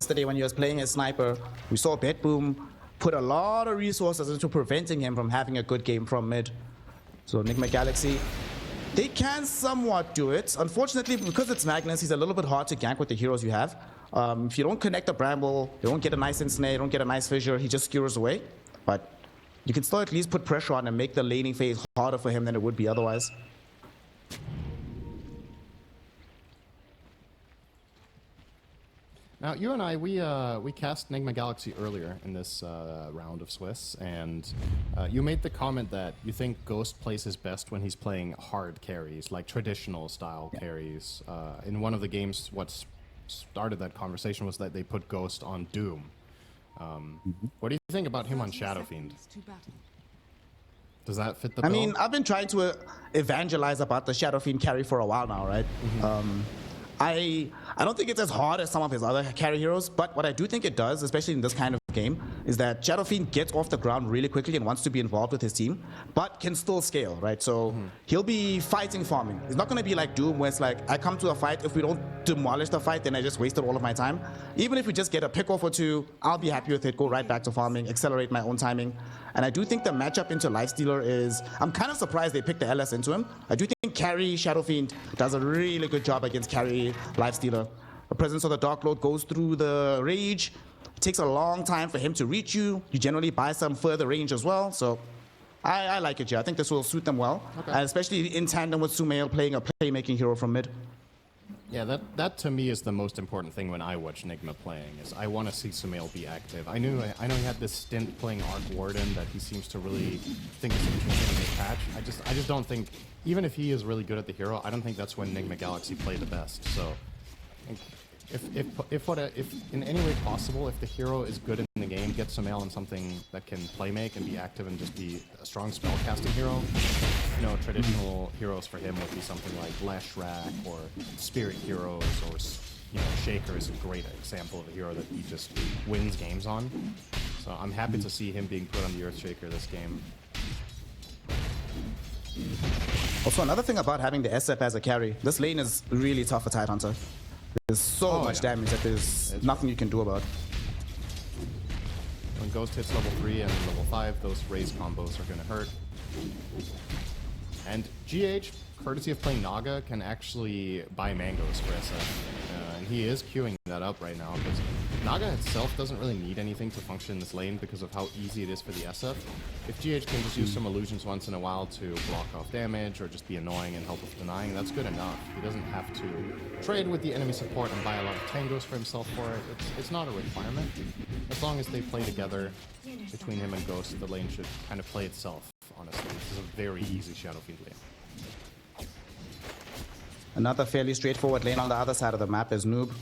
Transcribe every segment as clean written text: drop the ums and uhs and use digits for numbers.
Yesterday when he was playing as sniper, we saw BetBoom put a lot of resources into preventing him from having a good game from mid. So Nigma Galaxy, they can somewhat do it. Unfortunately, because it's Magnus, he's a little bit hard to gank with the heroes you have. If you don't connect the Bramble, you don't get a nice ensnare, you don't get a nice fissure, he just skewers away. But you can still at least put pressure on and make the laning phase harder for him than it would be otherwise. Now, you and I, we cast Nigma Galaxy earlier in this round of Swiss, and you made the comment that you think Ghost plays his best when he's playing hard carries, like traditional style carries. In one of the games, what started that conversation was that they put Ghost on Doom. What do you think about him on Shadow Fiend? Does that fit the bill? I mean, I've been trying to evangelize about the Shadow Fiend carry for a while now, right? I don't think it's as hard as some of his other carry heroes, but what I do think it does, especially in this kind of game, is that Shadow Fiend gets off the ground really quickly and wants to be involved with his team, but can still scale, right? So he'll be fighting farming. It's not going to be like Doom, where it's like, I come to a fight, if we don't demolish the fight, then I just wasted all of my time. Even if we just get a pick off or two, I'll be happy with it, go right back to farming, accelerate my own timing. And I do think the matchup into Lifestealer is, I'm kind of surprised they picked the LS into him. I do think carry Shadow Fiend does a really good job against carry Lifestealer. The presence of the Dark Lord goes through the rage. It takes a long time for him to reach you. You generally buy some further range as well. So I like it, yeah. I think this will suit them well. Okay. And especially in tandem with Sumail playing a playmaking hero from mid. Yeah, that to me is the most important thing when I watch Nigma playing, is I want to see Sumail be active. I know he had this stint playing Arc Warden that he seems to really think is interesting in his patch. I just don't think, even if he is really good at the hero, I don't think that's when Nigma Galaxy play the best. So if in any way possible, if the hero is good in the game, get Sumail on something that can play make and be active and just be a strong spellcasting hero. You know, traditional heroes for him would be something like Leshrac or Spirit Heroes, or Shaker is a great example of a hero that he just wins games on. So I'm happy to see him being put on the Earthshaker this game. Also, another thing about having the SF as a carry, this lane is really tough for Tidehunter. There's so much damage that there's nothing you can do about. When Ghost hits level 3 and level 5, those raise combos are going to hurt. And GH, courtesy of playing Naga, can actually buy mangoes for SF. And he is queuing that up right now, because Naga itself doesn't really need anything to function in this lane because of how easy it is for the SF. If GH can just use some illusions once in a while to block off damage or just be annoying and help with denying, that's good enough. He doesn't have to trade with the enemy support and buy a lot of tangos for himself for it. It's not a requirement. As long as they play together between him and Ghost, the lane should kind of play itself, honestly. This is a very easy Shadow Fiend lane. Another fairly straightforward lane on the other side of the map is Noob.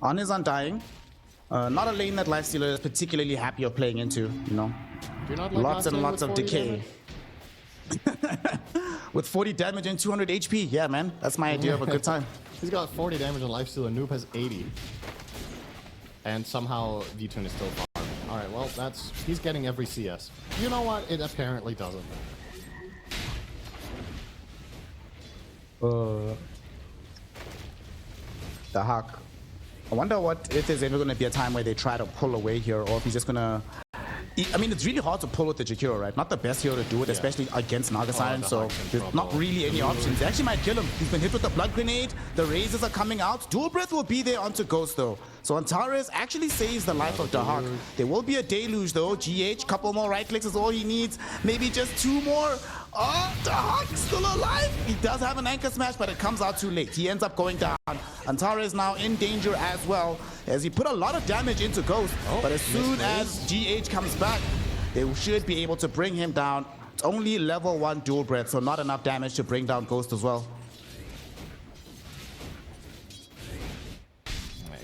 On his Undying. Not a lane that Lifestealer is particularly happy of playing into, you know. Do you not like lots and lots of decay. With 40 damage and 200 HP, yeah, man. That's my idea of a good time. He's got 40 damage on Lifestealer, Noob has 80. And somehow V-Tune is still farming. Alright, well, he's getting every CS. You know what? It apparently doesn't. The Hawk. I wonder if there's ever going to be a time where they try to pull away here, or if he's just going to... I mean, it's really hard to pull with the Jakiro, right? Not the best hero to do it, especially against Naga Siren, so there's not really any options. They actually might kill him. He's been hit with the Blood Grenade. The Razors are coming out. Dual Breath will be there onto Ghost, though. So Antares actually saves the life of Dahak. There will be a deluge, though. GH, couple more right clicks is all he needs. Maybe just 2 more. Oh, Dahak still alive. He does have an Anchor Smash, but it comes out too late. He ends up going down. Antares now in danger as well, as he put a lot of damage into Ghost. But as soon as GH comes back, they should be able to bring him down. It's only level 1 dual breath, so not enough damage to bring down Ghost as well.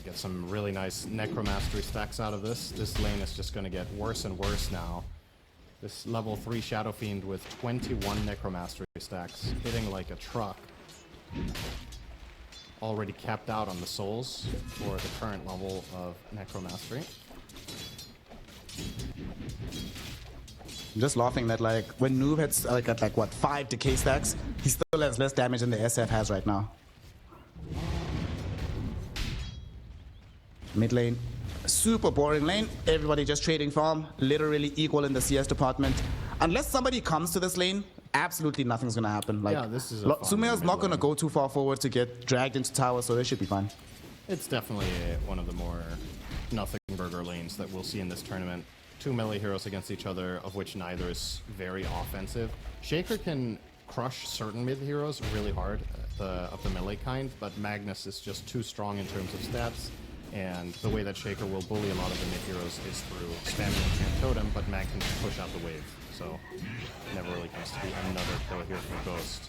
Get some really nice Necromastery stacks out of this. This lane is just going to get worse and worse now. This level 3 Shadow Fiend with 21 Necromastery stacks, hitting like a truck. Already capped out on the souls for the current level of Necromastery. I'm just laughing that, like, when Noob hits at what, 5 decay stacks, he still has less damage than the SF has right now. Mid lane, super boring lane. Everybody just trading farm, literally equal in the CS department. Unless somebody comes to this lane, absolutely nothing's gonna happen. Like, Yeah, this is Sumail's not gonna go too far forward to get dragged into tower, so they should be fine. It's definitely one of the more nothing burger lanes that we'll see in this tournament. Two melee heroes against each other, of which neither is very offensive. Shaker can crush certain mid heroes really hard, of the melee kind, but Magnus is just too strong in terms of stats. And the way that Shaker will bully a lot of the mid heroes is through spamming Enchant Totem, but Mag can push out the wave. So never really comes to be another kill here from Ghost.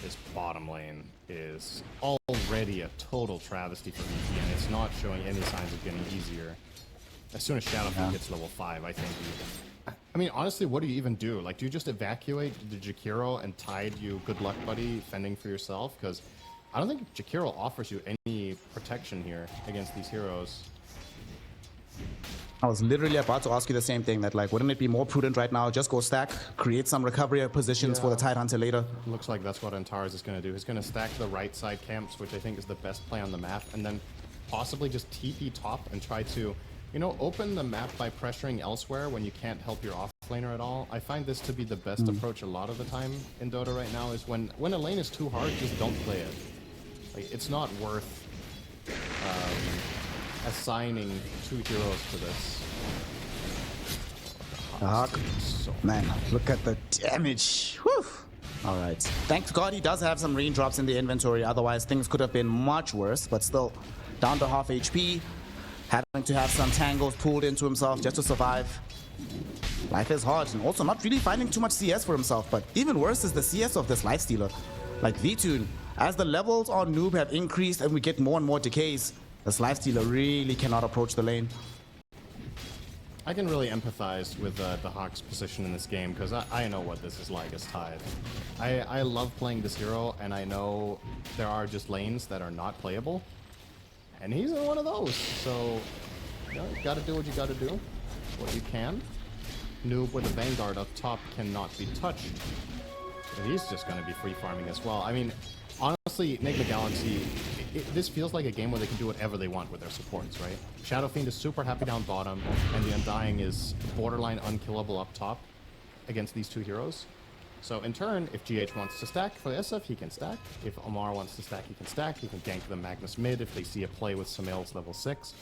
This bottom lane is already a total travesty for VP, and it's not showing any signs of getting easier. As soon as Shadowfiend gets level 5, I think I mean, honestly, what do you even do? Like, do you just evacuate the Jakiro and Tide you good luck, buddy, fending for yourself? Because I don't think Jakiro offers you any protection here against these heroes. I was literally about to ask you the same thing, that like, wouldn't it be more prudent right now, just go stack, create some recovery positions for the Tide Hunter later? Looks like that's what Antares is going to do. He's going to stack the right side camps, which I think is the best play on the map, and then possibly just TP top and try to, you know, open the map by pressuring elsewhere when you can't help your offlaner at all. I find this to be the best approach a lot of the time in Dota right now, is when a lane is too hard, just don't play it. Like, it's not worth assigning two heroes to this. Man, look at the damage. Whew. All right. Thank God he does have some raindrops in the inventory. Otherwise, things could have been much worse. But still, down to half HP. Having to have some tangles pulled into himself just to survive. Life is hard. And also not really finding too much CS for himself. But even worse is the CS of this Lifestealer. Like V-Tune, as the levels on Noob have increased and we get more and more decays, this Lifestealer really cannot approach the lane. I can really empathize with the Hawk's position in this game, because I know what this is like as Tide. I love playing this hero, and I know there are just lanes that are not playable, and he's in one of those. So, you know, you gotta do what you gotta do, what you can. Noob with a Vanguard up top cannot be touched. And he's just gonna be free farming as well. I mean, honestly, Nigma Galaxy, this feels like a game where they can do whatever they want with their supports, right? Shadowfiend is super happy down bottom, and the Undying is borderline unkillable up top against these two heroes. So in turn, if GH wants to stack for SF, he can stack. If Omar wants to stack, he can stack. He can gank the Magnus mid if they see a play with Sumail's level 6.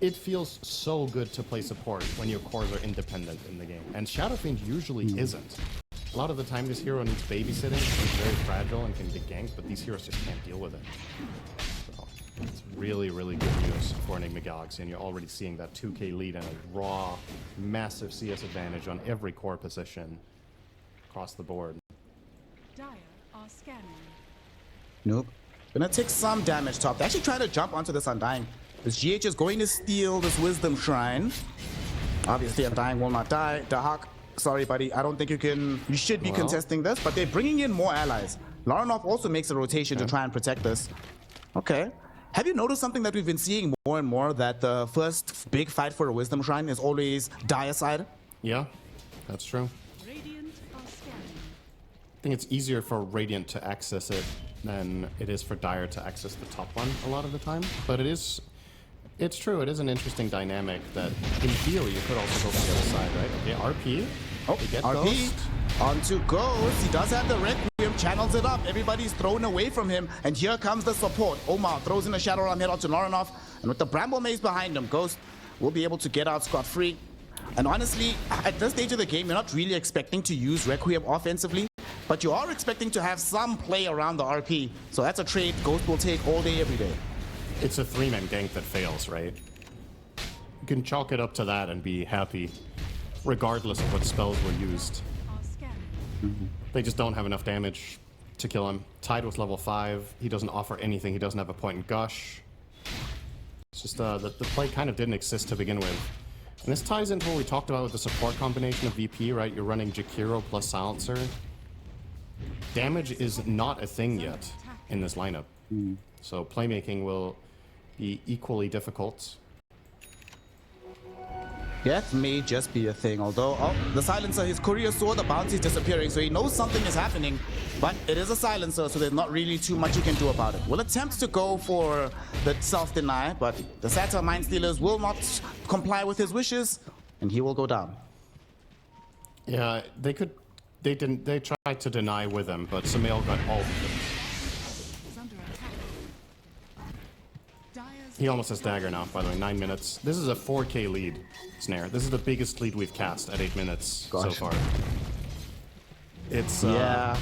It feels so good to play support when your cores are independent in the game, and Shadowfiend usually isn't. A lot of the time, this hero needs babysitting. He's very fragile and can get ganked, but these heroes just can't deal with it. So it's really, really good news for Nigma Galaxy, and you're already seeing that 2k lead and a raw, massive CS advantage on every core position across the board. Dire are scanning. Nope. Gonna take some damage top. They're actually trying to jump onto this Undying. This GH is going to steal this Wisdom Shrine. Obviously, Undying will not die. The Hawk, sorry, buddy. I don't think you should be contesting this, but they're bringing in more allies. Laranov also makes a rotation to try and protect this. Okay. Have you noticed something that we've been seeing more and more, that the first big fight for a Wisdom Shrine is always Dire side? Yeah, that's true. Radiant are scanning. I think it's easier for Radiant to access it than it is for Dire to access the top one a lot of the time. But it's true, it is an interesting dynamic that in theory you could also go from the other side, right? Okay, RP. Oh, RP Ghost. onto Ghost. He does have the Requiem, channels it up. Everybody's thrown away from him, and here comes the support. Omar throws in a Shadow Realm head onto Laranov, and with the Bramble Maze behind him, Ghost will be able to get out scot-free. And honestly, at this stage of the game, you're not really expecting to use Requiem offensively, but you are expecting to have some play around the RP. So that's a trade Ghost will take all day, every day. It's a 3-man gank that fails, right? You can chalk it up to that and be happy, regardless of what spells were used. Are scanning. They just don't have enough damage to kill him. Tide was level 5. He doesn't offer anything. He doesn't have a point in Gush. It's just the play kind of didn't exist to begin with. And this ties into what we talked about with the support combination of VP, right? You're running Jakiro plus Silencer. Damage is not a thing yet in this lineup. So playmaking will be equally difficult. Death may just be a thing, although, oh, the Silencer, his courier saw the bounties disappearing, so he knows something is happening. but it is a silencer, so there's not really too much you can do about it. Will attempt to go for the self-deny, but the Satyr Mind Stealers will not comply with his wishes, and he will go down. Yeah, they didn't. They tried to deny with him, but Sumail got all of them. Is under attack. Dire's He almost has dagger now, by the way, 9 minutes. This is a 4k lead, Snare. This is the biggest lead we've cast at 8 minutes so far. It's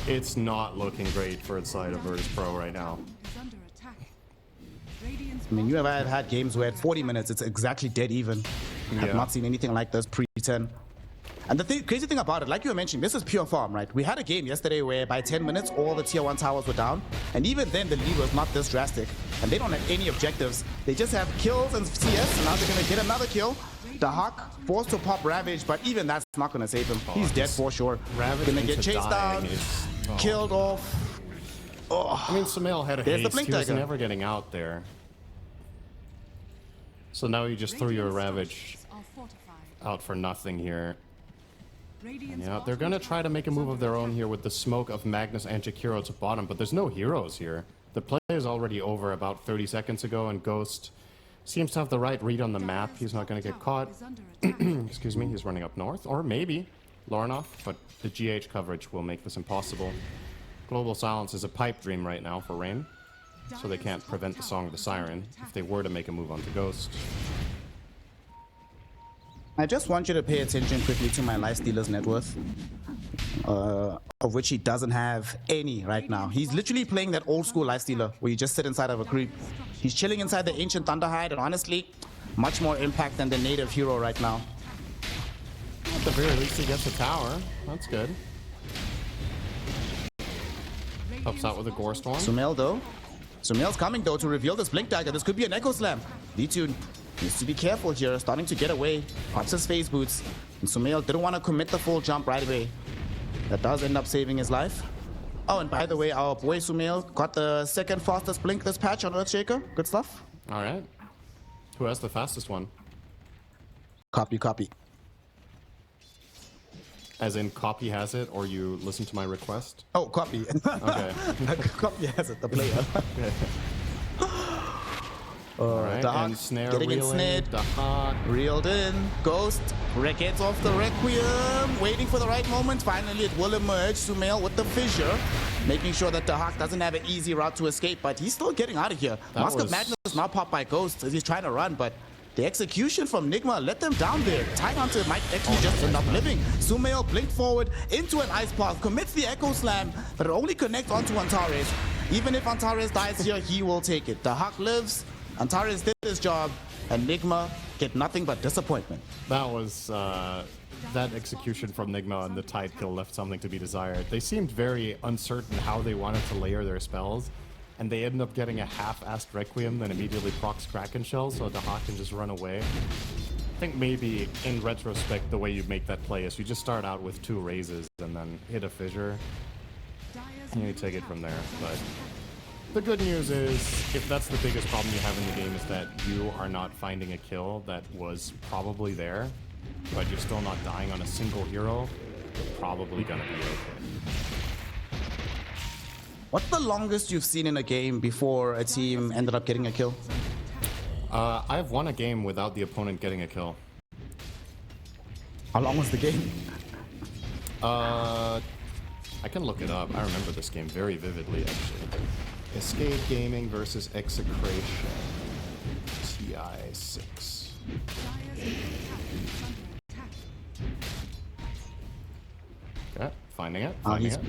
it's not looking great for its side of Virtus.pro right now. is under attack. Radiant's I mean, you have had games where at 40 minutes it's exactly dead even. I've Yeah. not seen anything like this pre-10. And the crazy thing about it, like you were mentioning, this is pure farm, right? We had a game yesterday where by 10 minutes all the tier 1 towers were down, and even then the lead was not this drastic, and they don't have any objectives. They just have kills and CS, and now they're gonna get another kill. The Hawk forced to pop Ravage, but even that's not gonna save him. He's dead for sure. Ravage Gonna get into chased dying down, is- oh. killed off. I mean, Sumail had a There's the haste. blink He was dagger. never getting out there. So now you just threw your Ravage are fortified. out for nothing here. Radiant's Yeah, they're gonna try to make a move of their own here with the smoke of Magnus and Jakiro to bottom, but there's no heroes here. The play is already over about 30 seconds ago, and Ghost seems to have the right read on the map. He's not gonna get caught. Is under attack. Excuse me, he's running up north, or maybe Lornoff, but the GH coverage will make this impossible. Global Silence is a pipe dream right now for Rain, so they can't prevent the Song of the Siren if they were to make a move onto Ghost. I just want you to pay attention quickly to my Lifestealer's net worth, of which he doesn't have any right now. He's literally playing that old school Lifestealer where you just sit inside of a creep. He's chilling inside the ancient Thunderhide, and honestly, much more impact than the native hero right now. At the very least, he gets a tower. That's good. Helps out with a Gore Storm. Sumail though. Sumail's coming though to reveal this Blink Dagger. This could be an Echo Slam. D-Tune needs to be careful here, starting to get away. Pops his phase boots. And Sumail didn't want to commit the full jump right away. That does end up saving his life. Oh, and by the way, our boy Sumail got the second fastest blink this patch on Earthshaker. Good stuff. All right. Who has the fastest one? Copy, copy. As in, copy has it, or you listen to my request? Oh, copy. Okay. Copy has it, the player. All right. the Hawk And Snare getting reeling, ensnared. the Hawk. Reeled in. Ghost gets off the Requiem. Waiting for the right moment. Finally, it will emerge. Sumail with the fissure. Making sure that the Hawk doesn't have an easy route to escape, but he's still getting out of here. That Mask of was- Madness is now popped by Ghost as he's trying to run, but the execution from Nigma let them down there. Tied onto it might actually just end up living. Sumail blinked forward into an Ice Path, commits the Echo Slam, but it only connects onto Antares. Even if Antares dies here, he will take it. The Hawk lives, Antares did his job, and Nigma get nothing but disappointment. That was that execution from Nigma and the Tide kill left something to be desired. They seemed very uncertain how they wanted to layer their spells, and they ended up getting a half-assed Requiem, then immediately procs Kraken Shell, so the Hawk can just run away. I think maybe in retrospect, the way you make that play is you just start out with 2 raises and then hit a fissure, and you take it from there. But the good news is, if that's the biggest problem you have in the game, is that you are not finding a kill that was probably there, but you're still not dying on a single hero, you're probably gonna be okay. What's the longest you've seen in a game before a team ended up getting a kill? I've won a game without the opponent getting a kill. How long was the game? I can look it up. I remember this game very vividly, actually. Escape Gaming versus Execration. TI6. Okay, finding it. Finding it.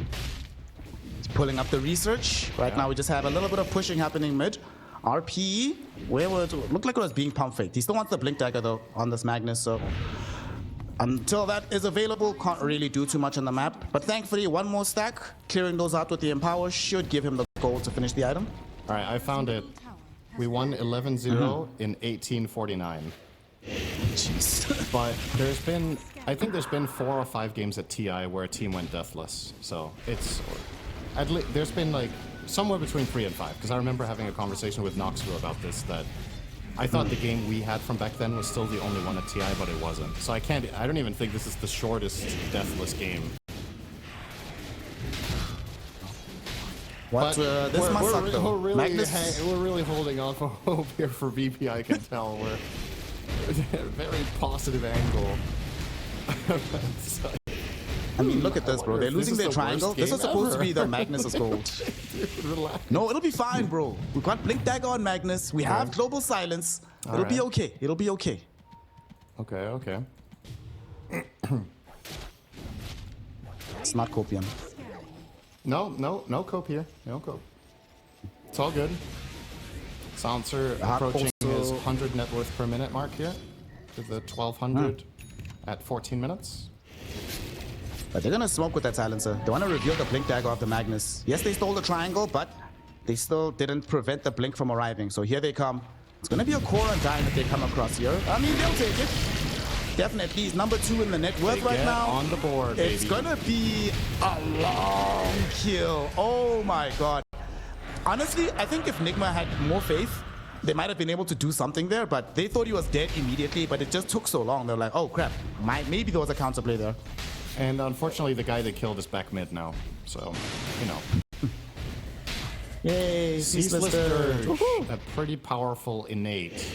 He's pulling up the research. Right now we just have a little bit of pushing happening mid. RP, where would it looked like it was being pump faked. He still wants the blink dagger though on this Magnus, so until that is available, can't really do too much on the map. But thankfully, one more stack, clearing those out with the Empower should give him the gold to finish the item. All right, I found it. We won 11-0 in 1849. Jeez. But there's been, I think there's been 4 or 5 games at TI where a team went deathless. So it's, there's been like somewhere between 3 and 5. Because I remember having a conversation with Noxville about this, that I thought the game we had from back then was still the only one at TI, but it wasn't. So I don't even think this is the shortest deathless game. What? But This must suck though. we're really, Magnus. we're really holding on for hope here for VP, I can tell. We're very positive angle. So, I mean, look at this, bro. wonder They're if losing this their is the worst triangle. This game is supposed to be ever. the Magnus's gold. dude, relax. No, it'll be fine, bro. We've got Blink Dagger on Magnus. We have Global Silence. It'll be right. okay. It'll be okay. Okay. It's not Copium. No cope here. No cope. It's all good. Silencer Also- approaching his 100 net worth per minute mark here. To the 1200 at 14 minutes. But they're gonna smoke with that silencer. They want to reveal the Blink Dagger of the Magnus. Yes, they stole the triangle, but they still didn't prevent the Blink from arriving. So here they come. It's gonna be a core Undying that they come across here. I mean, they'll take it. Definitely. He's number 2 in the net worth right Get now. on the board, It's baby. gonna be a long kill. Oh my god. Honestly, I think if Nigma had more faith, they might have been able to do something there, but they thought he was dead immediately, but it just took so long. They're like, oh crap, maybe there was a counterplay there. And unfortunately, the guy they killed is back mid now. So, you know. Yay, Ceaseless Ceaseless Dirge, a pretty powerful innate.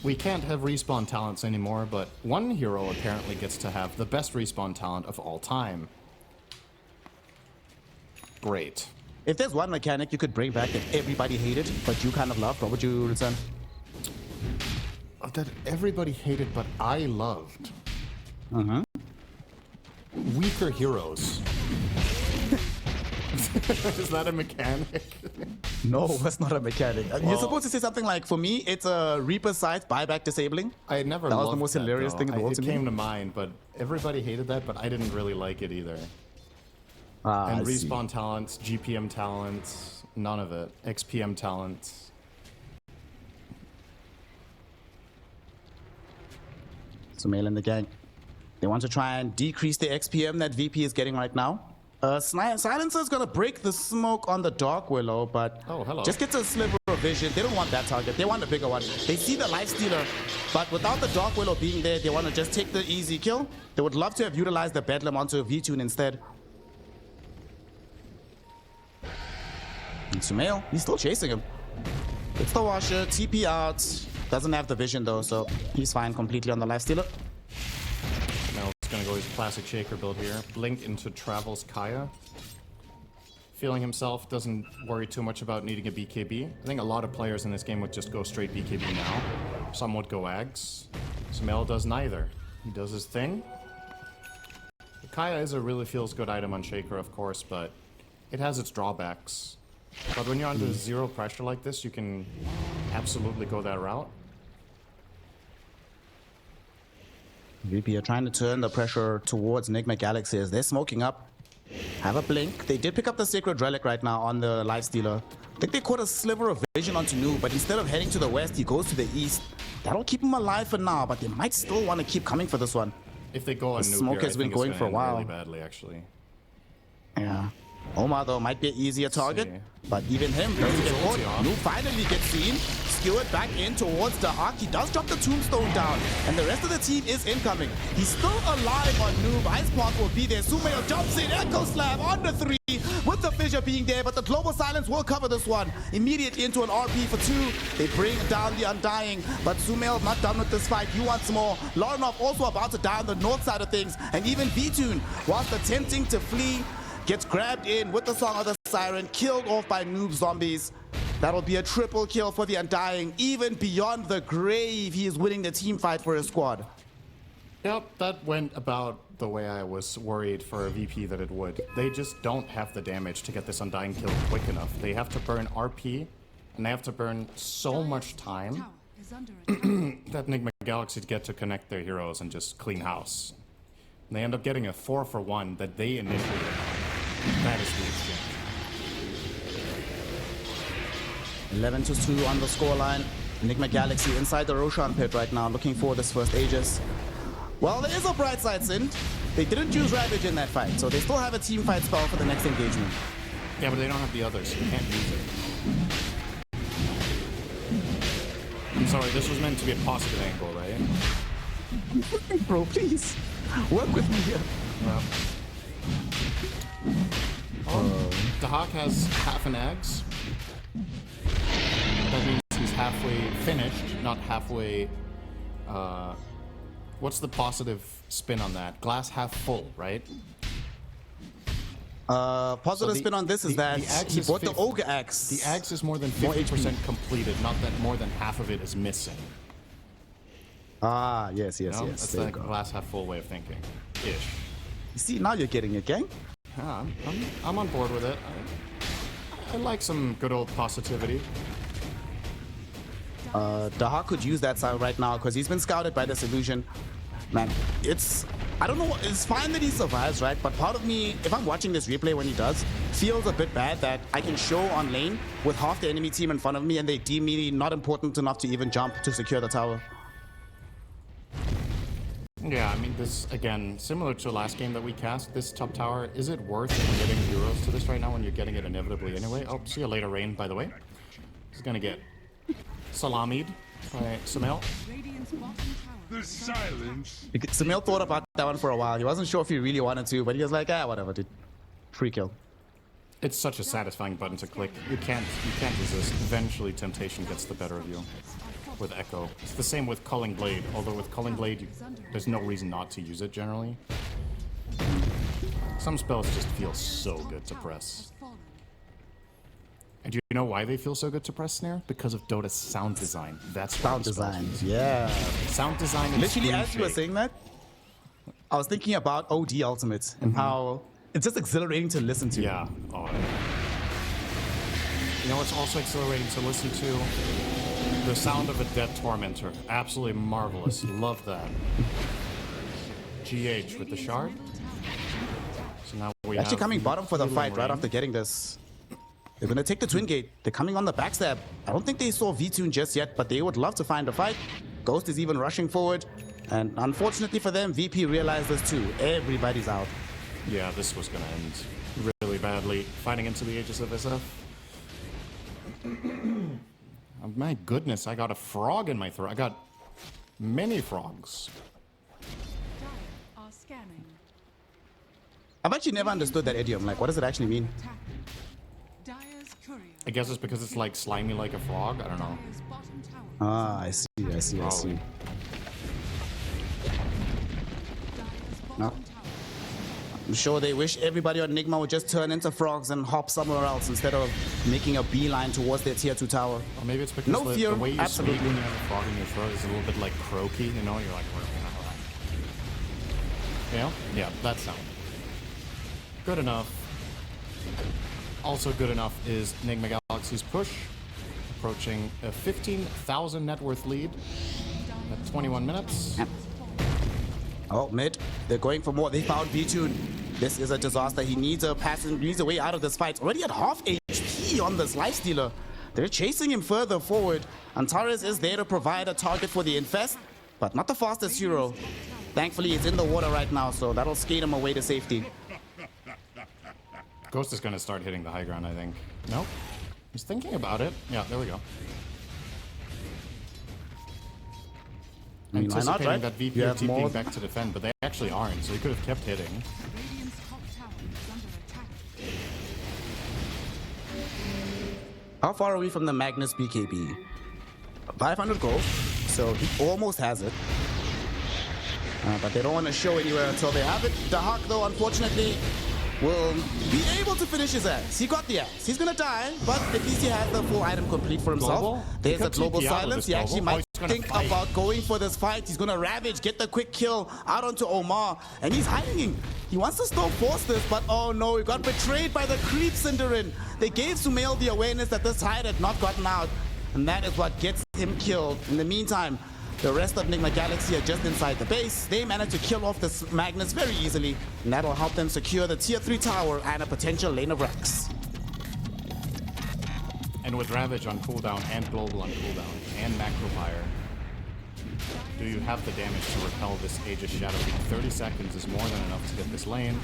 We can't have respawn talents anymore, but one hero apparently gets to have the best respawn talent of all time. Great. If there's one mechanic you could bring back that everybody hated, but you kind of loved, what would you return? That everybody hated, but I loved. Weaker heroes. Is that a mechanic? No, that's not a mechanic. You're supposed to say something like, for me, it's a Reaper Scythe buyback disabling. I never That was the loved most that, hilarious though. thing in the world It to me. came to mind, but everybody hated that, but I didn't really like it either. I And see. respawn talents, GPM talents, none of it. XPM talents. Sumail and the gang. They want to try and decrease the XPM that VP is getting right now. Silencer is going to break the smoke on the Dark Willow, but Oh, hello. just gets a sliver of vision. They don't want that target. They want a bigger one. They see the Lifestealer, but without the Dark Willow being there, they want to just take the easy kill. They would love to have utilized the Bedlam onto a V-Tune instead. And Sumail, he's still chasing him. It's the Washer, TP out. Doesn't have the vision though, so he's fine completely on the Lifestealer. Now it's gonna go his classic Shaker build here. Blink into Travels Kaya. Feeling himself, doesn't worry too much about needing a BKB. I think a lot of players in this game would just go straight BKB now. Some would go Ags. Sumail does neither. He does his thing. The Kaya is a really feels good item on Shaker, of course, but it has its drawbacks. But when you're under zero pressure like this, you can absolutely go that route. VP are trying to turn the pressure towards Nigma Galaxy as they're smoking up. Have a blink. They did pick up the Sacred Relic right now on the Lifestealer. I think they caught a sliver of vision onto Noob, but instead of heading to the west, he goes to the east. That'll keep him alive for now, but they might still want to keep coming for this one. If they go on The Noob smoke here, has I been think it's going gonna for a end while. really badly, actually. Yeah. Omar, though, might be an easier target, but even him doesn't get caught. ulti off. Noob finally gets seen. Skewered back in towards the arc. He does drop the tombstone down, and the rest of the team is incoming. He's still alive on Noob. Ice Park will be there. Sumail jumps in. Echo Slam on the 3 with the fissure being there, but the Global Silence will cover this one. Immediately into an RP for 2. They bring down the Undying, but Sumail not done with this fight. He wants more. Laurenov also about to die on the north side of things, and even V-Tune, whilst attempting to flee, gets grabbed in with the Song of the Siren, killed off by Noob zombies. That'll be a triple kill for the Undying. Even beyond the grave, he is winning the team fight for his squad. Yep, that went about the way I was worried for a VP that it would. They just don't have the damage to get this Undying kill quick enough. They have to burn RP, and they have to burn so much time Tower is under attack. that Nigma Galaxy to get to connect their heroes and just clean house. And they end up getting a 4-for-1 that they initiated on. That is the exchange. 11-2 on the scoreline. Nigma Galaxy inside the Roshan pit right now, looking for this first Aegis. Well, there is a bright side, Sind. They didn't use Ravage in that fight, so they still have a team fight spell for the next engagement. Yeah, but they don't have the others, so you can't use it. I'm sorry, this was meant to be a positive angle, right? Bro, please, work with me here. Well. Dahak has half an eggs. That means he's halfway finished, not halfway. What's the positive spin on that? Glass half full, right? Positive spin on this is that he bought the Ogre Axe. The axe is more than 50% completed, not that more than half of it is missing. Ah, yes. That's the glass half full way of thinking. Ish. You see, now you're getting it, gang. Yeah, I'm on board with it. I like some good old positivity. Dahak could use that side right now because he's been scouted by this illusion. Man, I don't know, it's fine that he survives, right? But part of me, if I'm watching this replay when he does, feels a bit bad that I can show on lane with half the enemy team in front of me and they deem me not important enough to even jump to secure the tower. Yeah, I mean, this, again, similar to the last game that we cast, this top tower, is it worth committing euros to this right now when you're getting it inevitably anyway? Oh, see you later, Rain, by the way. He's gonna get salamied by Sumail. The silence. Sumail thought about that one for a while. He wasn't sure if he really wanted to, but he was like, whatever, dude. Free kill. It's such a satisfying button to click. You can't resist. Eventually, temptation gets the better of you. With Echo. It's the same with Culling Blade, although with Culling Blade, there's no reason not to use it generally. Some spells just feel so good to press. And do you know why they feel so good to press, Snare? Because of Dota's sound design. That's sound design, yeah. Sound design and literally, as you were shake. saying that, I was thinking about OD Ultimate and how it's just exhilarating to listen to. Yeah. Oh, yeah. You know what's also exhilarating to listen to? The sound of a dead tormentor. Absolutely marvelous. Love that. GH with the shard. So now we actually have coming bottom for the healing fight right rain. after getting this. They're gonna take the Twin Gate. They're coming on the backstab. I don't think they saw V-Tune just yet, but they would love to find a fight. Ghost is even rushing forward. And unfortunately for them, VP realized this too. Everybody's out. Yeah, this was gonna end really badly. Fighting into the Aegis of SF. Oh, my goodness, I got a frog in my throat. I got many frogs. Are scanning. I've actually never understood that idiom. Like, what does it actually mean? Dyer's courier. I guess it's because it's like slimy like a frog. I don't know. Dyer's bottom tower. Ah, I see. Dyer's No. bottom tower. I'm sure they wish everybody on Nigma would just turn into frogs and hop somewhere else instead of making a beeline towards their tier 2 tower. Or maybe it's because No fear, the way you absolutely. speak when you have a frog in your throat is a little bit like croaky, you know? You're like, yeah, yeah, that sound. Good enough. Also good enough is Nigma Galaxy's push, approaching a 15,000 net worth lead at 21 minutes. Oh, mid. They're going for more. They found V-Tune. This is a disaster. He needs a pass and needs a way out of this fight. Already at half HP on this Lifestealer. They're chasing him further forward. Antares is there to provide a target for the Infest, but not the fastest hero. Thankfully, he's in the water right now, so that'll skate him away to safety. Ghost is going to start hitting the high ground, I think. Nope. He's thinking about it. Yeah, there we go. I mean, why not, Anticipating right? that VP You are have more- TPing back to defend, but they actually aren't, so he could have kept hitting. Radiant's top tower is under attack. How far are we from the Magnus BKB? 500 gold, so he almost has it. But they don't want to show anywhere until they have it. Dahak, though, unfortunately, will be able to finish his axe. He got the axe. He's gonna die, but at least he has the full item complete for himself. Global? There's He a could global TP out of silence. this He actually global. Oh, might he's gonna think fight. about going for this fight. He's gonna ravage, get the quick kill out onto Omar, and he's hiding. He wants to still force this, but oh no, he got betrayed by the creep Cinderin. They gave Sumail the awareness that this hide had not gotten out, and that is what gets him killed. In the meantime, the rest of Nigma Galaxy are just inside the base. They managed to kill off this Magnus very easily, and that'll help them secure the tier 3 tower and a potential lane of Rex. And with Ravage on cooldown and Global on cooldown and Macro Fire, do you have the damage to repel this Aegis Shadow? 30 seconds is more than enough to get this lane.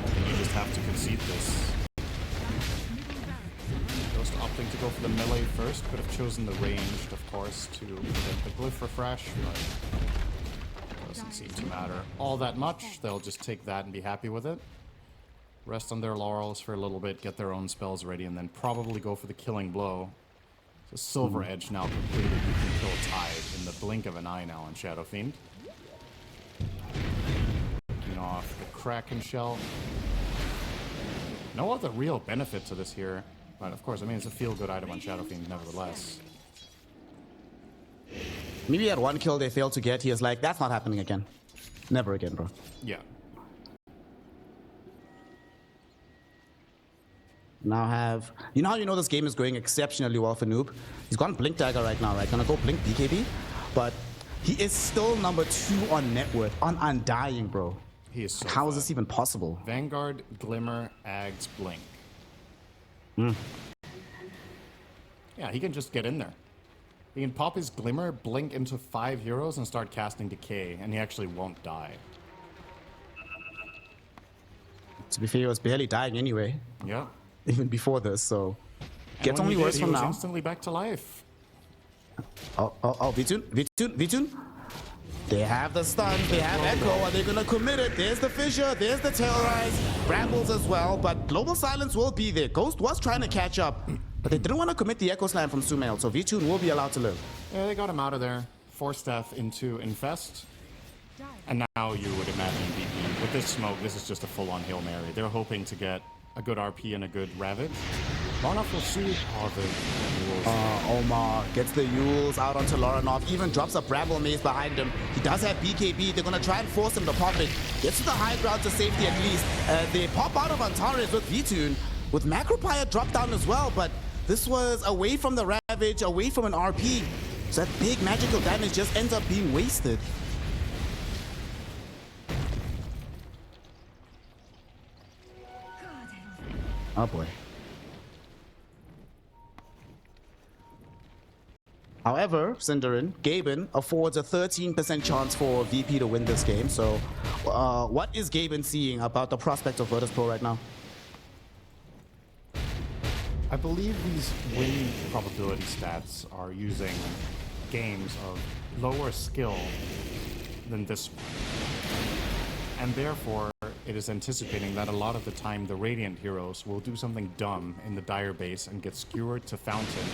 And you just have to concede this. Ghost opting to go for the melee first. Could have chosen the ranged, of course, to get the glyph refresh, but doesn't seem to matter all that much. They'll just take that and be happy with it. rest on their laurels for a little bit, get their own spells ready, and then probably go for the killing blow. So Silver Edge now completed. You can kill Tide in the blink of an eye now on Shadow Fiend. Taking off the Kraken Shell. No other real benefit to this here, but of course, I mean, it's a feel-good item on Shadow Fiend nevertheless. Maybe at one kill they failed to get, he is like, that's not happening again. Never again, bro. Yeah. Now have... You know how you know this game is going exceptionally well for Noob? He's gone Blink Dagger right now, right? Gonna go Blink BKB, but he is still number 2 on net worth, on Undying, bro. He is so How is fat. this even possible? Vanguard, Glimmer, Ags, Blink. Yeah, he can just get in there. He can pop his Glimmer, blink into 5 heroes, and start casting Decay, and he actually won't die. To be fair, he was barely dying anyway, Yeah. even before this, so... Gets And when only he worse did, from he was now. instantly back to life. Oh, Vitun. They have the stun, they have Echo, are they gonna commit it? There's the Fissure, there's the Terrorize, Brambles as well, but Global Silence will be there. Ghost was trying to catch up, but they didn't want to commit the Echo Slam from Sumail, so Vitun will be allowed to live. Yeah, they got him out of there. Force Death into Infest. And now you would imagine VP. With this smoke, this is just a full-on Hail Mary. They're hoping to get a good RP and a good Ravage. Loranov will see... Oh, the rules. Omar gets the Yules out onto Loranov, even drops a Bramble Maze behind him. He does have BKB, they're gonna try and force him to pop it. Gets to the high ground to safety at least. They pop out of Antares with Vitun, with Macropire drop down as well, but this was away from the Ravage, away from an RP. So that big magical damage just ends up being wasted. Oh boy. However, Cinderin, Gaimin affords a 13% chance for VP to win this game. So, what is Gaimin seeing about the prospect of Virtus.pro right now? I believe these win probability stats are using games of lower skill than this one. And therefore, it is anticipating that a lot of the time the Radiant heroes will do something dumb in the Dire base and get skewered to Fountain,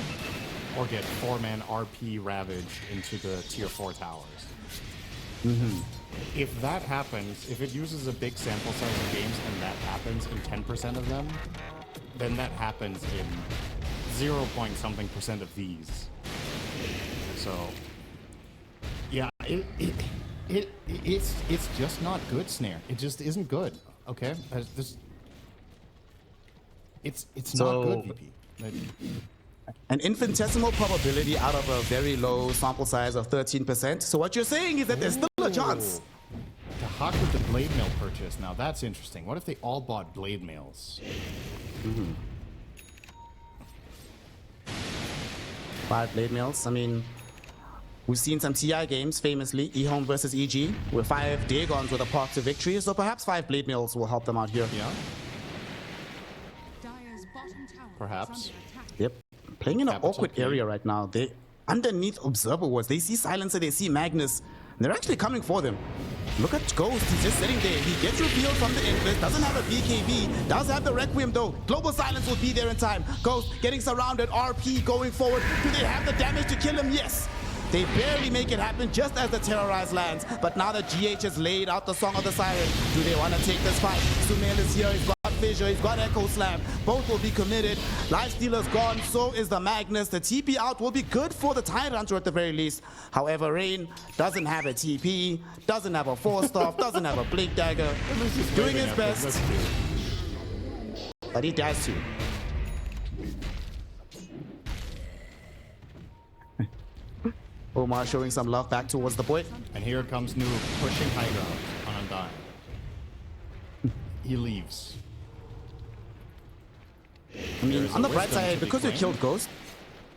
or get 4-man RP Ravage into the tier 4 towers. If that happens, if it uses a big sample size of games and that happens in 10% of them, then that happens in 0 point something percent of these. So, yeah, it's just not good, Snare. It just isn't good. Okay, it's not good, VP. An infinitesimal probability out of a very low sample size of 13%. So what you're saying is that there's still a chance. To Hawk with the Blade Mail purchase. Now that's interesting. What if they all bought Blade Mails? 5 Blade Mails. I mean, we've seen some TI games, famously, eHome versus EG, with 5 Dagons with a path to victory. So perhaps 5 Blade Mails will help them out here. Yeah, Dire's bottom tower perhaps. is under attack. Yep. Playing in an Capital awkward P. area right now. They underneath Observer Wards. They see Silencer, they see Magnus. And they're actually coming for them. Look at Ghost. He's just sitting there. He gets revealed from the Infest. Doesn't have a BKB. Does have the Requiem though. Global Silence will be there in time. Ghost getting surrounded. RP going forward. Do they have the damage to kill him? Yes. They barely make it happen just as the Terrorize lands. But now that GH has laid out the Song of the Siren, do they want to take this fight? Sumail is here. He's got Fissure. He's got Echo Slam. Both will be committed. Lifestealer's gone. So is the Magnus. The TP out will be good for the Tidehunter at the very least. However, Rain doesn't have a TP, doesn't have a Force Staff, doesn't have a Blink Dagger. Doing his best. But he dies too. Omar showing some love back towards the boy. And here comes Noob pushing high ground on Undying. He leaves. I mean, There's on a the bright wisdom to side, be because you claimed. killed Ghost,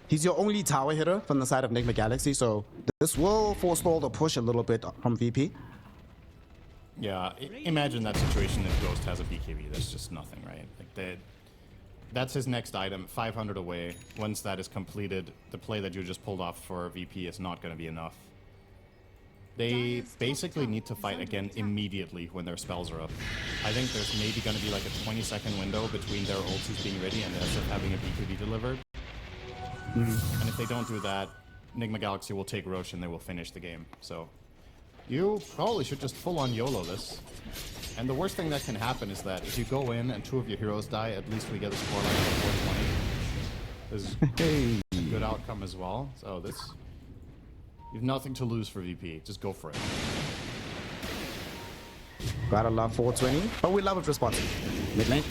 he's your only tower hitter from the side of Nigma Galaxy, so this will forestall the push a little bit from VP. Yeah, imagine that situation if Ghost has a BKB. That's just nothing, right? Like that's his next item, 500 away. Once that is completed, the play that you just pulled off for VP is not going to be enough. They basically need to fight again immediately when their spells are up. I think there's maybe going to be like a 20-second window between their ultis being ready and SF having a BKB delivered. And if they don't do that, Nigma Galaxy will take Roche and they will finish the game. So you probably should just full-on YOLO this. And the worst thing that can happen is that if you go in and 2 of your heroes die, at least we get a scoreline of 420. This is a good outcome as well. So this... You've nothing to lose for VP. Just go for it. Gotta love 420, but we love it responsibly. Mid lane.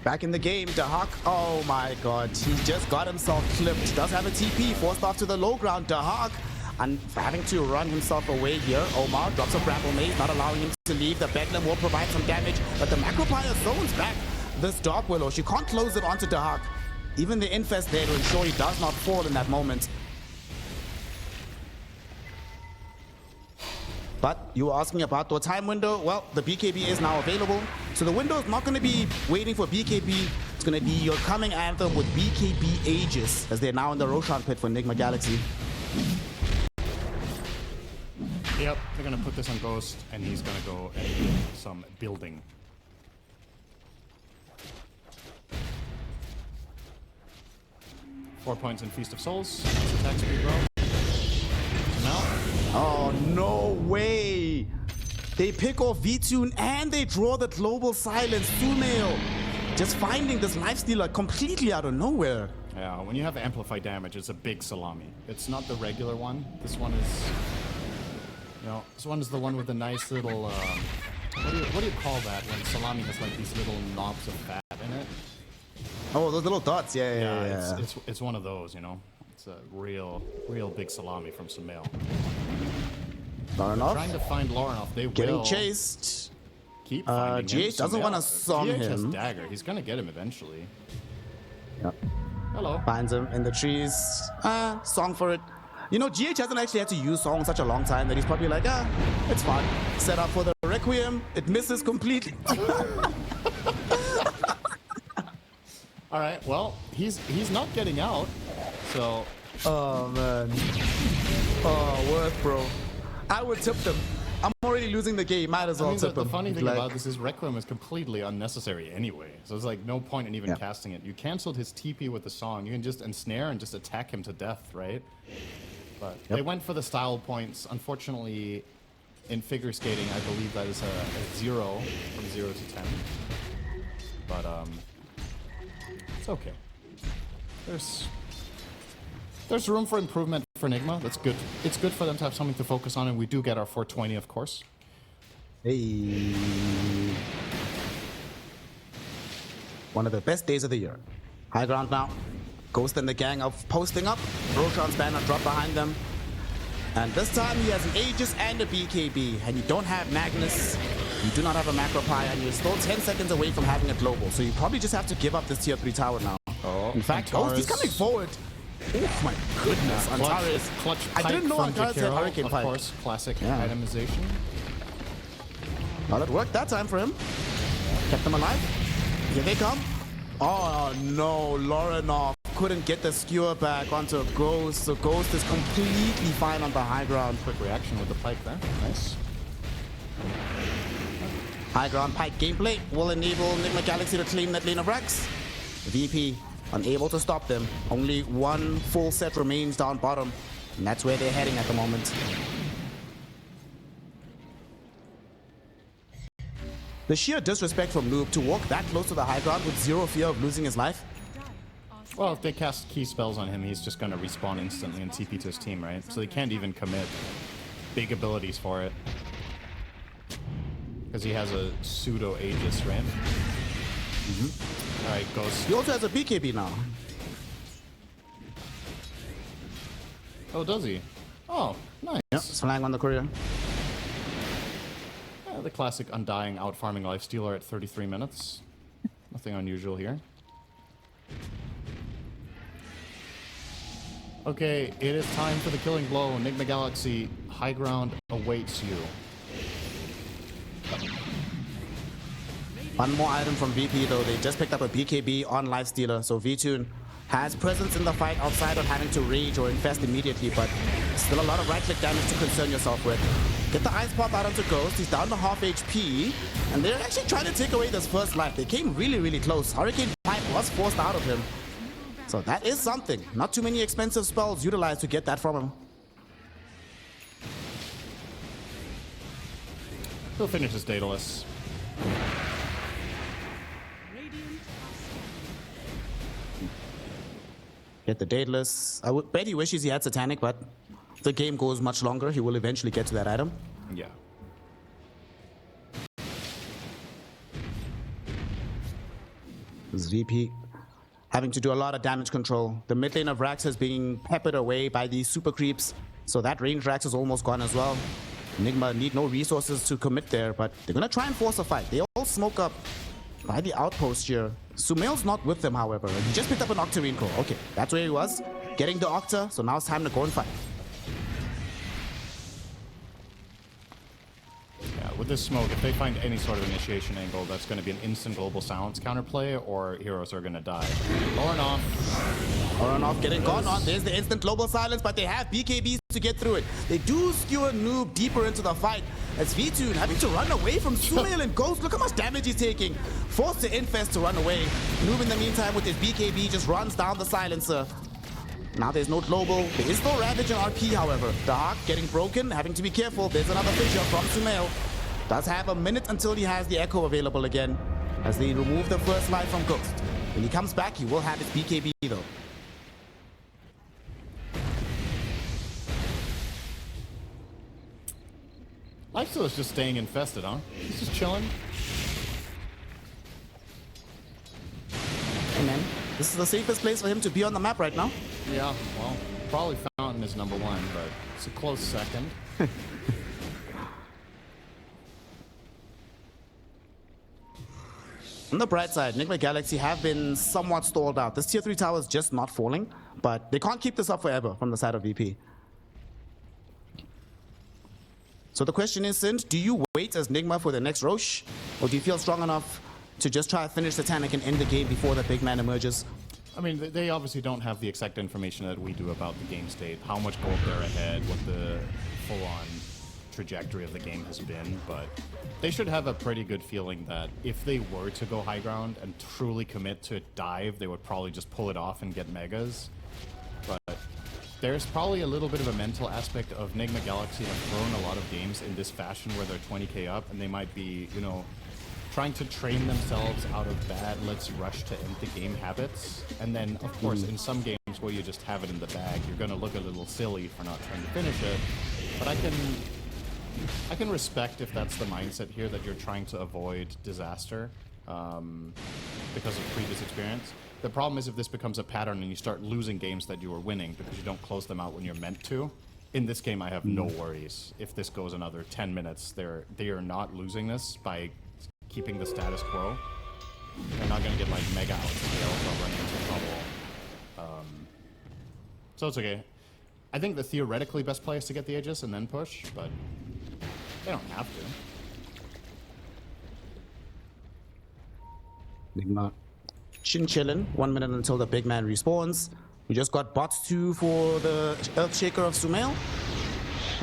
Back in the game, Dahak. Oh my god, he just got himself clipped. Does have a TP, forced off to the low ground. Dahak, and having to run himself away here. Omar drops a grapple maze, not allowing him to leave. The Bedlam will provide some damage, but the Macropire zones back this Dark Willow. She can't close it onto Dahak. Even the Infest there to ensure he does not fall in that moment. But you were asking about the time window. Well, the BKB is now available. So the window is not going to be waiting for BKB. It's going to be your coming anthem with BKB Aegis, as they're now in the Roshan pit for Nigma Galaxy. Yep, they're going to put this on Ghost, and he's going to go and do some building. Four points in Feast of Souls. Nice attack speed roll. Now. Oh, no way! They pick off V-Tune and they draw the Global Silence. Sumail just finding this lifestealer completely out of nowhere. Yeah, when you have amplified damage, it's a big salami. It's not the regular one. This one is, you know, this one is the one with the nice little, what do you call that when salami has like these little knobs of fat in it? Oh, those little dots, yeah. It's one of those, you know. It's a real big salami from Sumail. Lorinov Trying to find Lorinov. They getting will chased. keep finding him. GH doesn't want to song GH has him. dagger. He's gonna get him eventually. Yep. Hello. Finds him in the trees. Song for it. You know, GH hasn't actually had to use song in such a long time that he's probably like, it's fine. Set up for the Requiem. It misses completely. All right. Well, he's not getting out. So. Oh man. Oh, worth, bro. I would tip them. I'm already losing the game. Might as well tip the them. funny thing about this is Requiem is completely unnecessary anyway. So it's like no point in even casting it. You canceled his TP with the song. You can just ensnare and just attack him to death, right? But they went for the style points. Unfortunately, in figure skating, I believe that is a 0 from 0 to 10. But it's okay. There's room for improvement for Nigma. That's good. It's good for them to have something to focus on, and we do get our 420, of course. Hey. One of the best days of the year. High ground now. Ghost and the gang are posting up. Roshan's banner drop behind them. And this time he has an Aegis and a BKB. And you don't have Magnus. You do not have a Macropie, and you're still 10 seconds away from having a global. So you probably just have to give up this tier 3 tower now. Oh, in fact, Ghost is coming forward. Oh my goodness, Antares. Clutch I didn't know from Antares had Jakiro, Hurricane of Pipe. course, classic itemization. Well, it worked that time for him. Kept them alive. Here they come. Oh no, Lorinov couldn't get the skewer back onto Ghost. So Ghost is completely fine on the high ground. Quick reaction with the pike there. Nice. High ground pike gameplay will enable Nigma Galaxy to claim that lane of Rex. VP unable to stop them. Only one full set remains down bottom. And that's where they're heading at the moment. The sheer disrespect from Noob to walk that close to the high ground with zero fear of losing his life. Well, if they cast key spells on him, he's just going to respawn instantly and TP to his team, right? So they can't even commit big abilities for it. Because he has a pseudo Aegis, right? Alright, Ghost. He also has a BKB now. Oh, does he? Oh, nice. Yep, flying on the courier. Yeah, the classic undying out-farming lifestealer at 33 minutes. Nothing unusual here. Okay, it is time for the killing blow. Nigma Galaxy, high ground awaits you. One more item from VP though. They just picked up a BKB on Lifestealer. So V-Tune has presence in the fight outside of having to rage or infest immediately, but still a lot of right-click damage to concern yourself with. Get the Ice Pop out onto Ghost, he's down to half HP, and they're actually trying to take away this first life. They came really, really close. Hurricane Pipe was forced out of him. So that is something. Not too many expensive spells utilized to get that from him. He'll finish his Daedalus. Get the Daedalus. I would bet he wishes he had Satanic, but the game goes much longer. He will eventually get to that item. Yeah. This VP having to do a lot of damage control. The mid lane of Rax is being peppered away by these super creeps, so that range Rax is almost gone as well. Nigma need no resources to commit there, but they're gonna try and force a fight. They all smoke up by the outpost here. Sumail's not with them, however. He just picked up an Octarine core. Okay, that's where he was, getting the Octa, so now it's time to go and fight. Yeah, with this smoke, if they find any sort of initiation angle, that's going to be an instant global silence counterplay, or heroes are going to die. Oranov getting gone on. There's the instant global silence, but they have BKBs to get through it. They do skewer Noob deeper into the fight as V2 having to run away from Sumail and Ghost. Look how much damage he's taking. Forced to infest to run away. Noob in the meantime with his BKB just runs down the silencer. Now there's no global. There is no Ravage and RP, however. The Hawk getting broken, having to be careful. There's another fissure from Sumail. Does have a minute until he has the Echo available again, as they remove the first life from Ghost. When he comes back, he will have his BKB though. Lifesteal is just staying infested, huh? He's just chilling. Hey man, this is the safest place for him to be on the map right now. Yeah, well, probably Fountain is number one, but it's a close second. On the bright side, Nigma Galaxy have been somewhat stalled out. This tier 3 tower is just not falling, but they can't keep this up forever from the side of VP. So the question is, Sind, do you wait as Nigma for the next Roche? Or do you feel strong enough to just try to finish Satanic and end the game before the big man emerges? I mean, they obviously don't have the exact information that we do about the game state, how much gold they're ahead, what the full-on trajectory of the game has been, but they should have a pretty good feeling that if they were to go high ground and truly commit to a dive, they would probably just pull it off and get megas. But there's probably a little bit of a mental aspect of Nigma Galaxy have thrown a lot of games in this fashion where they're 20k up and they might be, you know, trying to train themselves out of bad let's rush to end the game habits. And then, of course, in some games where you just have it in the bag, you're going to look a little silly for not trying to finish it. But I can respect if that's the mindset here, that you're trying to avoid disaster because of previous experience. The problem is if this becomes a pattern and you start losing games that you were winning because you don't close them out when you're meant to. In this game, I have no worries. If this goes another 10 minutes, they are not losing this by keeping the status quo. They're not going to get like mega out scales or running into trouble. So it's okay. I think the theoretically best play is to get the Aegis and then push, but they don't have to. Nigma chillin'. 1 minute until the big man respawns. We just got bots 2 for the Earthshaker of Sumail.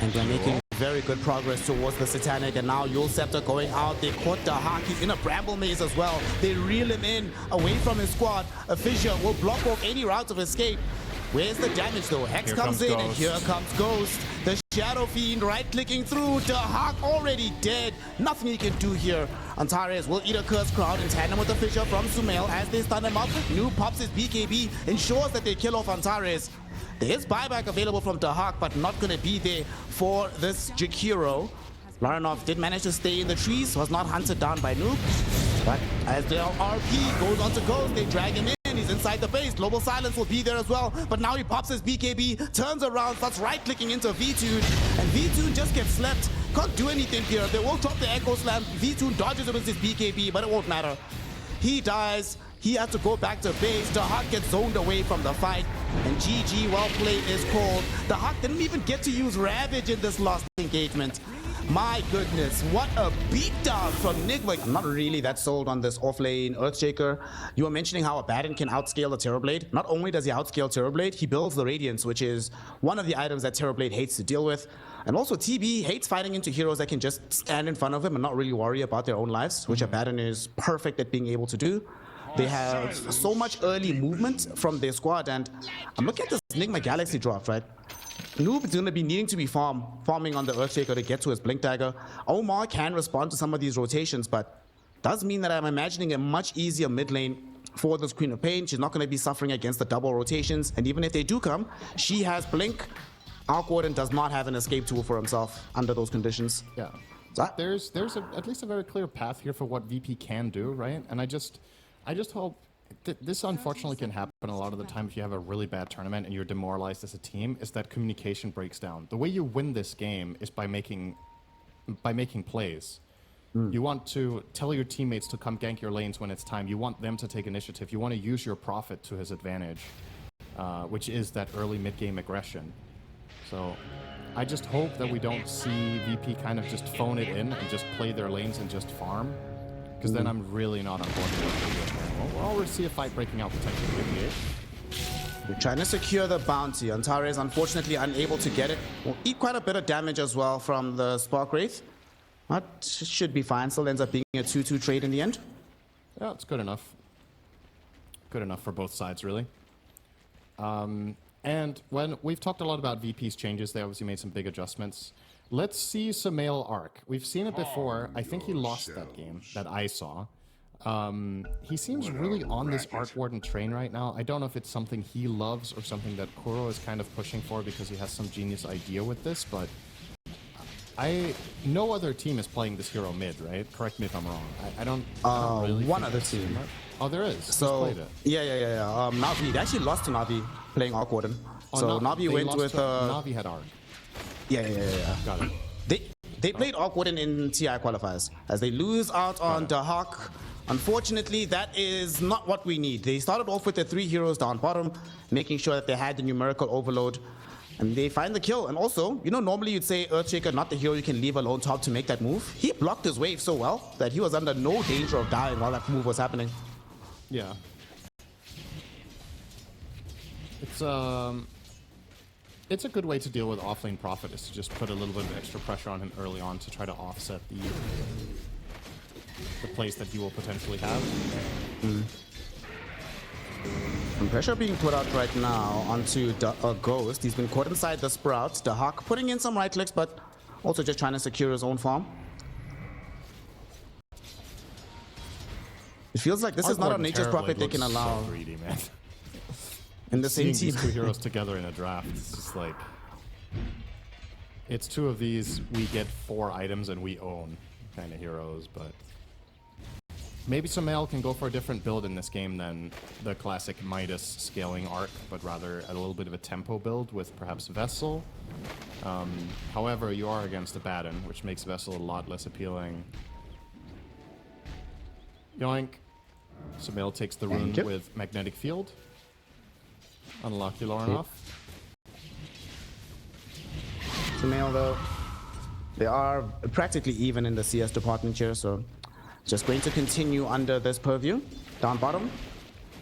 And they're making very good progress towards the Satanic. And now Yule Scepter going out. They caught the Hawk. He's in a bramble maze as well. They reel him in away from his squad. A fissure will block off any routes of escape. Where's the damage though? Hex comes in and here comes Ghost. The Shadow Fiend right-clicking through. The Hawk already dead. Nothing he can do here. Antares will eat a Curse Crowd in tandem with the Fissure from Sumail as they stun him up. Noob pops his BKB, ensures that they kill off Antares. There is buyback available from the Hawk, but not going to be there for this Jakiro. Laranov did manage to stay in the trees, was not hunted down by Noob. But as the RP goes on to Ghost, they drag him in. He's inside the base. Global Silence will be there as well. But now he pops his BKB, turns around, starts right-clicking into V-Tune. And V-Tune just gets slept. Can't do anything here. They will drop the Echo Slam. V-Tune dodges it with his BKB, but it won't matter. He dies. He has to go back to base. The Hawk gets zoned away from the fight. And GG, well played, is called. The Hawk didn't even get to use Ravage in this last engagement. My goodness, what a beatdown from Nigma. I'm not really that sold on this offlane Earthshaker. You were mentioning how Abaddon can outscale the Terrorblade. Not only does he outscale Terrorblade, he builds the Radiance, which is one of the items that Terrorblade hates to deal with. And also TB hates fighting into heroes that can just stand in front of him and not really worry about their own lives, which Abaddon is perfect at being able to do. They have so much early movement from their squad, and I'm looking at this Nigma Galaxy draft, right? Noob is going to be needing to be farming on the Earthshaker to get to his Blink Dagger. Omar can respond to some of these rotations, but does mean that I'm imagining a much easier mid lane for this Queen of Pain. She's not going to be suffering against the double rotations, and even if they do come, she has Blink. Our Gordon does not have an escape tool for himself under those conditions. Yeah. So There's at least a very clear path here for what VP can do, right? And I just hope this unfortunately can happen a lot of the time if you have a really bad tournament and you're demoralized as a team, is that communication breaks down. The way you win this game is by making plays. You want to tell your teammates to come gank your lanes when it's time. You want them to take initiative. You want to use your Prophet to his advantage, which is that early mid-game aggression. So I just hope that we don't see VP kind of just phone it in and just play their lanes and just farm, because then I'm really not on board with what they're doing. We'll already see a fight breaking out potentially with the They're trying to secure the bounty. Antares unfortunately unable to get it. Will eat quite a bit of damage as well from the Spark Wraith. That should be fine. Still ends up being a 2-2 trade in the end. Yeah, it's good enough. Good enough for both sides, really. And when we've talked a lot about VP's changes, they obviously made some big adjustments. Let's see Sumail Arc. We've seen it before. I think he lost that game that I saw. He seems really on this Arc Warden train right now. I don't know if it's something he loves or something that Kuro is kind of pushing for because he has some genius idea with this, but no other team is playing this hero mid, right? Correct me if I'm wrong. I don't really one think other that's team. smart. Oh, there is. Who's So played it? yeah. Navi. They actually lost to Navi playing Arc Warden. Oh, So Navi they went lost with to- Navi had Arc. yeah. Got it. They played Arc Warden in TI qualifiers as they lose out on Dahak. Unfortunately, that is not what we need. They started off with the 3 heroes down bottom, making sure that they had the numerical overload. And they find the kill. And also, you know, normally you'd say Earthshaker, not the hero you can leave alone top to make that move. He blocked his wave so well that he was under no danger of dying while that move was happening. Yeah. It's a good way to deal with offlane Prophet, is to just put a little bit of extra pressure on him early on to try to offset the plays that he will potentially have. Some pressure being put out right now onto Ghost. He's been caught inside the Sprout. The Hawk putting in some right clicks, but also just trying to secure his own farm. It feels like this is not a nature's prophet they can allow So greedy, man. in the same Seeing team. these 2 heroes together in a draft, it's just like, it's 2 of these, we get 4 items and we own kind of heroes, but maybe Sumail can go for a different build in this game than the classic Midas scaling arc, but rather a little bit of a tempo build with perhaps Vessel. However, you are against Abaddon, which makes Vessel a lot less appealing. Yoink. Sumail takes the rune you. with Magnetic Field. Unlucky Lornoff. Sumail, though, they are practically even in the CS department here, so just going to continue under this purview. Down bottom,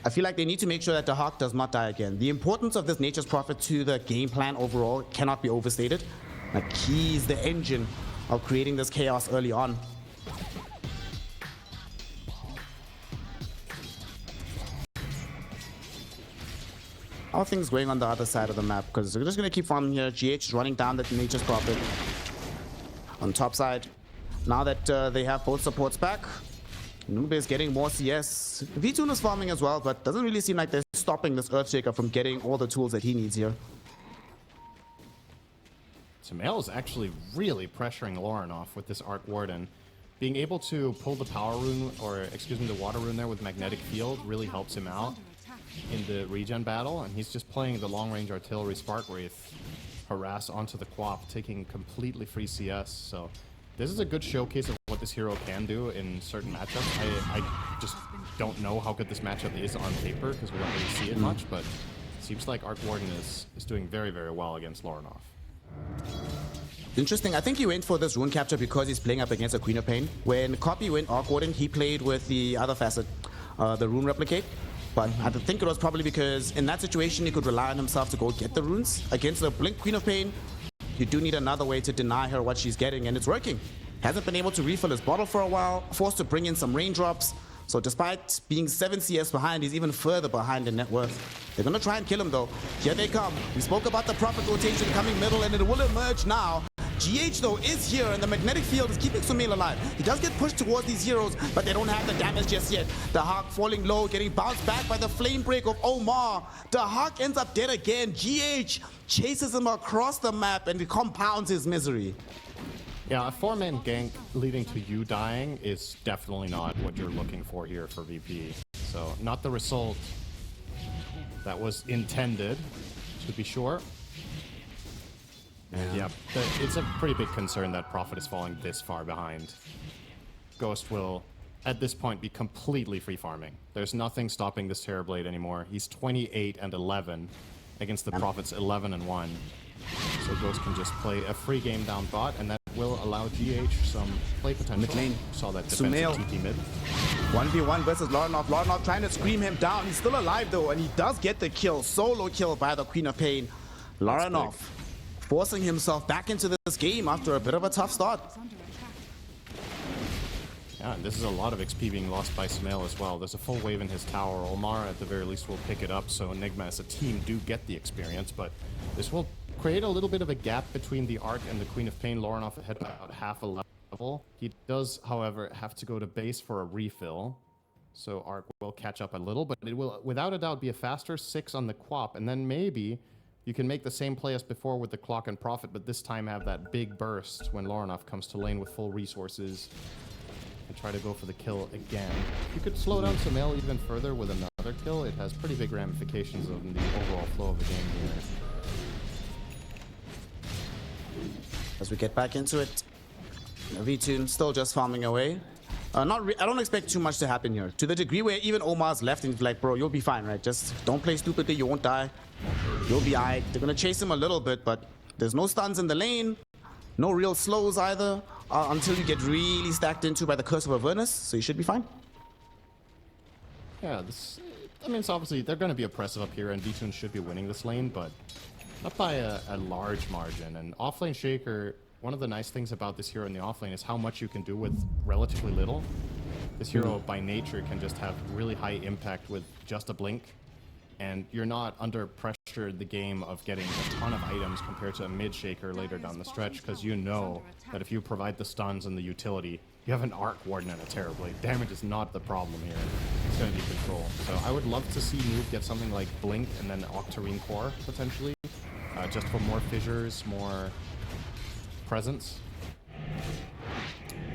I feel like they need to make sure that the Hawk does not die again. The importance of this Nature's Prophet to the game plan overall cannot be overstated. Like, he's the engine of creating this chaos early on. How are things going on the other side of the map? Because we're just going to keep farming here. GH is running down that Nature's Prophet. On top side, now that they have both supports back, Noob is getting more CS. V2 is farming as well, but doesn't really seem like they're stopping this Earthshaker from getting all the tools that he needs here. Sumail is actually really pressuring Lornoff with this Arc Warden. Being able to pull the power rune, or excuse me, the water rune there with Magnetic Field really helps him out in the regen battle, and he's just playing the long-range artillery Spark Wraith harass onto the Quap, taking completely free CS. So this is a good showcase of what this hero can do in certain matchups. I just don't know how good this matchup is on paper because we don't really see it much, but it seems like Arc Warden is doing very, very well against Lornoff. Interesting. I think he went for this rune capture because he's playing up against a Queen of Pain. When Copy went Arc Warden, he played with the other facet, the rune replicate. But I think it was probably because in that situation he could rely on himself to go get the runes. Against the Blink Queen of Pain, you do need another way to deny her what she's getting, and it's working. Hasn't been able to refill his bottle for a while, forced to bring in some raindrops. So despite being 7 CS behind, he's even further behind in net worth. They're gonna try and kill him though. Here they come. We spoke about the Prophet rotation coming middle, and it will emerge now. GH though is here, and the magnetic field is keeping Sumail alive. He does get pushed towards these heroes, but they don't have the damage just yet. The Hawk falling low, getting bounced back by the flame break of Omar. The Hawk ends up dead again. GH chases him across the map, and it compounds his misery. Yeah, a 4-man gank leading to you dying is definitely not what you're looking for here for VP. So, not the result that was intended, to be sure. And yeah, it's a pretty big concern that Prophet is falling this far behind. Ghost will, at this point, be completely free farming. There's nothing stopping this Terrorblade anymore. He's 28 and 11 against the Prophet's 11 and 1. So Ghost can just play a free game down bot, and that will allow GH some play potential. Mid lane. Saw that defensive Sumail. TT mid. 1v1 versus Lorinov. Lorinov trying to scream him down. He's still alive though, and he does get the kill. Solo kill by the Queen of Pain. Lorinov forcing himself back into this game after a bit of a tough start. Yeah, and this is a lot of XP being lost by Sumail as well. There's a full wave in his tower. Omar at the very least will pick it up, so Nigma as a team do get the experience, but this will create a little bit of a gap between the Arc and the Queen of Pain. Lorinov ahead by about half a level. He does, however, have to go to base for a refill, so Arc will catch up a little, but it will, without a doubt, be a faster 6 on the Quap, and then maybe you can make the same play as before with the Clock and Prophet, but this time have that big burst when Lorinov comes to lane with full resources and try to go for the kill again. You could slow down Sumail even further with another kill. It has pretty big ramifications on the overall flow of the game here. As we get back into it, V2 still just farming away. I don't expect too much to happen here. To the degree where even Omar's left and he's like, bro, you'll be fine, right? Just don't play stupidly, you won't die. You'll be alright. They're gonna chase him a little bit, but there's no stuns in the lane. No real slows either, until you get really stacked into by the Curse of Avernus, so you should be fine. Yeah, I mean, it's obviously, they're going to be oppressive up here, and V2 should be winning this lane, but not by a large margin. And offlane Shaker, one of the nice things about this hero in the offlane is how much you can do with relatively little. This hero, by nature, can just have really high impact with just a blink, and you're not under pressure the game of getting a ton of items compared to a mid Shaker later down the stretch, because you know that if you provide the stuns and the utility, you have an Arc Warden and a Terrorblade. Damage is not the problem here. It's going to be control. So I would love to see Noob get something like Blink and then Octarine Core, potentially, just for more fissures, more presence.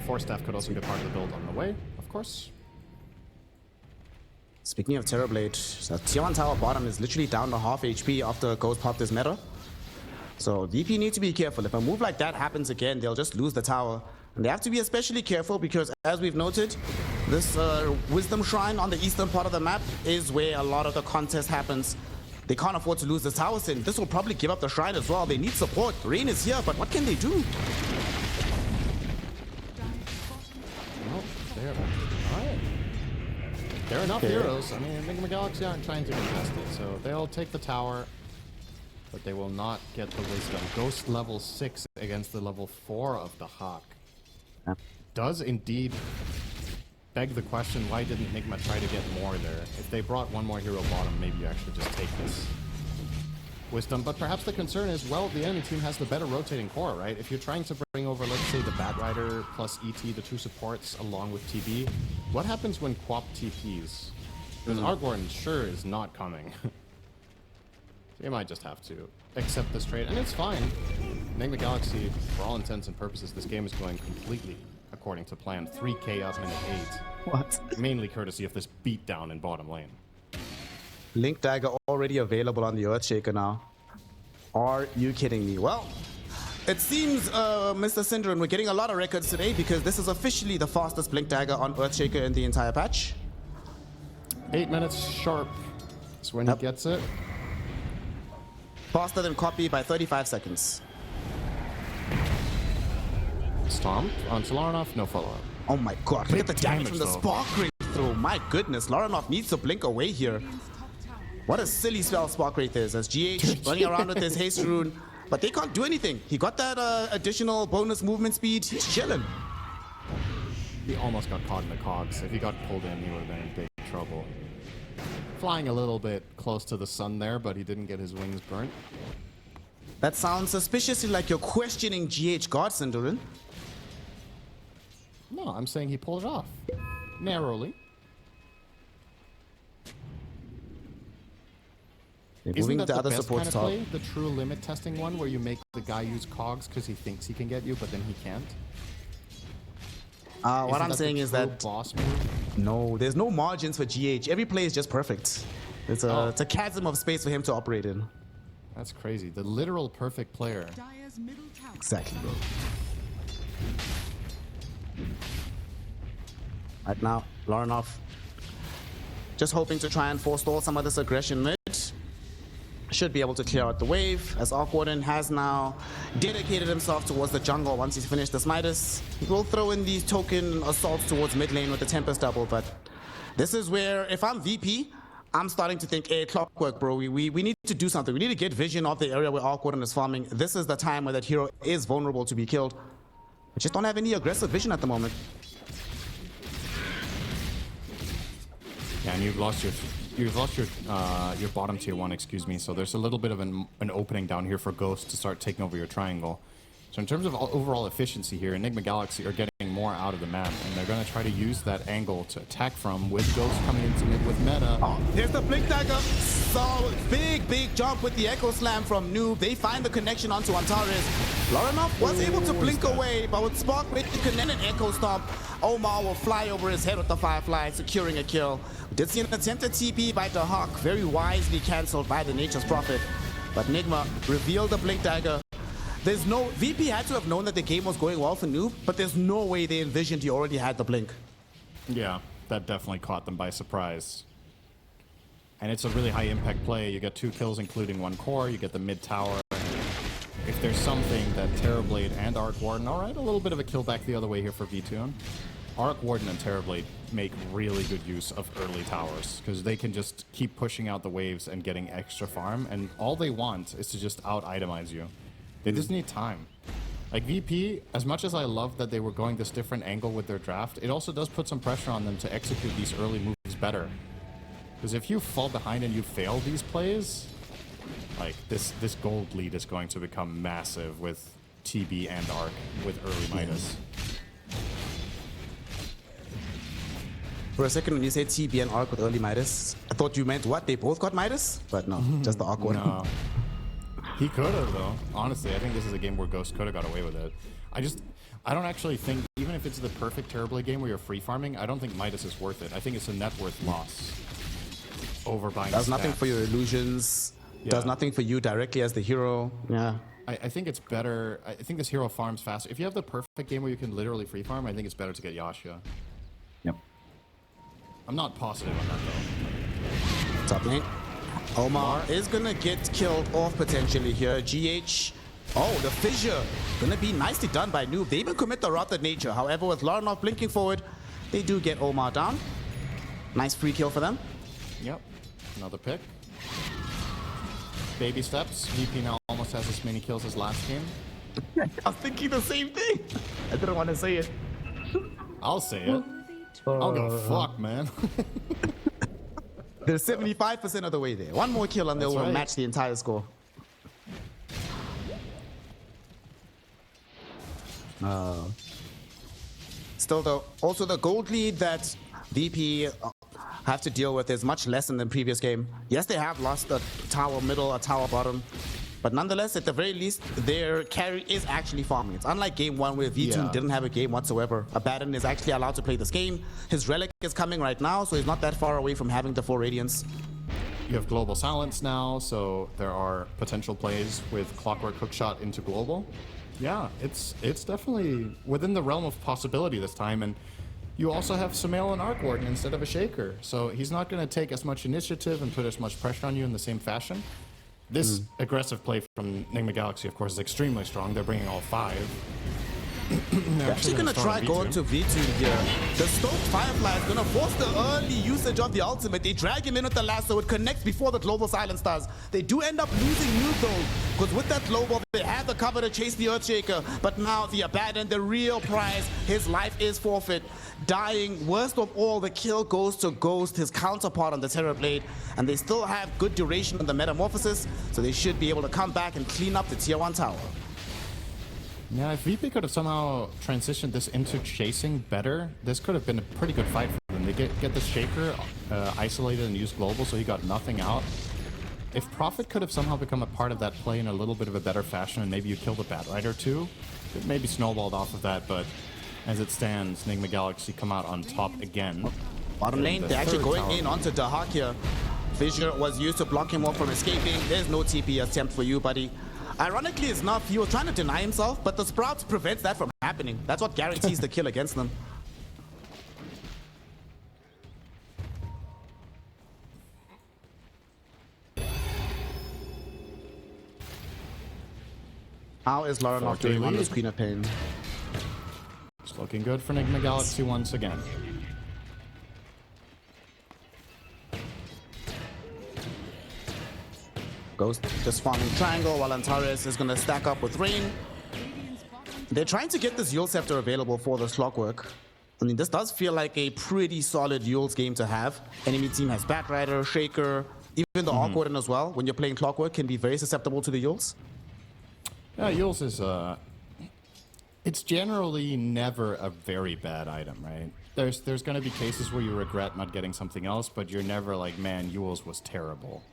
Force Staff could also be part of the build on the way, of course. Speaking of Terrorblade, so tier 1 tower bottom is literally down to half HP after Ghost popped his meta. So VP need to be careful. If a move like that happens again, they'll just lose the tower. And they have to be especially careful because, as we've noted, this Wisdom Shrine on the eastern part of the map is where a lot of the contest happens. They can't afford to lose this tower sin. This will probably give up the shrine as well. They need support. Rain is here, but what can they do? Well, there are enough heroes. I mean, Nigma Galaxy aren't trying to contest it, so they'll take the tower, but they will not get the wisdom. Ghost level 6 against the level 4 of the Hawk. Does indeed beg the question, why didn't Nigma try to get more there? If they brought one more hero bottom, maybe you actually just take this wisdom. But perhaps the concern is, well, the enemy team has the better rotating core, right? If you're trying to bring over, let's say, the Bat Rider plus ET, the 2 supports, along with TB, what happens when Quap TPs? Because Argorn sure is not coming. You might just have to accept this trade, and it's fine. Nigma Galaxy, for all intents and purposes, this game is going completely according to plan. 3k up minute 8. What? Mainly courtesy of this beatdown in bottom lane. Link Dagger already available on the Earthshaker now. Are you kidding me? Well, it seems, Mr. Syndrome, we're getting a lot of records today because this is officially the fastest Blink Dagger on Earthshaker in the entire patch. 8 minutes sharp is when he gets it. Faster than Copy by 35 seconds. Stomp onto Laranov, no follow-up. Oh my god, look at the damage from the though. spark ring through. My goodness, Laranov needs to blink away here. Radiant's top tower What a silly spell Spark Wraith is, as GH running around with his haste rune, but they can't do anything. He got that additional bonus movement speed. He's chilling. He almost got caught in the cogs. If he got pulled in, he would have been in big trouble. Flying a little bit close to the sun there, but he didn't get his wings burnt. That sounds suspiciously like you're questioning GH Godson, Durin. No, I'm saying he pulled it off. Narrowly. They're Isn't moving that the the other best support kind of top. play? The true limit testing one where you make the guy use cogs because he thinks he can get you, but then he can't? What Isn't I'm that saying the is true that boss move? no, there's no margins for GH. Every play is just perfect. It's a chasm of space for him to operate in. That's crazy. The literal perfect player. Dire's middle tower. Exactly, bro. Right now, Laranov just hoping to try and forestall some of this aggression mid. Should be able to clear out the wave, as Arc Warden has now dedicated himself towards the jungle once he's finished the Midas. He will throw in these token assaults towards mid lane with the Tempest double, but this is where, if I'm VP, I'm starting to think, hey, Clockwork, bro, we need to do something. We need to get vision of the area where Arc Warden is farming. This is the time where that hero is vulnerable to be killed. We just don't have any aggressive vision at the moment. Yeah, and you've lost your bottom tier 1, excuse me. So there's a little bit of an opening down here for Ghost to start taking over your triangle. So in terms of overall efficiency here, Nigma Galaxy are getting more out of the map, and they're going to try to use that angle to attack from with Ghost coming into mid with meta. Oh, there's the Blink Dagger. So big jump with the Echo Slam from Noob. They find the connection onto Antares. Laranov was able to blink away, but with Spark Wraith and an Echo Stomp, Omar will fly over his head with the Firefly, securing a kill. We did see an attempted TP by the Hawk, very wisely cancelled by the Nature's Prophet. But Nigma revealed the Blink Dagger. There's no... VP had to have known that the game was going well for Noob, but there's no way they envisioned he already had the Blink. Yeah, that definitely caught them by surprise. And it's a really high impact play. You get 2 kills, including 1 core. You get the mid tower. If there's something that Terrorblade and Arc Warden... Alright, a little bit of a kill back the other way here for V2. Arc Warden and Terrorblade make really good use of early towers, because they can just keep pushing out the waves and getting extra farm, and all they want is to just out-itemize you. They just need time. Like VP, as much as I love that they were going this different angle with their draft, it also does put some pressure on them to execute these early moves better. Because if you fall behind and you fail these plays, like this gold lead is going to become massive with TB and Arc with early Midas. For a second when you said TB and Arc with early Midas, I thought you meant what? They both got Midas? But no, just the Arc one. No. He could have, though. Honestly, I think this is a game where Ghost could have got away with it. I don't actually think, even if it's the perfect Terrorblade game where you're free farming, I don't think Midas is worth it. I think it's a net worth loss over buying Does nothing stats. for your illusions. Yeah. Does nothing for you directly as the hero. Yeah. I think it's better. I think this hero farms faster. If you have the perfect game where you can literally free farm, I think it's better to get Yashia. Yep. I'm not positive on that, though. Top lane. Omar is gonna get killed off potentially here. GH. Oh, the fissure. Gonna be nicely done by Noob. They even commit the Wrath Nature. However, with Laranov blinking forward, they do get Omar down. Nice free kill for them. Yep. Another pick. Baby steps. VP now almost has as many kills as last game. I was thinking the same thing. I didn't want to say it. I'll say it. I don't give a fuck, man. They're 75% of the way there. One more kill and they That's will right. match the entire score. Still though, also the gold lead that VP have to deal with is much less than the previous game. Yes, they have lost a tower middle, a tower bottom, but nonetheless, at the very least, their carry is actually farming. It's unlike game 1 where V2 Yeah. didn't have a game whatsoever. Abaddon is actually allowed to play this game. His relic is coming right now, so he's not that far away from having the 4 Radiance. You have Global Silence now, so there are potential plays with Clockwork Hookshot into Global. Yeah, it's definitely within the realm of possibility this time, and you also have Sumail and Arc Warden instead of a Shaker, so he's not going to take as much initiative and put as much pressure on you in the same fashion. This aggressive play from Nigma Galaxy, of course, is extremely strong. They're bringing all 5. They're actually gonna try going to V2 here. The Stoked Firefly is gonna force the early usage of the ultimate. They drag him in with the lasso. It connects before the global silence does. They do end up losing Nuke though, because with that global, they have the cover to chase the Earthshaker. But now the Abaddon, the real prize, his life is forfeit. Dying, worst of all, the kill goes to Ghost, his counterpart on the Terrorblade. And they still have good duration on the Metamorphosis, so they should be able to come back and clean up the Tier 1 tower. Yeah, if VP could have somehow transitioned this into chasing better, this could have been a pretty good fight for them. They get the Shaker isolated and use global, so he got nothing out. If Prophet could have somehow become a part of that play in a little bit of a better fashion, and maybe you kill the Bat Rider too, it maybe snowballed off of that, but as it stands, Nigma Galaxy come out on top again. Bottom lane, they're actually going in onto Dahak here. Fissure was used to block him off from escaping. There's no TP attempt for you, buddy. Ironically enough, he was trying to deny himself, but the Sprouts prevents that from happening. That's what guarantees the kill against them. How is Lauren doing on this Queen of Pain? It's looking good for Nigma Galaxy once again. Ghost just farming triangle while Antares is going to stack up with Rain. They're trying to get this Yule Scepter available for this Clockwork. I mean, this does feel like a pretty solid Yule's game to have. Enemy team has Batrider, Shaker, even the Orc Warden as well. When you're playing Clockwork, can be very susceptible to the Yules. Yeah, Yules is it's generally never a very bad item, right? There's going to be cases where you regret not getting something else, but you're never like, man, Yules was terrible.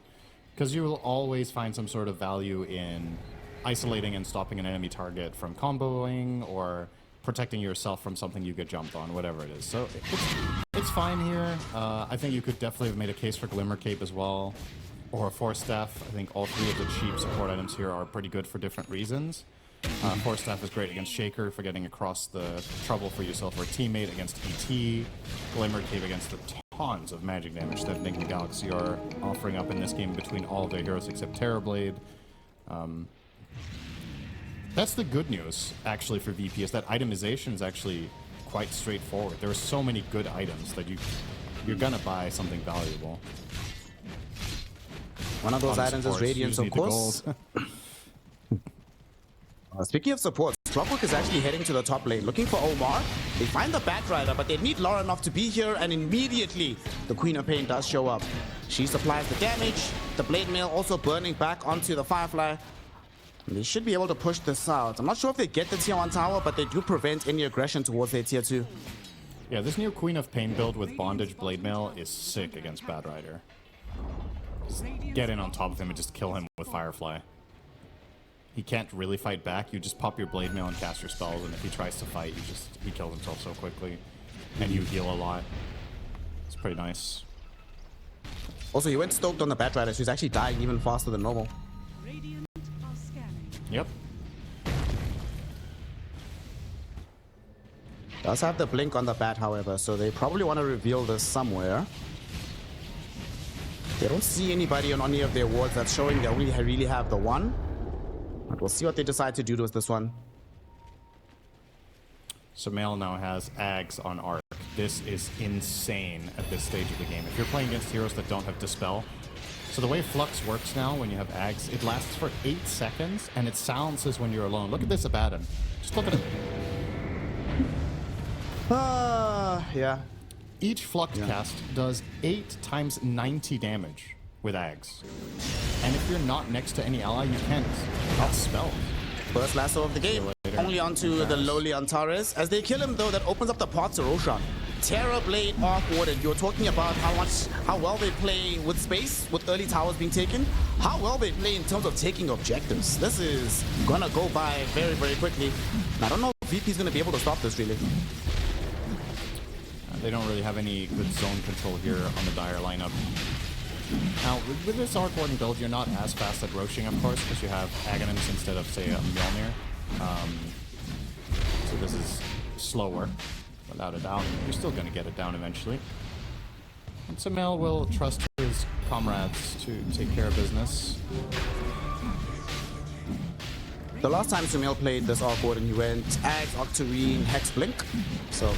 Because you will always find some sort of value in isolating and stopping an enemy target from comboing or protecting yourself from something you get jumped on, whatever it is. So it's fine here. I think you could definitely have made a case for Glimmer Cape as well, or a Force Staff. I think all three of the cheap support items here are pretty good for different reasons. Force Staff is great against Shaker for getting across the trouble for yourself or a teammate, against ET. Glimmer Cape against the tons of magic damage that Nigma Galaxy are offering up in this game between all of their heroes except Terrorblade. That's the good news, actually, for VP, is that itemization is actually quite straightforward. There are so many good items that you're gonna buy something valuable. One of those items is Radiance, of course. Speaking of support, Clockwork is actually heading to the top lane, looking for Omar. They find the Batrider, but they need Lauren enough to be here, and immediately the Queen of Pain does show up. She supplies the damage, the Blade Mail also burning back onto the Firefly. And they should be able to push this out. I'm not sure if they get the tier 1 tower, but they do prevent any aggression towards their tier 2. Yeah, this new Queen of Pain build with Bondage Blade Mail is sick against Batrider. Just get in on top of him and just kill him with Firefly. He can't really fight back. You just pop your Blade Mail and cast your spells, and if he tries to fight, he kills himself so quickly. And you heal a lot. It's pretty nice. Also, he went stoked on the Batrider, so he's actually dying even faster than normal. Yep. Does have the blink on the bat, however, so they probably want to reveal this somewhere. They don't see anybody on any of their wards that's showing they only really have the one. But we'll see what they decide to do with this one. Sumail now has Ags on Arc. This is insane at this stage of the game. If you're playing against heroes that don't have Dispel, so the way Flux works now when you have Ags, it lasts for 8 seconds and it silences when you're alone. Look at this Abaddon. Just look at him. Yeah. Each Flux cast does 8 times 90 damage with Ags. And if you're not next to any ally, you can't spell. First lasso of the game. Only onto the lowly Antares. As they kill him, though, that opens up the pot to Roshan. Terrorblade Arc Warden. You're talking about how well they play with space, with early towers being taken. How well they play in terms of taking objectives. This is gonna go by very, very quickly. I don't know if VP's gonna be able to stop this, really. They don't really have any good zone control here on the Dire lineup. Now, with this Arc Warden build, you're not as fast at roaching, of course, because you have Aghanims instead of, say, a Mjolnir. So this is slower, without a doubt. You're still going to get it down eventually. And Sumail will trust his comrades to take care of business. The last time Sumail played this awkward and he went Axe, Octarine, Hex, Blink. So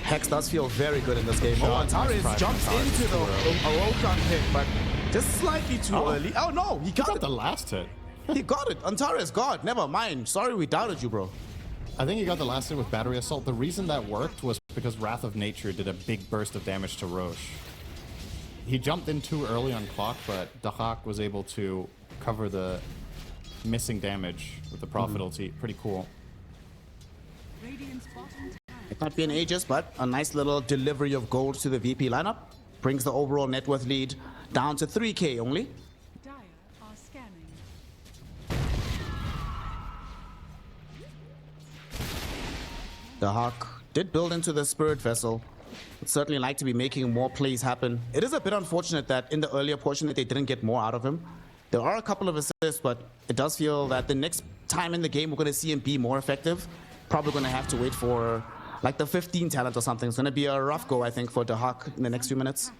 Hex does feel very good in this game. Oh, Antares jumps into the Aurora pick, but just slightly too early. Oh no, he got it. The last hit. He got it. Antares got. Never mind. Sorry we doubted you, bro. I think he got the last hit with Battery Assault. The reason that worked was because Wrath of Nature did a big burst of damage to Roche. He jumped in too early on clock, but Dahak was able to cover the missing damage with the Prophet ulti. Pretty cool. Radiant's bottom tower It might be an Aegis, but a nice little delivery of gold to the VP lineup. Brings the overall net worth lead down to 3K only. Dire are scanning. The Hawk did build into the Spirit Vessel. Would certainly like to be making more plays happen. It is a bit unfortunate that in the earlier portion that they didn't get more out of him. There are a couple of assists, but it does feel that the next time in the game we're going to see him be more effective. Probably going to have to wait for like the 15 talent or something. It's going to be a rough go, I think, for the Hawk in the next few minutes.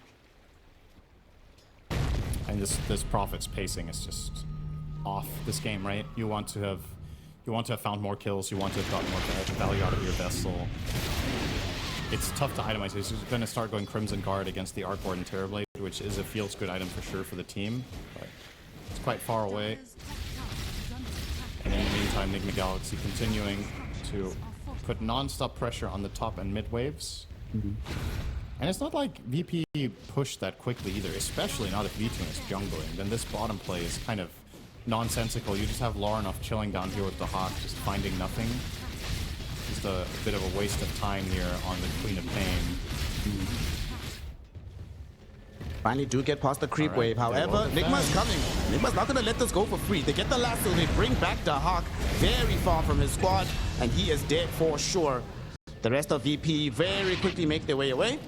And this Prophet's pacing is just off this game, right? You want to have found more kills. You want to have gotten more value out of your vessel. It's tough to itemize. He's going to start going Crimson Guard against the Arc Ward and Terrorblade, which is a feels good item for sure for the team. But it's quite far away. And in the meantime, Nigma Galaxy continuing to put non-stop pressure on the top and mid waves. And it's not like VP pushed that quickly either, especially not if V2 is jungling. Then this bottom play is kind of nonsensical. You just have Larenov chilling down here with the Hawk, just finding nothing. Just a bit of a waste of time here on the Queen of Pain. Finally do get past the creep All right, wave. However, Nigma's coming. Nigma's not going to let this go for free. They get the lasso. They bring back the Hawk very far from his squad, and he is dead for sure. The rest of VP very quickly make their way away.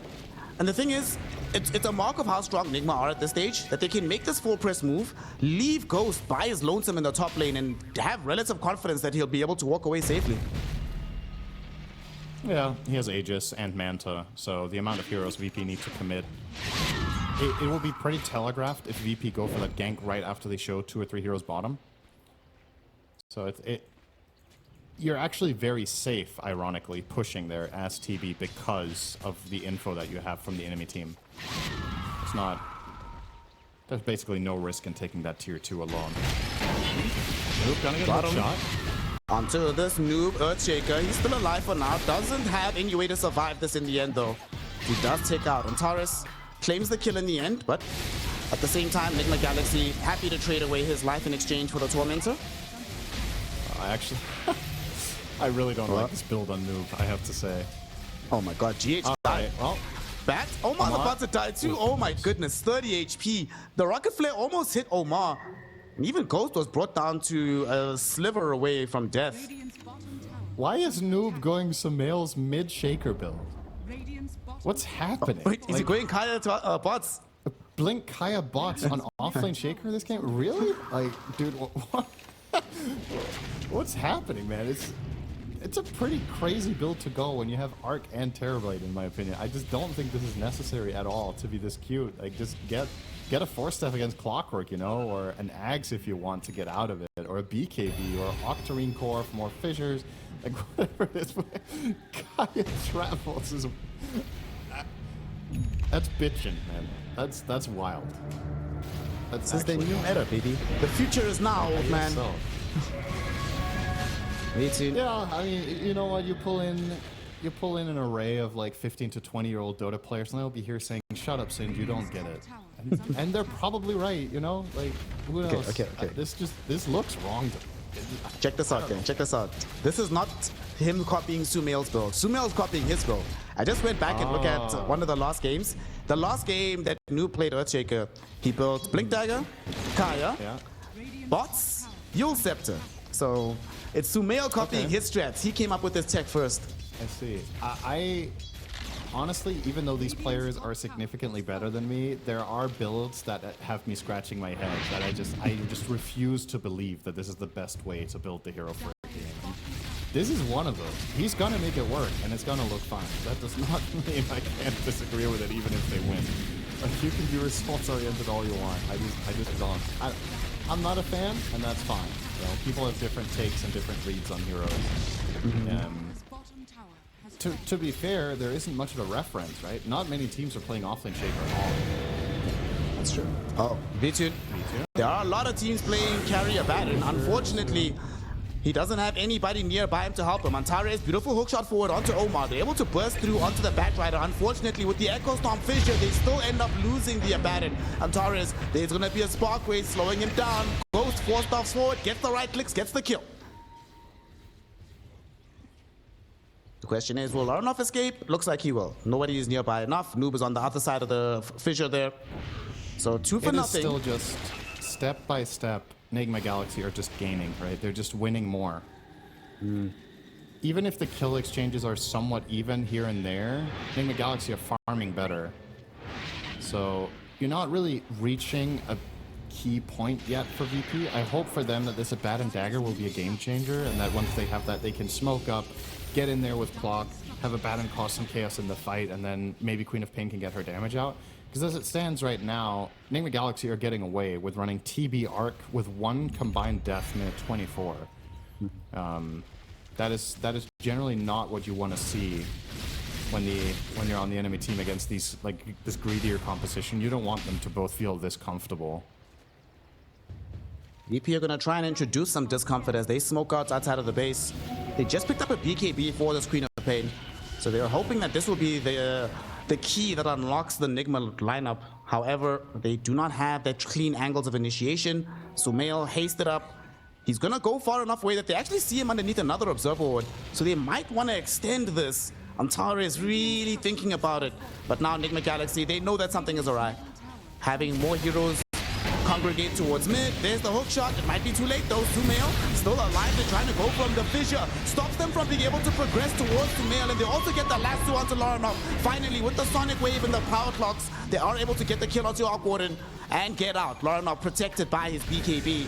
And the thing is, it's a mark of how strong Nigma are at this stage, that they can make this full press move, leave Ghost by his lonesome in the top lane, and have relative confidence that he'll be able to walk away safely. Yeah, he has Aegis and Manta, so the amount of heroes VP need to commit, it will be pretty telegraphed if VP go for that gank right after they show 2 or 3 heroes bottom. So you're actually very safe, ironically, pushing there as TB because of the info that you have from the enemy team. It's not... There's basically no risk in taking that tier 2 alone. Nope, gonna get a shot. Onto this noob Earthshaker. He's still alive for now. Doesn't have any way to survive this in the end, though. He does take out Antares. Claims the kill in the end, but at the same time, Nigma Galaxy happy to trade away his life in exchange for the Tormentor. I really don't like this build on noob, I have to say. Oh my god, GH died. Well, Bat? Omar's about to die too. Oh my goodness, 30 HP. The Rocket Flare almost hit Omar. And even Ghost was brought down to a sliver away from death. Radiant's bottom tower. why is noob going Sumail's mid-shaker build? Radiant's bottom What's happening? Wait, is he going Kaya to bots? Blink Kaya bots on offlane shaker this game? Really? Like, dude, what? What's happening, man? It's a pretty crazy build to go when you have Arc and Terrorblade, in my opinion. I just don't think this is necessary at all to be this cute. Like, just get a 4-step against Clockwork, you know, or an Axe if you want to get out of it, or a BKB, or Octarine Core for more fissures, like whatever it is. Kaya travels is... That's bitchin', man. That's wild. This is the new meta, baby. The future is now, old man. So. Me too. Yeah, I mean, you know what? You pull in an array of like 15 to 20-year-old Dota players, and they'll be here saying, "Shut up, Sind, you don't get it." And they're probably right, you know. Like, who knows? Okay. This looks wrong to me. Check this out, gang. Check this out. This is not him copying Sumail's build. Sumail's copying his build. I just went back and looked at one of the last games. The last game that Noob played Earthshaker, he built Blink Dagger, Kaya, bots, Yule Scepter. So it's Sumail copying his strats. He came up with this tech first. I see. I honestly, even though these players are significantly better than me, there are builds that have me scratching my head that I just refuse to believe that this is the best way to build the hero for a game. This is one of those. He's gonna make it work, and it's gonna look fine. That does not mean I can't disagree with it, even if they win. Like, you can be results oriented all you want. I just don't. I'm not a fan, and that's fine. know, people have different takes and different reads on heroes. His bottom tower has To be fair, there isn't much of a reference, right? Not many teams are playing offlane Shaper at all. That's true. Oh, V2. There are a lot of teams playing carry Abaddon. Unfortunately, he doesn't have anybody nearby him to help him. Antares, beautiful hookshot forward onto Omar. They're able to burst through onto the Batrider. Unfortunately, with the Echo Storm Fissure, they still end up losing the Abaddon. Antares, there's going to be a Spark Wave slowing him down. Ghost forced off forward, gets the right clicks, gets the kill. The question is, will Laranov escape? Looks like he will. Nobody is nearby enough. Noob is on the other side of the fissure there. So 2 for nothing. It is still just step by step. Nigma Galaxy are just gaining, right? They're just winning more. Even if the kill exchanges are somewhat even here and there, Nigma Galaxy are farming better. So you're not really reaching a key point yet for VP. I hope for them that this Abaddon Dagger will be a game changer, and that once they have that, they can smoke up, get in there with Clock, have Abaddon cause some chaos in the fight, and then maybe Queen of Pain can get her damage out. Because as it stands right now, Nigma Galaxy are getting away with running TB Arc with 1 combined death minute 24. That is generally not what you want to see when you're on the enemy team against these this greedier composition. You don't want them to both feel this comfortable. VP are going to try and introduce some discomfort as they smoke out outside of the base. They just picked up a BKB for this Queen of Pain, so they're hoping that this will be the key that unlocks the Nigma lineup. However, they do not have that clean angles of initiation. Sumail hasted up. He's gonna go far enough away that they actually see him underneath another observer ward. So they might want to extend this. Antara is really thinking about it. But now Nigma Galaxy, they know that something is awry. Having more heroes congregate towards mid. There's the hook shot. It might be too late though. Sumail still alive. They're trying to go from the fissure. Stops them from being able to progress towards Sumail. And they also get the last 2 onto Laranov. Finally, with the Sonic Wave and the power clocks, they are able to get the kill onto Arc Warden and get out. Laranov protected by his BKB.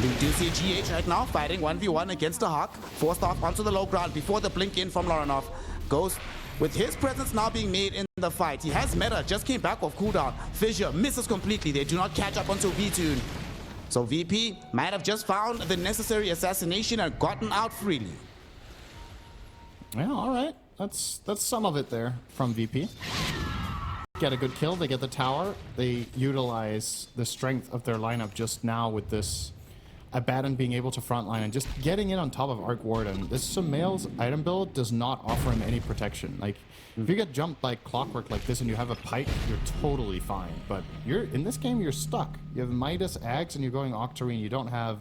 We do see GH right now fighting 1v1 against the Hawk. Forced off onto the low ground before the blink in from Laranov. Ghost, with his presence now being made in the fight, he has meta, just came back off cooldown. Fissure misses completely. They do not catch up onto V-Tune. So VP might have just found the necessary assassination and gotten out freely. Yeah, all right. That's some of it there from VP. Get a good kill. They get the tower. They utilize the strength of their lineup just now with this Abaddon being able to frontline and just getting in on top of Arc Warden. This Sumail's item build does not offer him any protection. Like, if you get jumped by clockwork like this and you have a pike, you're totally fine. But in this game, you're stuck. You have Midas, Ags, and you're going Octarine. You don't have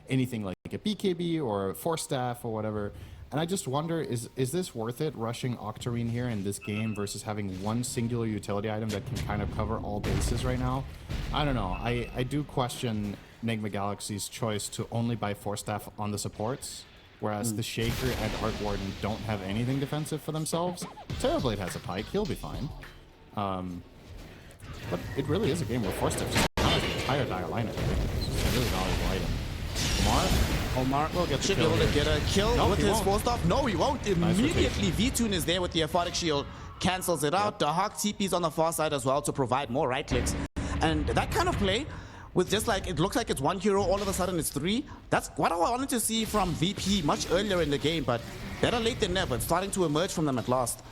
anything like a BKB or a Force Staff or whatever. And I just wonder, is this worth it, rushing Octarine here in this game versus having one singular utility item that can kind of cover all bases right now? I don't know. I do question Nigma Galaxy's choice to only buy Force Staff on the supports, whereas the Shaker and Arc Warden don't have anything defensive for themselves. Terrorblade has a pike, he'll be fine. But it really is a game where Force Staff just has the entire dire lineup. It's a really valuable item. Omar will get the should kill be able to here. get a kill with his won't. Force Staff. No, he won't. Nice Immediately, V-Tune is there with the Aphotic Shield, cancels it out. The Hawk TP's on the far side as well to provide more right clicks. And that kind of play, with just like, it looks like it's 1 hero, all of a sudden it's 3. That's what I wanted to see from VP much earlier in the game, but better late than never. It's starting to emerge from them at last.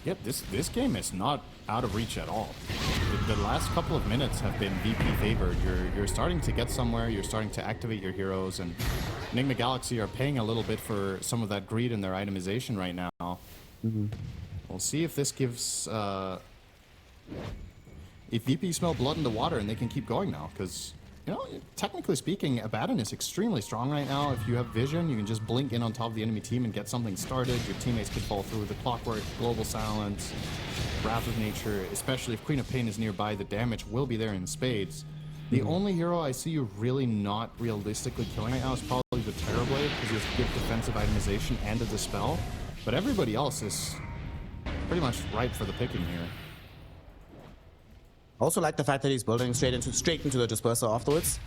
Yep, this game is not out of reach at all. The last couple of minutes have been VP favored. You're starting to get somewhere, you're starting to activate your heroes, and Nigma Galaxy are paying a little bit for some of that greed in their itemization right now. We'll see if this gives... if VP smell blood in the water and they can keep going now, because, you know, technically speaking, Abaddon is extremely strong right now. If you have vision, you can just blink in on top of the enemy team and get something started. Your teammates can fall through the clockwork, global silence, Wrath of Nature, especially if Queen of Pain is nearby, the damage will be there in spades. The only hero I see you really not realistically killing right now is probably the Terrorblade, because he has good defensive itemization and a Dispel, but everybody else is pretty much ripe for the picking here. Also like the fact that he's building straight into the Disperser afterwards.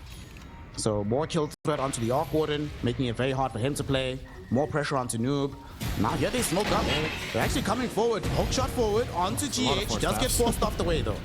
So more kill threat onto the Arc Warden, making it very hard for him to play. More pressure onto Noob. Now here they smoke up. They're actually coming forward. Hook shot forward onto GH. Does get forced off the way though.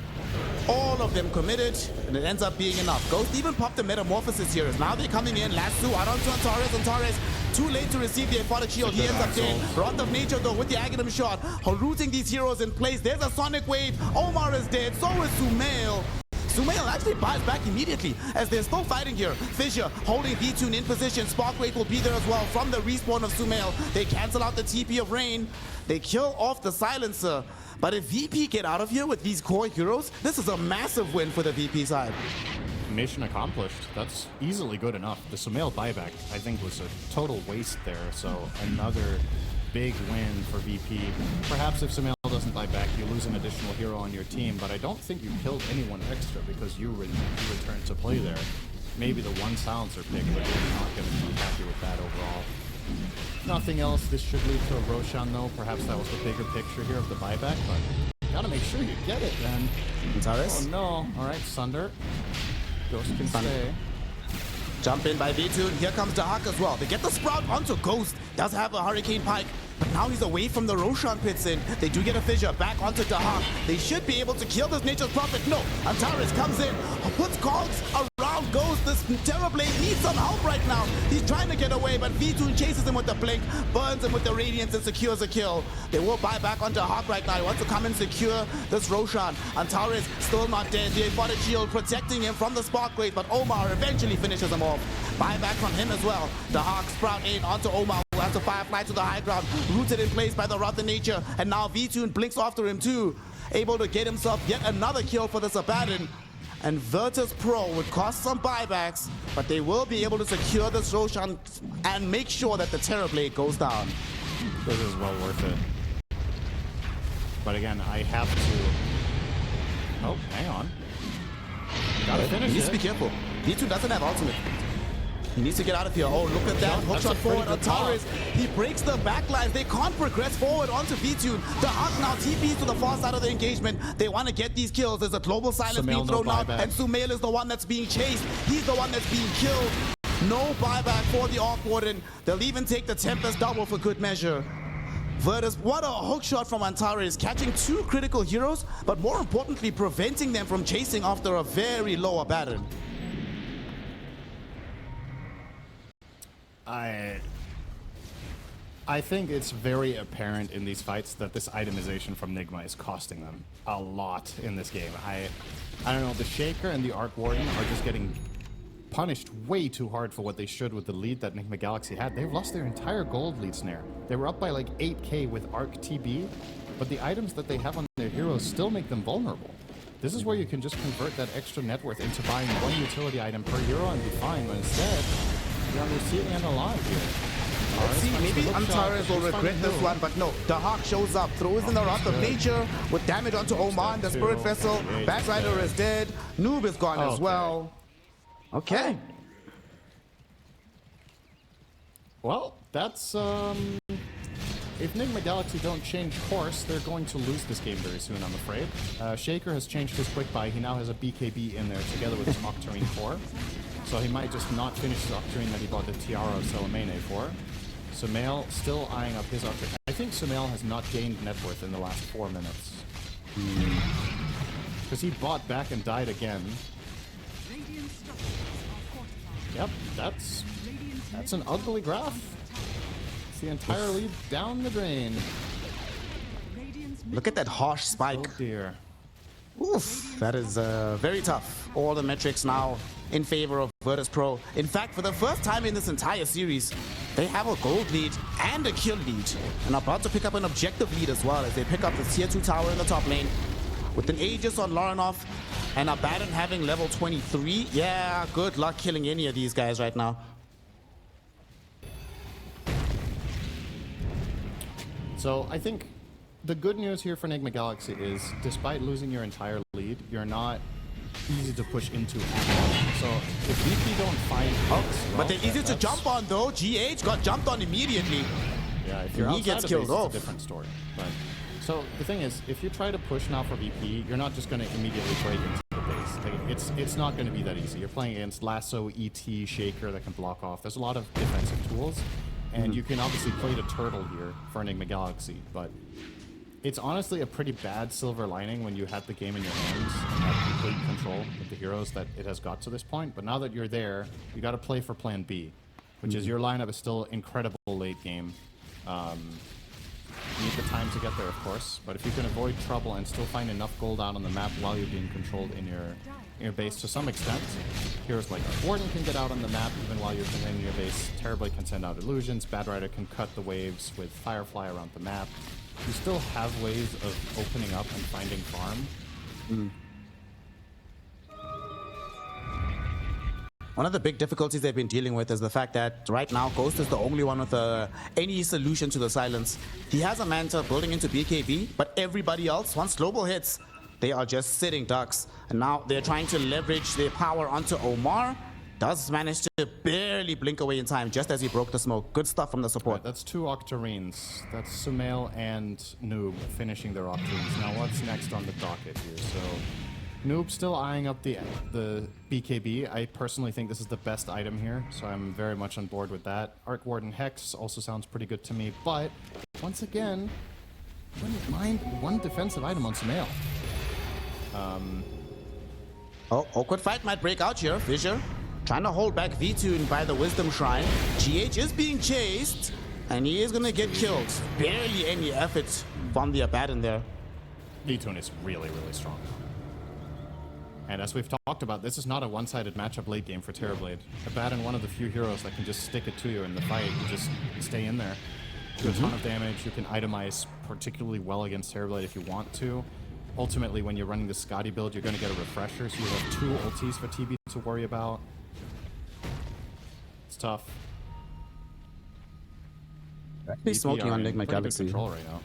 all of them committed, and it ends up being enough. Ghost even popped the Metamorphosis here. Now they're coming in. Lasso out onto Antares. Antares too late to receive the Aphotic Shield. He ends up dead. Wrath of Nature though with the Aghanim shot. Rooting these heroes in place. There's a Sonic Wave. Omar is dead. So is Sumail. Sumail actually buys back immediately as they're still fighting here. Fissure holding V-Tune in position. Sparkwraith will be there as well from the respawn of Sumail. They cancel out the TP of Rain. They kill off the Silencer. But if VP get out of here with these core heroes, this is a massive win for the VP side. Mission accomplished. That's easily good enough. The Sumail buyback, I think, was a total waste there. So another big win for VP. Perhaps if Sumail doesn't buy back, you lose an additional hero on your team, but I don't think you killed anyone extra because you returned to play there. Maybe the one silencer pick, but you're not going to be happy with that overall. Nothing else. This should lead to a Roshan, though. Perhaps that was the bigger picture here of the buyback, but gotta make sure you get it then. Antares. Oh no. All right, Sunder. Ghost can stay. Jump in by V-Tune. Here comes Dahak as well. They get the Sprout onto Ghost. Does have a Hurricane Pike, but now he's away from the Roshan pits in. They do get a Fissure back onto Dahak. They should be able to kill this Nature's Prophet. No, Antares comes in, puts cogs around Ghost. This Terrorblade needs some help right now. He's trying to get away, but V-Tune chases him with the Blink, burns him with the Radiance, and secures a kill. They will buy back onto Hawk right now. He wants to come and secure this Roshan. Antares still not dead. The Aphotic Shield protecting him from the Sparkwraith, but Omar eventually finishes him off. Buyback from him as well. The Hawk Sprout in onto Omar, who has to Firefly to the high ground, rooted in place by the Wrath of Nature, and now V-Tune blinks after him too, able to get himself yet another kill for this Abaddon. And Virtus.pro would cost some buybacks, but they will be able to secure this Roshan and make sure that the Terrorblade goes down. This is well worth it. But again, I have to... Oh, hang on. Gotta finish He needs it. to be careful. V-Tune doesn't have ultimate. He needs to get out of here. Oh, look at that. Hookshot forward. Antares, he breaks the backlines. They can't progress forward onto V-Tune. The Hawk now TPs to the far side of the engagement. They want to get these kills. There's a global silence being thrown out, and Sumail is the one that's being chased. He's the one that's being killed. No buyback for the Arc Warden. They'll even take the Tempest double for good measure. Virtus, what a hookshot from Antares, catching two critical heroes, but more importantly, preventing them from chasing after a very low Abaddon. I think it's very apparent in these fights that this itemization from Nigma is costing them a lot in this game. I don't know, the Shaker and the Arc Warden are just getting punished way too hard for what they should with the lead that Nigma Galaxy had. They've lost their entire gold lead snare. They were up by like 8k with Arc TB, but the items that they have on their heroes still make them vulnerable. This is where you can just convert that extra net worth into buying one utility item per hero and be fine, but instead, you're on the receiving end alive here. Let's see, maybe Antares will regret this one, but no. The Hawk shows up, throws in the Wrath of Nature with damage onto Omar and the Spirit Vessel. Batrider is dead. Noob is gone as well. Okay. Well, that's, if Nigma Galaxy don't change course, they're going to lose this game very soon, I'm afraid. Shaker has changed his quick buy. He now has a BKB in there together with his Octarine core. So he might just not finish the Octarine that he bought the Tiara of Salamene for. Sumail still eyeing up his Octarine. I think Sumail has not gained net worth in the last 4 minutes. Because he bought back and died again. Yep, that's an ugly graph. It's the entire lead down the drain. Look at that harsh spike. Oh dear. Oof, that is very tough. All the metrics now in favor of Virtus.pro. In fact, for the first time in this entire series, they have a gold lead and a kill lead. And are about to pick up an objective lead as well as they pick up the tier 2 tower in the top lane. With an Aegis on Laranov and Abaddon having level 23. Yeah, good luck killing any of these guys right now. So I think the good news here for Nigma Galaxy is, despite losing your entire lead, you're not easy to push into at all. So if VP don't find hooks, well, but they're easy to jump on though. GH got jumped on immediately. Yeah, if you're he outside gets of killed base, off. it's a different story. But so the thing is, if you try to push now for VP, you're not just going to immediately break into the base. Like, it's not going to be that easy. You're playing against Lasso, ET, Shaker that can block off. There's a lot of defensive tools, and you can obviously play the turtle here for Nigma Galaxy, but It's honestly a pretty bad silver lining when you had the game in your hands and had complete control of the heroes that it has got to this point. But now that you're there, you got to play for plan B, which is your lineup is still incredible late game. You need the time to get there, of course, but if you can avoid trouble and still find enough gold out on the map while you're being controlled in your base to some extent, heroes like Warden can get out on the map even while you're containing your base. Terriblade can send out illusions. Bad Rider can cut the waves with Firefly around the map. You still have ways of opening up and finding farm. One of the big difficulties they've been dealing with is the fact that right now Ghost is the only one with any solution to the silence. He has a Manta building into BKB, but everybody else, once global hits, they are just sitting ducks. And now they're trying to leverage their power onto Omar. Does manage to barely blink away in time just as he broke the smoke. Good stuff from the support. Right, that's 2 Octarines. That's Sumail and Noob finishing their Octarines. Now what's next on the docket here? So Noob still eyeing up the BKB. I personally think this is the best item here, so I'm very much on board with that. Arc Warden Hex also sounds pretty good to me, but once again, wouldn't mind one defensive item on Sumail. Oh, awkward fight might break out here. Fissure trying to hold back V2 by the Wisdom Shrine. GH is being chased, and he is going to get killed. Barely any effort from the Abaddon there. V2 is really, really strong. And as we've talked about, this is not a one-sided matchup late game for Terrorblade. Abaddon, one of the few heroes that can just stick it to you in the fight. You just stay in there. Do a ton of damage. You can itemize particularly well against Terrorblade if you want to. Ultimately, when you're running the Scotty build, you're going to get a refresher, so you have 2 ultis for TB to worry about. It's tough. He's smoking on Nigma Galaxy. Control right now.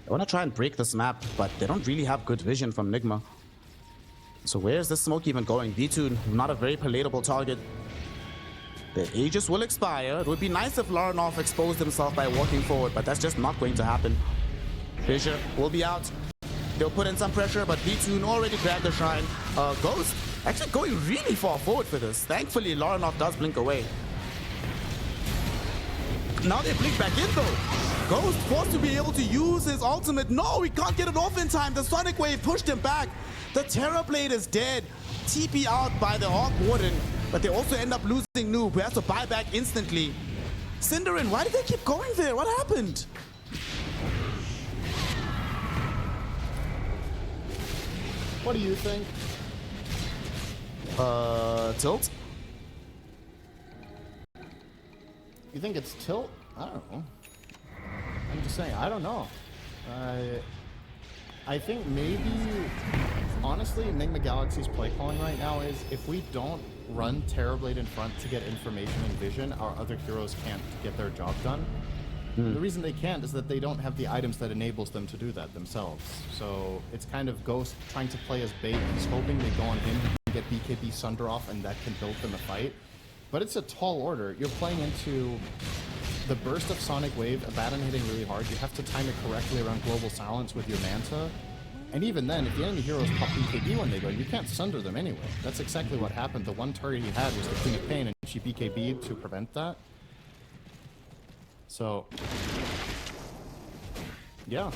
I want to try and break this map, but they don't really have good vision from Nigma. So where is this smoke even going? V2, not a very palatable target. The Aegis will expire. It would be nice if Laranov exposed himself by walking forward, but that's just not going to happen. Fissure will be out. They'll put in some pressure, but V2 already grabbed the shrine. Ghost actually going really far forward for this. Thankfully, Laranov does blink away. Now they blink back in though. Ghost forced to be able to use his ultimate. No, he can't get it off in time. The Sonic Wave pushed him back. The Terrorblade is dead. TP out by the Arc Warden, but they also end up losing Noob, who has to buy back instantly. Cinderin, why did they keep going there? What happened? What do you think? Tilt? You think it's tilt? I don't know. I'm just saying, I don't know. I think maybe, honestly, Nigma Galaxy's play calling right now is if we don't run Terrorblade in front to get information and vision, our other heroes can't get their job done. The reason they can't is that they don't have the items that enables them to do that themselves. So it's kind of Ghost trying to play as bait. He's hoping they go on him and get BKB Sunder off, and that can build them a fight. But it's a tall order. You're playing into the burst of Sonic Wave, Abaddon hitting really hard. You have to time it correctly around Global Silence with your Manta. And even then, if the enemy heroes pop BKB when they go, you can't Sunder them anyway. That's exactly what happened. The one turret he had was the Queen of Pain, and she BKB'd to prevent that. So, yeah.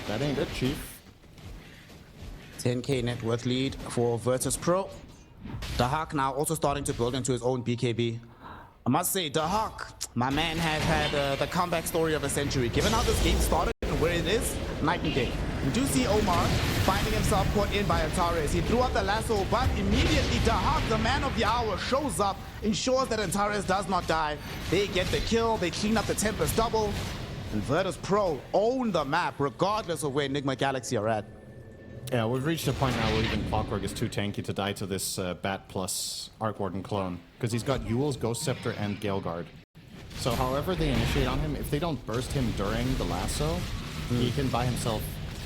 That ain't it, Chief. 10k net worth lead for Virtus.pro. Dahak now also starting to build into his own BKB. I must say, Dahak, my man, has had the comeback story of a century. Given how this game started and where it is, night and day. We do see Omar finding himself caught in by Antares. He threw out the lasso, but immediately Dahak, the man of the hour, shows up, ensures that Antares does not die. They get the kill, they clean up the Tempest double, and Virtus.pro own the map regardless of where Nigma Galaxy are at. Yeah, we've reached a point now where even Clockwork is too tanky to die to this Bat plus Arc Warden clone, because he's got Eul's Ghost Scepter and Gale Guard. So however they initiate on him, if they don't burst him during the lasso, he can buy himself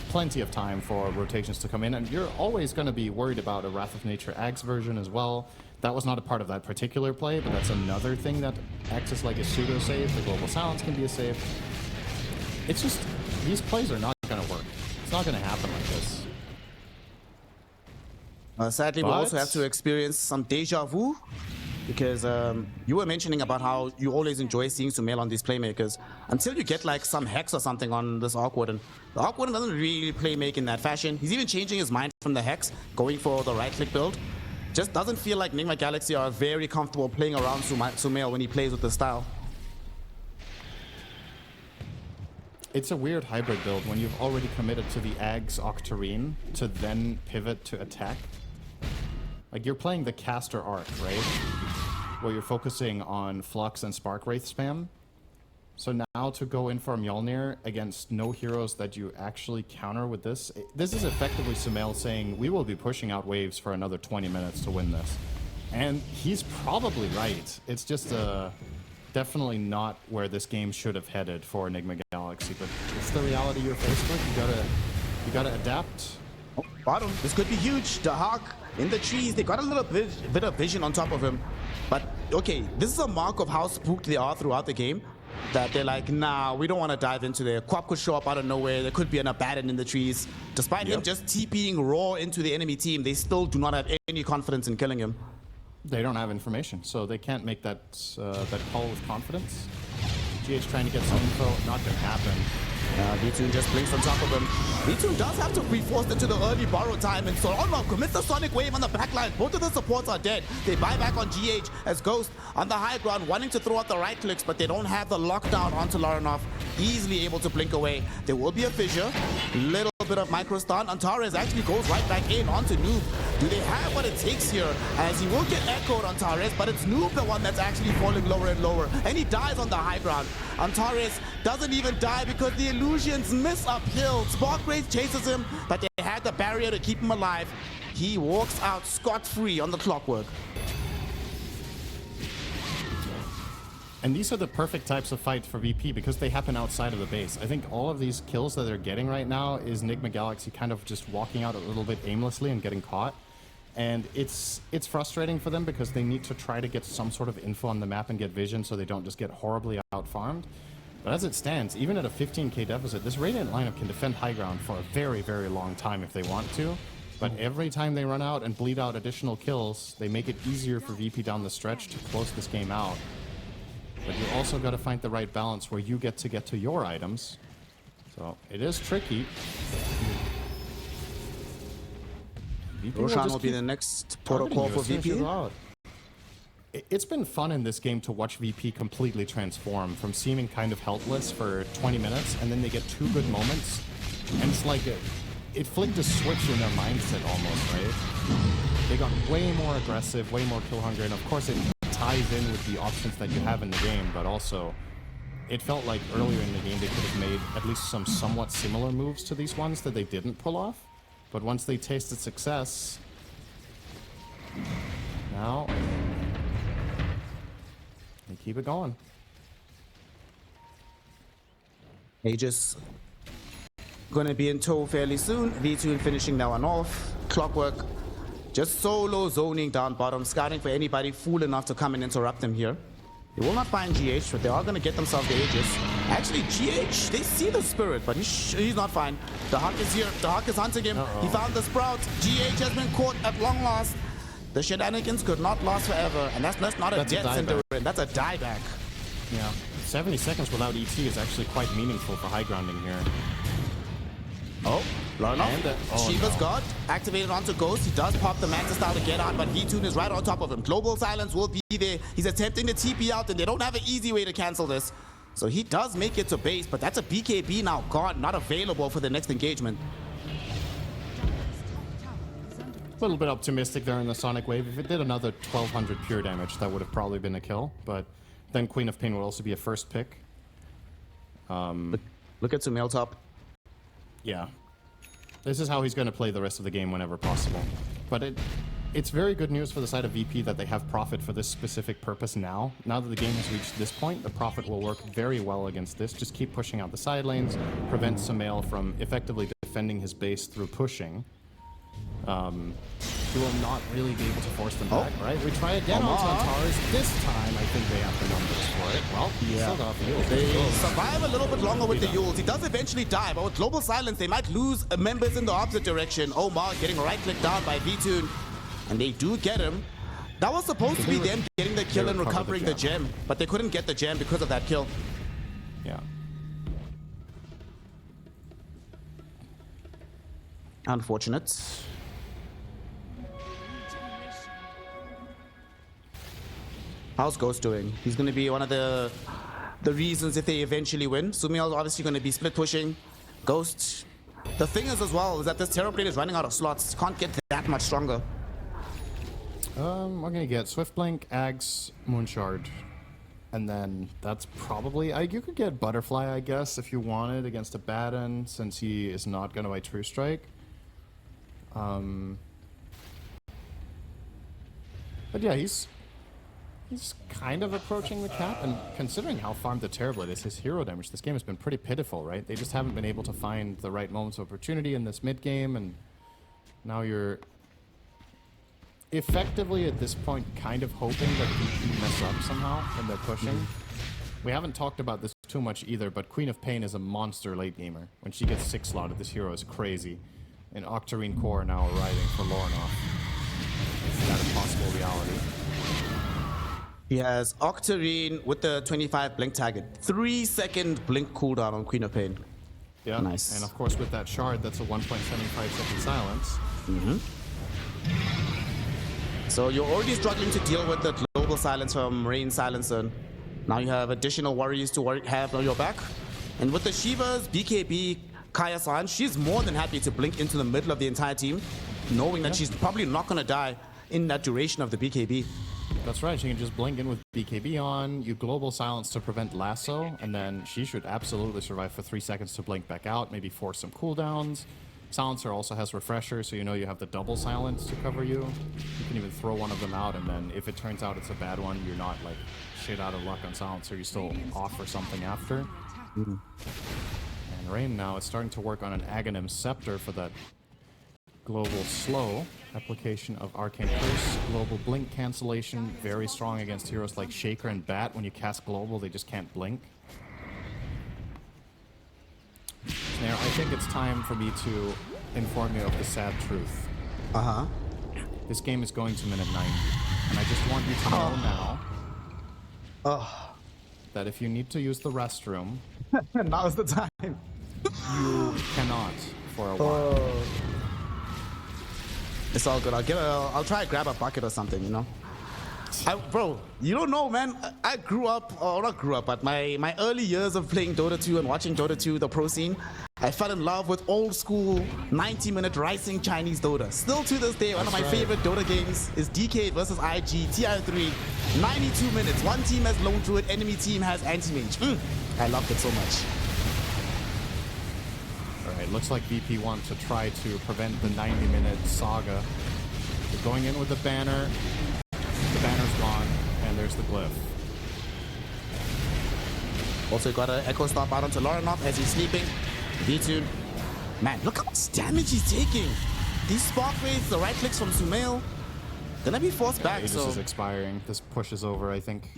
plenty of time for rotations to come in, and you're always going to be worried about a Wrath of Nature Axe version as well. That was not a part of that particular play, but that's another thing that acts as like a pseudo-save. The Global Silence can be a save. It's just, these plays are not going to work. It's not going to happen like this. Sadly, we also have to experience some deja vu because you were mentioning about how you always enjoy seeing Sumail on these playmakers until you get like some hex or something on this Awkward, and the Awkward doesn't really playmake in that fashion. He's even changing his mind from the hex, going for the right-click build. Just doesn't feel like Nigma Galaxy are very comfortable playing around Sumail when he plays with the style. It's a weird hybrid build when you've already committed to the Ags Octarine to then pivot to attack. Like, you're playing the caster arc, right? Where you're focusing on Flux and Spark Wraith spam. So now to go in for Mjolnir against no heroes that you actually counter with this, this is effectively Sumail saying, we will be pushing out waves for another 20 minutes to win this. And he's probably right. It's just definitely not where this game should have headed for Nigma Galaxy, but it's the reality you're faced with. You gotta adapt. Oh, bottom, this could be huge. The Hawk in the trees, they got a little bit of vision on top of him. But okay, this is a mark of how spooked they are throughout the game. That they're like, nah, we don't want to dive into there. Quap could show up out of nowhere. There could be an Abaddon in the trees. Despite him just TPing raw into the enemy team, they still do not have any confidence in killing him. They don't have information, so they can't make that that call with confidence. GH trying to get some info, not gonna happen. V2 just blinks on top of him. V2 does have to be forced into the early borrow time, and so commits the Sonic Wave on the backline. Both of the supports are dead. They buy back on GH as Ghost on the high ground, wanting to throw out the right clicks, but they don't have the lockdown onto Laranov. Easily able to blink away. There will be a fissure. Little bit of micro stun. Antares actually goes right back in onto Noob. Do they have what it takes here? As he will get echoed on Antares, but it's Noob the one that's actually falling lower and lower. And he dies on the high ground. Antares doesn't even die because the illusions miss uphill. Spark Wraith chases him, but they had the barrier to keep him alive. He walks out scot-free on the clockwork. And these are the perfect types of fights for VP because they happen outside of the base. I think all of these kills that they're getting right now is Nigma Galaxy kind of just walking out a little bit aimlessly and getting caught. And it's frustrating for them because they need to try to get some sort of info on the map and get vision so they don't just get horribly out-farmed. But as it stands, even at a 15k deficit, this Radiant lineup can defend high ground for a very, very long time if they want to. But every time they run out and bleed out additional kills, they make it easier for VP down the stretch to close this game out. But you also got to find the right balance where you get to your items. So it is tricky. Roshan will be the next protocol for VP. It's been fun in this game to watch VP completely transform from seeming kind of helpless for 20 minutes, and then they get two good moments, and it's like it flicked a switch in their mindset almost, right? They got way more aggressive, way more kill hungry, and of course it ties in with the options that you have in the game, but also it felt like earlier in the game they could have made at least some somewhat similar moves to these ones that they didn't pull off. But once they tasted success, now they keep it going. Aegis gonna be in tow fairly soon. V2 finishing that one off. Clockwork just solo zoning down bottom, scouting for anybody fool enough to come and interrupt them here. They will not find GH, but they are gonna get themselves the Aegis. Actually, GH, they see the spirit, but he's not fine. The Hawk is here. The Hawk is hunting him. He found the Sprout. GH has been caught at long last. The shenanigans could not last forever, and that's not a death sender. That's a dieback. Yeah, 70 seconds without ET is actually quite meaningful for high grounding here. Oh, Laranov. Shiva's God activated onto Ghost. He does pop the Manta style to get out, but V2 is right on top of him. Global Silence will be there. He's attempting to TP out, and they don't have an easy way to cancel this. So he does make it to base, but that's a BKB now gone, not available for the next engagement. A little bit optimistic there in the Sonic Wave. If it did another 1200 pure damage, that would have probably been a kill, but then Queen of Pain would also be a first pick. Look at Sumail top. Yeah. This is how he's going to play the rest of the game whenever possible. But it's very good news for the side of VP that they have Prophet for this specific purpose now. Now that the game has reached this point, the Prophet will work very well against this. Just keep pushing out the side lanes, prevent Sumail from effectively defending his base through pushing. He will not really be able to force them back, right? We try again on Antares. This time, I think they have the numbers for it. Well, still got Yules. They survive a little bit longer with the Yules. He does eventually die, but with Global Silence, they might lose members in the opposite direction. Omar getting right-clicked down by V2, and they do get him. That was supposed to be them getting the kill and recovered the recovering the gem, but they couldn't get the gem because of that kill. Yeah. Unfortunate. How's Ghost doing? He's going to be one of the reasons if they eventually win. Sumiel's obviously going to be split pushing. Ghost. The thing is as well is that this Terrorblade is running out of slots. Can't get that much stronger. We're going to get Swift Blink, Ags, Moonshard. And then that's probably... you could get Butterfly, I guess, if you wanted against a Baden, since he is not going to buy True Strike. But yeah, he's kind of approaching the cap, and considering how farmed the Terrorblade is, his hero damage, this game has been pretty pitiful, right? They just haven't been able to find the right moments of opportunity in this mid game, and now you're effectively at this point kind of hoping that VP mess up somehow when they're pushing. We haven't talked about this too much either, but Queen of Pain is a monster late gamer. When she gets 6 slotted, this hero is crazy. And Octarine Core now arriving for Lornoff. Is that a possible reality? He has Octarine with the 25 blink target. 3-second blink cooldown on Queen of Pain. Yeah, nice. And of course with that shard, that's a 1.75 second silence. So you're already struggling to deal with the global silence from Rain Silencer. Now you have additional worries to have on your back. And with the Shivas, BKB, Kaya-san, she's more than happy to blink into the middle of the entire team, knowing that she's probably not going to die in that duration of the BKB. That's right, she can just blink in with BKB on, you global silence to prevent lasso, and then she should absolutely survive for 3 seconds to blink back out, maybe force some cooldowns. Silencer also has refresher, so you know you have the double silence to cover you. You can even throw one of them out, and then if it turns out it's a bad one, you're not like shit out of luck on Silencer, you're still off for something after. And Rain now is starting to work on an Aghanim Scepter for that global slow application of Arcane Curse. Global blink cancellation, very strong against heroes like Shaker and Bat. When you cast global, they just can't blink. Snare, I think it's time for me to inform you of the sad truth. This game is going to minute 90, and I just want you to know now that if you need to use the restroom, Now's the time. you cannot for a while. It's all good. I'll try to grab a bucket or something, you know. Bro, you don't know, man. I grew up, or not grew up, but my early years of playing Dota 2 and watching Dota 2, the pro scene, I fell in love with old school 90-minute rising Chinese Dota. Still to this day, one of my favorite Dota games is DK versus IG, TR3. 92 minutes. One team has lone druid, enemy team has anti-mage. I loved it so much. Alright, looks like VP want to try to prevent the 90-minute saga. They're going in with the banner. The banner's gone, and there's the glyph. Also got an Echo Stomp out onto Lorinov as he's sleeping. V2. Man, look how much damage he's taking. These spark rates, the right clicks from Sumail, gonna be forced back. Aegis So is expiring. This push is over, I think.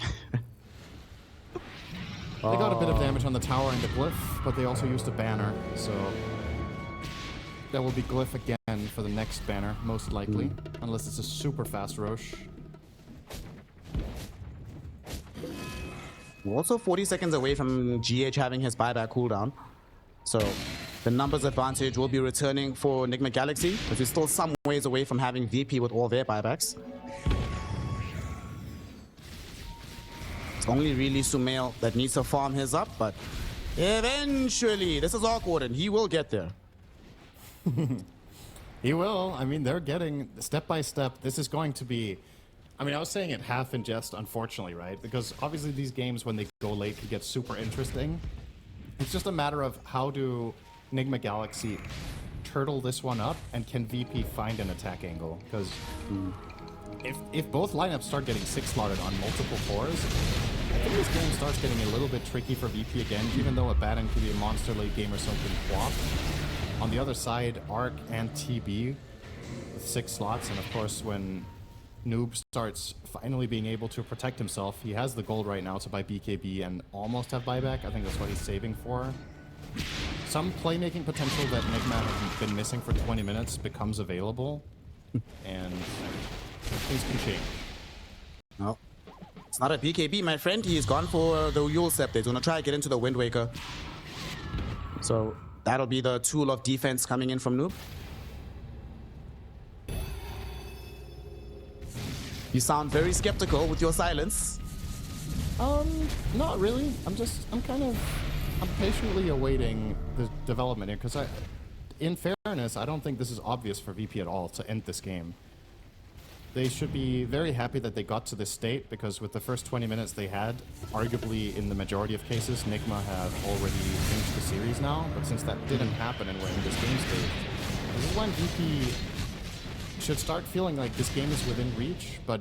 They got a bit of damage on the tower and the glyph, but they also used a banner, so that will be glyph again for the next banner, most likely, unless it's a super fast Roche. we're also 40 seconds away from GH having his buyback cooldown. So the numbers advantage will be returning for Nigma Galaxy, but we're still some ways away from having VP with all their buybacks. It's only really Sumail that needs to farm his up, but eventually, this is awkward and he will get there. He will. I mean, they're getting step by step. This is going to be... I mean, I was saying it half in jest, unfortunately, right? Because obviously these games, when they go late, it gets super interesting. It's just a matter of how do Nigma Galaxy turtle this one up, and can VP find an attack angle? Because if both lineups start getting 6-slotted on multiple cores, I think this game starts getting a little bit tricky for VP again, even though a Baden could be a monster late gamer, so can Quap. On the other side, Arc and TB with 6 slots, and of course when Noob starts finally being able to protect himself, he has the gold right now to buy BKB and almost have buyback. I think that's what he's saving for. Some playmaking potential that Nigma has been missing for 20 minutes becomes available, and things can change. No. It's not a BKB, my friend. He's gone for the Yule Scepter. He's gonna try to get into the Wind Waker. So that'll be the tool of defense coming in from Noob. You sound very skeptical with your silence. Not really. I'm patiently awaiting the development here because in fairness, I don't think this is obvious for VP at all to end this game. They should be very happy that they got to this state because with the first 20 minutes they had, arguably in the majority of cases, Nigma have already finished the series now. But since that didn't happen and we're in this game stage, this is when VP should start feeling like this game is within reach, but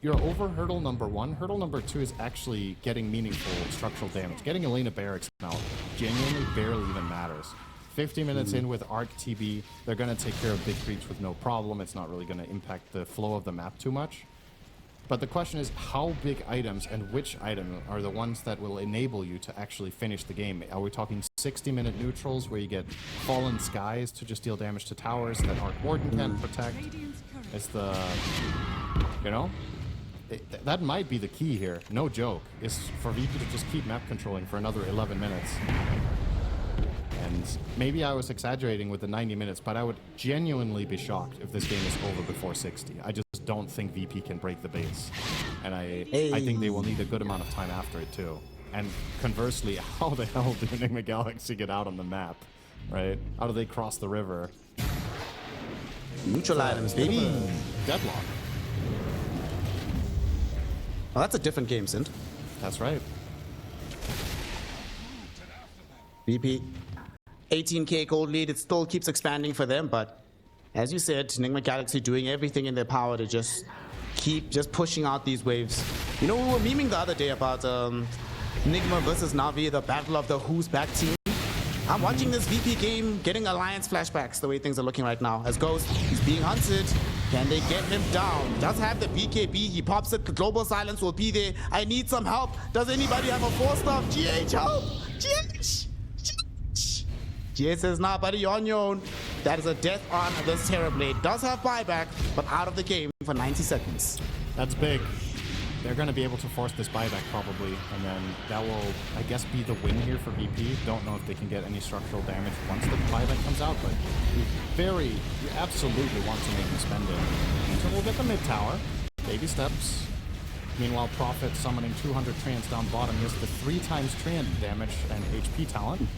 you're over hurdle number 1. Hurdle number 2 is actually getting meaningful structural damage. Getting Elena Barracks now genuinely barely even matters. 50 minutes in with Arc TB, they're going to take care of big creeps with no problem. It's not really going to impact the flow of the map too much. But the question is how big items and which item are the ones that will enable you to actually finish the game? Are we talking 60-minute neutrals where you get Fallen Skies to just deal damage to towers that Arc Warden can't protect? It's the, you know, that might be the key here. No joke. Is for VP to just keep map controlling for another 11 minutes. And maybe I was exaggerating with the 90 minutes, but I would genuinely be shocked if this game is over before 60. I just don't think VP can break the base. And I think they will need a good amount of time after it too. And conversely, how the hell did Nigma Galaxy get out on the map, right? How do they cross the river? Neutral items, baby. Deadlock. Well, that's a different game, Sint. That's right. VP. 18k gold lead, it still keeps expanding for them, but as you said, Nigma Galaxy doing everything in their power to just keep pushing out these waves. You know, we were memeing the other day about Nigma versus Navi, the battle of the Who's Back team. I'm watching this VP game getting Alliance flashbacks the way things are looking right now. As Ghost, he's being hunted. Can they get him down? Does have the BKB, he pops it, Global Silence will be there. I need some help. Does anybody have a 4-star? GH, help! GH! GH says, nah, buddy, you're on your own. That is a death on this Terrorblade. Does have buyback, but out of the game for 90 seconds. That's big. They're going to be able to force this buyback probably, and then that will, I guess, be the win here for VP. Don't know if they can get any structural damage once the buyback comes out, but you absolutely want to make them spend it. So we'll get the mid tower. Baby steps. Meanwhile, Prophet summoning 200 Treants down bottom. He has the 3 times Treant damage and HP talent.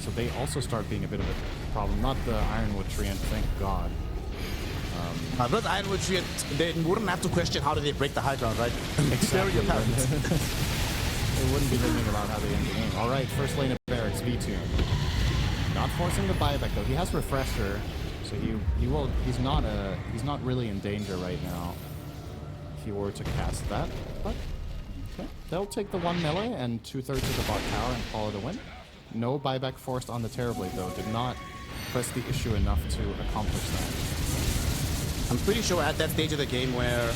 So they also start being a bit of a problem. Not the Ironwood Treant, thank God. With Ironwood Treant, they wouldn't have to question how do they break the high ground, right? Exactly. Very apparent. They wouldn't be thinking about how they end the game. All right, first lane of Barracks, V2. Not forcing the buyback though. He has Refresher, so he's not really in danger right now. If he were to cast that, but okay, they'll take the 1 melee and 2/3 of the bot tower and call it a win. No buyback forced on the Terrorblade though. Did not press the issue enough to accomplish that. I'm pretty sure at that stage of the game where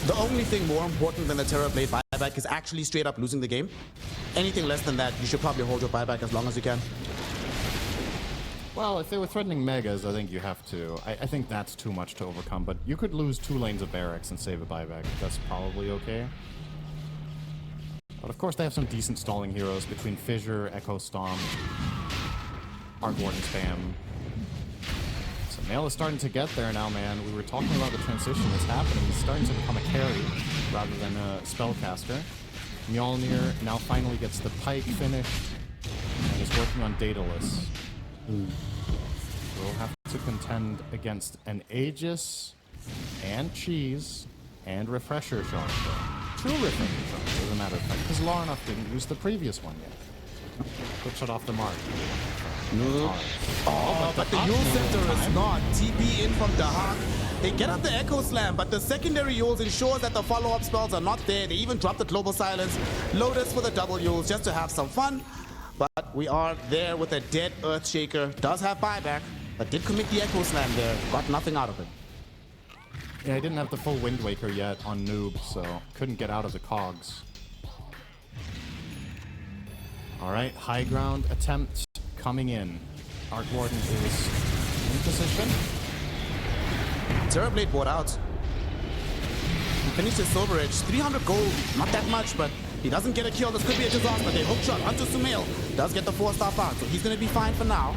the only thing more important than the Terrorblade buyback is actually straight up losing the game. Anything less than that, you should probably hold your buyback as long as you can. Well, if they were threatening Megas, I think you have to. I think that's too much to overcome, but you could lose 2 lanes of Barracks and save a buyback. That's probably okay. But of course they have some decent stalling heroes between Fissure, Echo Stomp, Arc Warden Spam. So Nail is starting to get there now, man. We were talking about the transition that's happening. He's starting to become a carry rather than a spellcaster. Mjolnir now finally gets the Pike finished and is working on Daedalus. We'll have to contend against an Aegis and Cheese and Refresher Shard. 2 Refresher Shards, as a matter of fact, because Larnoff didn't use the previous one yet. Puts it off the mark. No. Oh, but the Yule Scepter is not. TP in from the Hawk. They get up the Echo Slam, but the secondary Yules ensures that the follow-up spells are not there. They even drop the Global Silence. Lotus for the double Yules just to have some fun. But we are there with a dead Earthshaker. Does have buyback, but did commit the Echo Slam there. Got nothing out of it. Yeah, I didn't have the full Wind Waker yet on Noob, so couldn't get out of the cogs. Alright, high ground attempt coming in. Arc Warden is in position. Terrorblade bought out. He finished his Silver Edge. 300 gold, not that much, but he doesn't get a kill. This could be a disaster. They hook shot onto Sumail. Does get the 4-star foul, so he's going to be fine for now.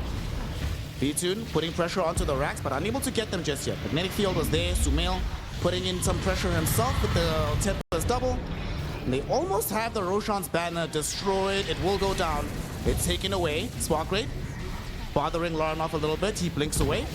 Vitun putting pressure onto the racks, but unable to get them just yet. Magnetic Field was there. Sumail putting in some pressure himself with the Tempest double. And they almost have the Roshan's banner destroyed. It will go down. It's taken away. Spark Rate bothering Laranov a little bit. He blinks away.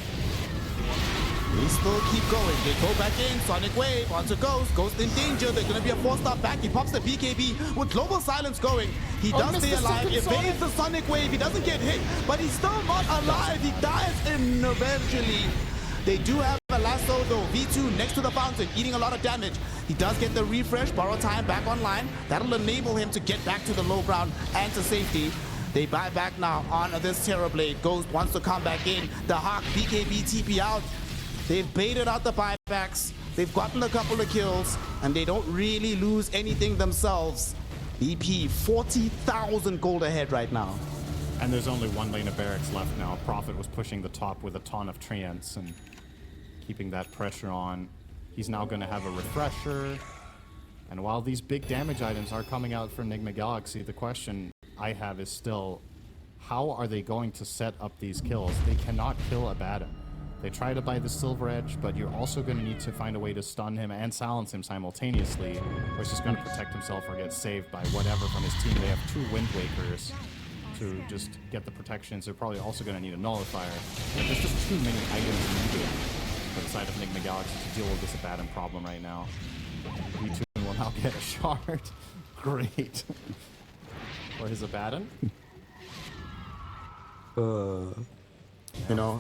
They still keep going. They go back in. Sonic Wave onto Ghost. Ghost in danger. There's going to be a 4-star back. He pops the BKB with Global Silence going. He does stay alive. Evades the Sonic Wave. He doesn't get hit, but he's still not alive. He dies eventually. They do have a lasso though. V2 next to the fountain, eating a lot of damage. He does get the refresh. Borrow time back online. That'll enable him to get back to the low ground and to safety. They buy back now on this Terrorblade. Ghost wants to come back in. The Hawk, BKB, TP out. They've baited out the buybacks. They've gotten a couple of kills, and they don't really lose anything themselves. EP, 40,000 gold ahead right now. And there's only one lane of barracks left now. Prophet was pushing the top with a ton of treants and keeping that pressure on. He's now going to have a refresher. And while these big damage items are coming out for Nigma Galaxy, the question I have is still, how are they going to set up these kills? They cannot kill Abaddon. They try to buy the Silver Edge, but you're also going to need to find a way to stun him and silence him simultaneously, or he's just going to protect himself or get saved by whatever from his team. They have 2 Wind Wakers to just get the protections. They're probably also going to need a Nullifier. But there's just too many items needed for the side of Nigma Galaxy to deal with this Abaddon problem right now. V2 will now get a shard. Great. For his Abaddon. You know,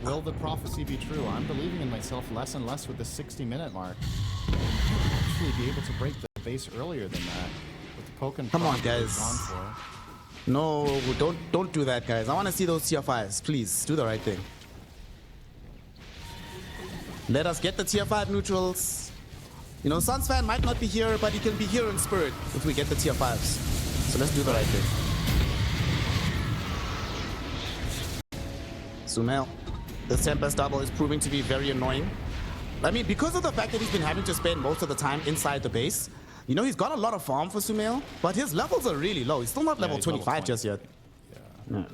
will the prophecy be true? I'm believing in myself less and less with the 60-minute mark. Actually be able to break the base earlier than that. With the Pokken. Come on, guys. No, don't do that, guys. I want to see those tier 5s. Please, do the right thing. Let us get the tier 5 neutrals. You know, Suns fan might not be here, but he can be here in spirit if we get the tier 5s. So let's do the right thing. Sumail, this Tempest double is proving to be very annoying. I mean, because of the fact that he's been having to spend most of the time inside the base, you know, he's got a lot of farm for Sumail, but his levels are really low. He's still not level 25 just yet. Yeah.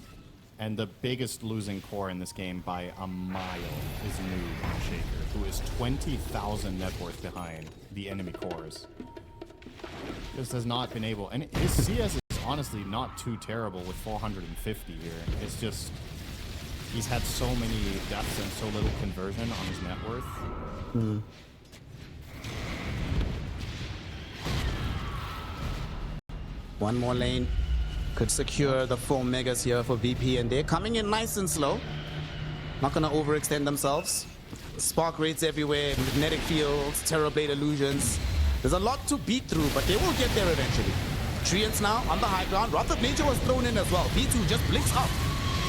And the biggest losing core in this game by a mile is Noob Shaker, who is 20,000 net worth behind the enemy cores. Just has not been able, and his CS is honestly not too terrible with 450 here. It's just, he's had so many deaths and so little conversion on his net worth. One more lane could secure the 4 megas here for VP, and they're coming in nice and slow. Not gonna overextend themselves. Spark rates everywhere, magnetic fields, Terrorblade illusions. There's a lot to beat through, but they will get there eventually. Treants now on the high ground. Wrath of Nature was thrown in as well. V2 just blinks up.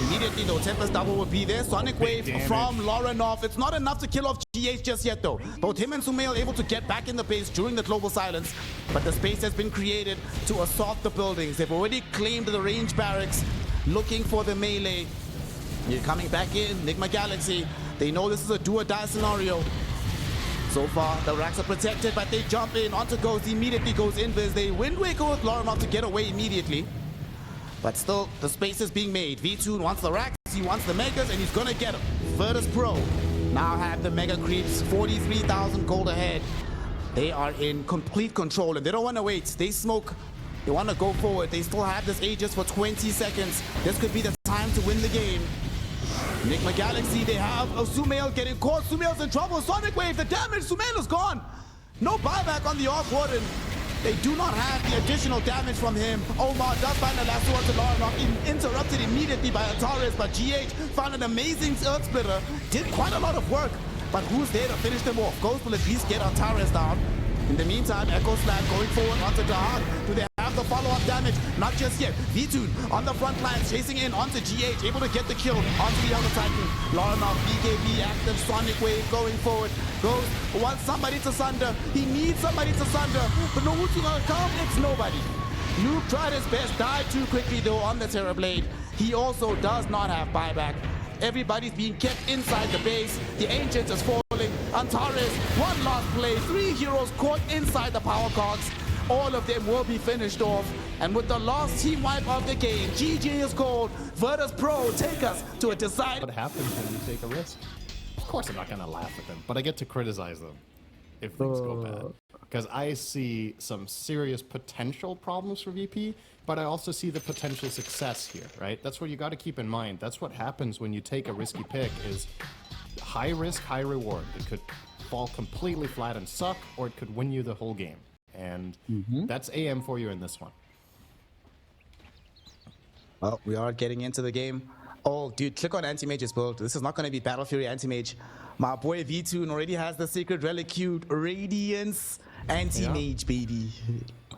Immediately though, Tempest double will be there. Sonic Wave from Laranov. It's not enough to kill off GH just yet though. Both him and Sumail able to get back in the base during the global silence. But the space has been created to assault the buildings. They've already claimed the range barracks, looking for the melee. You're coming back in, Nigma Galaxy. They know this is a do or die scenario. So far, the racks are protected, but they jump in onto Ghost. Immediately goes invis. They Wind Waker with Laranov to get away immediately. But still, the space is being made. V2 wants the racks, he wants the megas, and he's gonna get them. Virtus.pro now have the mega creeps, 43,000 gold ahead. They are in complete control, and they don't want to wait. They smoke, they want to go forward. They still have this Aegis for 20 seconds. This could be the time to win the game. Nigma Galaxy, they have a Sumail getting caught. Sumail's in trouble. Sonic Wave, the damage, Sumail is gone. No buyback on the Orc Warden. They do not have the additional damage from him. Omar does find the last one to Laranov, interrupted immediately by Antares, but GH found an amazing Earth Splitter. Did quite a lot of work, but who's there to finish them off? Ghost will at least get Antares down. In the meantime, Echo Slab going forward onto Dahak. Do they have the follow-up damage? Not just yet. V2 on the front lines, chasing in onto GH, able to get the kill onto the other Titan. Laranov, BKB active, Sonic Wave going forward. Ghost wants somebody to sunder. He needs somebody to sunder, but no who's gonna come? It's nobody. Noob tried his best, died too quickly though on the Terrorblade. He also does not have buyback. Everybody's being kept inside the base. The Ancient is falling. Antares, one last play, 3 heroes caught inside the power cogs. All of them will be finished off. And with the last team wipe of the game, GG is called. Virtus.pro take us to a decide. What happens when you take a risk? Of course I'm not gonna laugh at them, but I get to criticize them if things go bad. Because I see some serious potential problems for VP, but I also see the potential success here, right? That's what you got to keep in mind. That's what happens when you take a risky pick is high risk, high reward. It could fall completely flat and suck, or it could win you the whole game. And that's AM for you in this one. Well, we are getting into the game. Oh, dude, click on Anti-Mage's build. This is not going to be Battle Fury Anti-Mage. My boy V-Tune already has the secret relic queued. Radiance Anti-Mage, baby.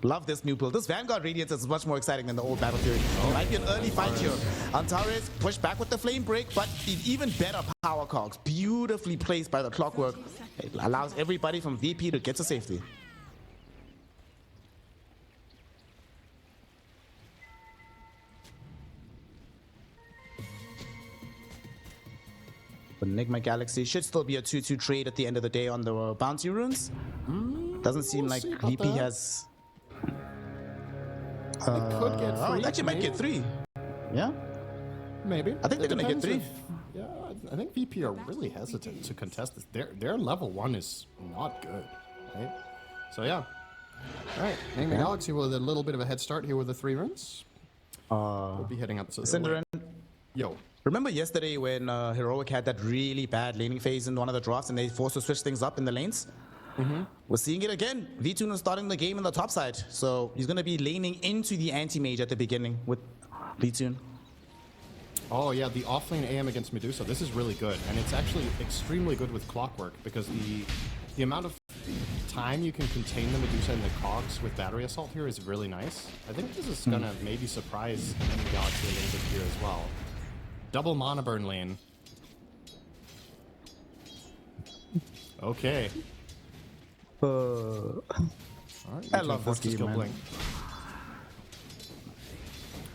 Love this new build. This Vanguard Radiance is much more exciting than the old Battle Fury. It might be an early fight here. Antares pushed back with the Flame Break, but even better power cogs. Beautifully placed by the Clockwork. It allows everybody from VP to get to safety. But Nigma Galaxy should still be a 2-2 trade at the end of the day on the bounty runes. Doesn't seem like VP has... could get 3. Oh, actually might get 3. Yeah? Maybe. I think they're going to get 3. Yeah, I think VP are really hesitant to contest this. Their level 1 is not good, right? So yeah. All right, Nigma Galaxy with a little bit of a head start here with the 3 runes. We'll be heading up to Cinderin. Yo. Remember yesterday when Heroic had that really bad laning phase in one of the drafts and they forced to switch things up in the lanes? We're seeing it again. V-Tune is starting the game on the top side. So he's going to be laning into the anti-mage at the beginning with V-Tune. Oh yeah, the offlane AM against Medusa. This is really good. And it's actually extremely good with Clockwork because the amount of time you can contain the Medusa and the cogs with Battery Assault here is really nice. I think this is going to maybe surprise Nigma Galaxy a little bit here as well. Double mana burn lane. Okay. All right, I love this game, man.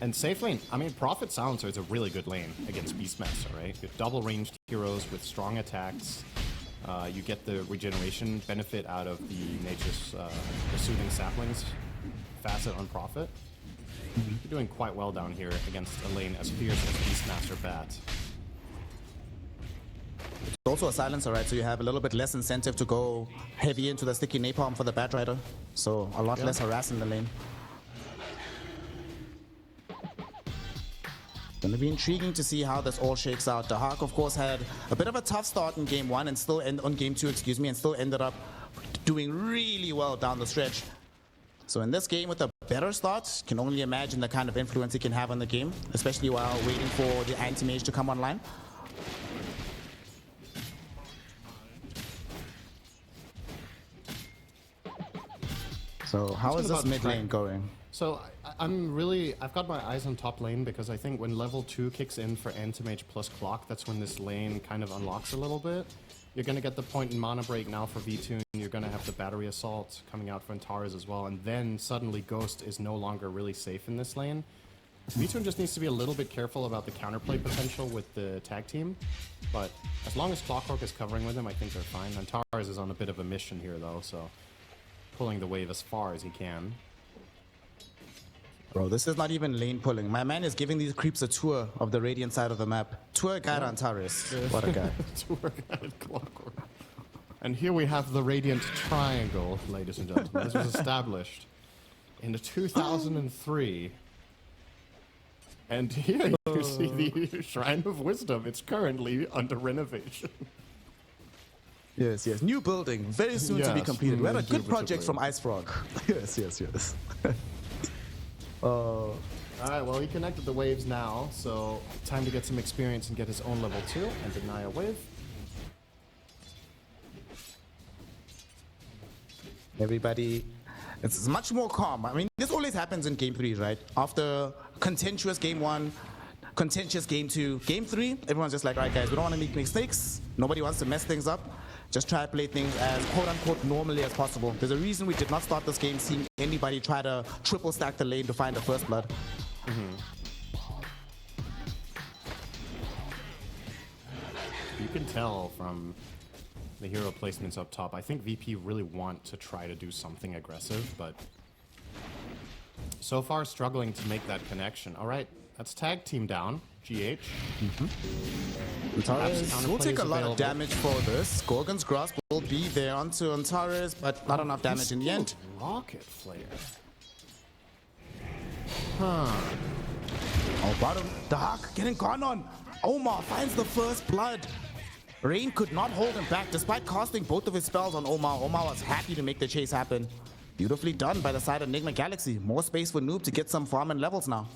And safe lane. I mean, Prophet Silencer is a really good lane against Beastmaster, right? With double ranged heroes with strong attacks. You get the regeneration benefit out of the nature's the soothing saplings facet on Prophet. You're doing quite well down here against a lane as fierce as Beastmaster Bat. It's also a silencer, right? So you have a little bit less incentive to go heavy into the sticky napalm for the Bat Rider. So a lot less harass in the lane. Gonna be intriguing to see how this all shakes out. The Hawk, of course, had a bit of a tough start in game 1 and still on game 2, excuse me, and still ended up doing really well down the stretch. So in this game with a better start, can only imagine the kind of influence it can have on the game, especially while waiting for the anti-mage to come online. So how is this mid lane going? So I've got my eyes on top lane because I think when level 2 kicks in for Anti-Mage plus Clock, that's when this lane kind of unlocks a little bit. You're going to get the point in Mana Break now for V-Tune. You're going to have the Battery Assault coming out for Antares as well. And then suddenly Ghost is no longer really safe in this lane. V-Tune just needs to be a little bit careful about the counterplay potential with the tag team. But as long as Clockwork is covering with him, I think they're fine. Antares is on a bit of a mission here though, so pulling the wave as far as he can. Bro, this is not even lane pulling. My man is giving these creeps a tour of the Radiant side of the map. Tour guide Antares. What a guy. Tour guide Clockwork. And here we have the Radiant Triangle, ladies and gentlemen. This was established in 2003. And here you see the Shrine of Wisdom. It's currently under renovation. Yes, yes. New building, very soon to be completed. We had a good project from Ice Frog. Yes, yes, yes. Alright, well he connected the waves now, so time to get some experience and get his own level 2 and deny a wave. Everybody, it's much more calm. I mean, this always happens in game 3, right? After contentious game 1, contentious game 2, game 3, everyone's just like, alright guys, we don't want to make mistakes. Nobody wants to mess things up. Just try to play things as quote-unquote normally as possible. There's a reason we did not start this game seeing anybody try to triple stack the lane to find the first blood. You can tell from the hero placements up top. I think VP really want to try to do something aggressive, but so far struggling to make that connection. All right, that's tag team down. GH. Antares will take a lot of damage for this. Gorgon's Grasp will be there onto Antares, but not enough damage in the end. Rocket Flare. Oh, bottom. The Hawk getting gone on. Omar finds the first blood. Rain could not hold him back despite casting both of his spells on Omar. Omar was happy to make the chase happen. Beautifully done by the side of Nigma Galaxy. More space for Noob to get some farm and levels now.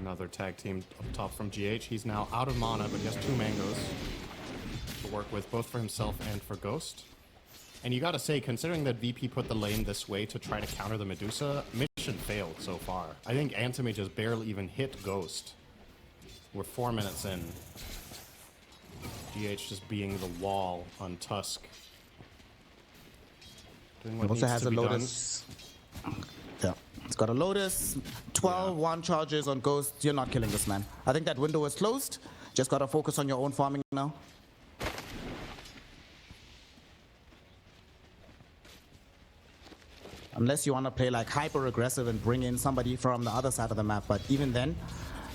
Another tag team up top from GH. He's now out of mana, but he has 2 mangoes to work with, both for himself and for Ghost. And you gotta say, considering that VP put the lane this way to try to counter the Medusa, mission failed so far. I think Antimage has barely even hit Ghost. We're 4 minutes in. GH just being the wall on Tusk. Doing what It also needs has to a be Lotus. Yeah, it's got a Lotus. 12 one charges on Ghost. You're not killing this man. I think that window is closed. Just gotta focus on your own farming now. Unless you want to play like hyper aggressive and bring in somebody from the other side of the map, but even then,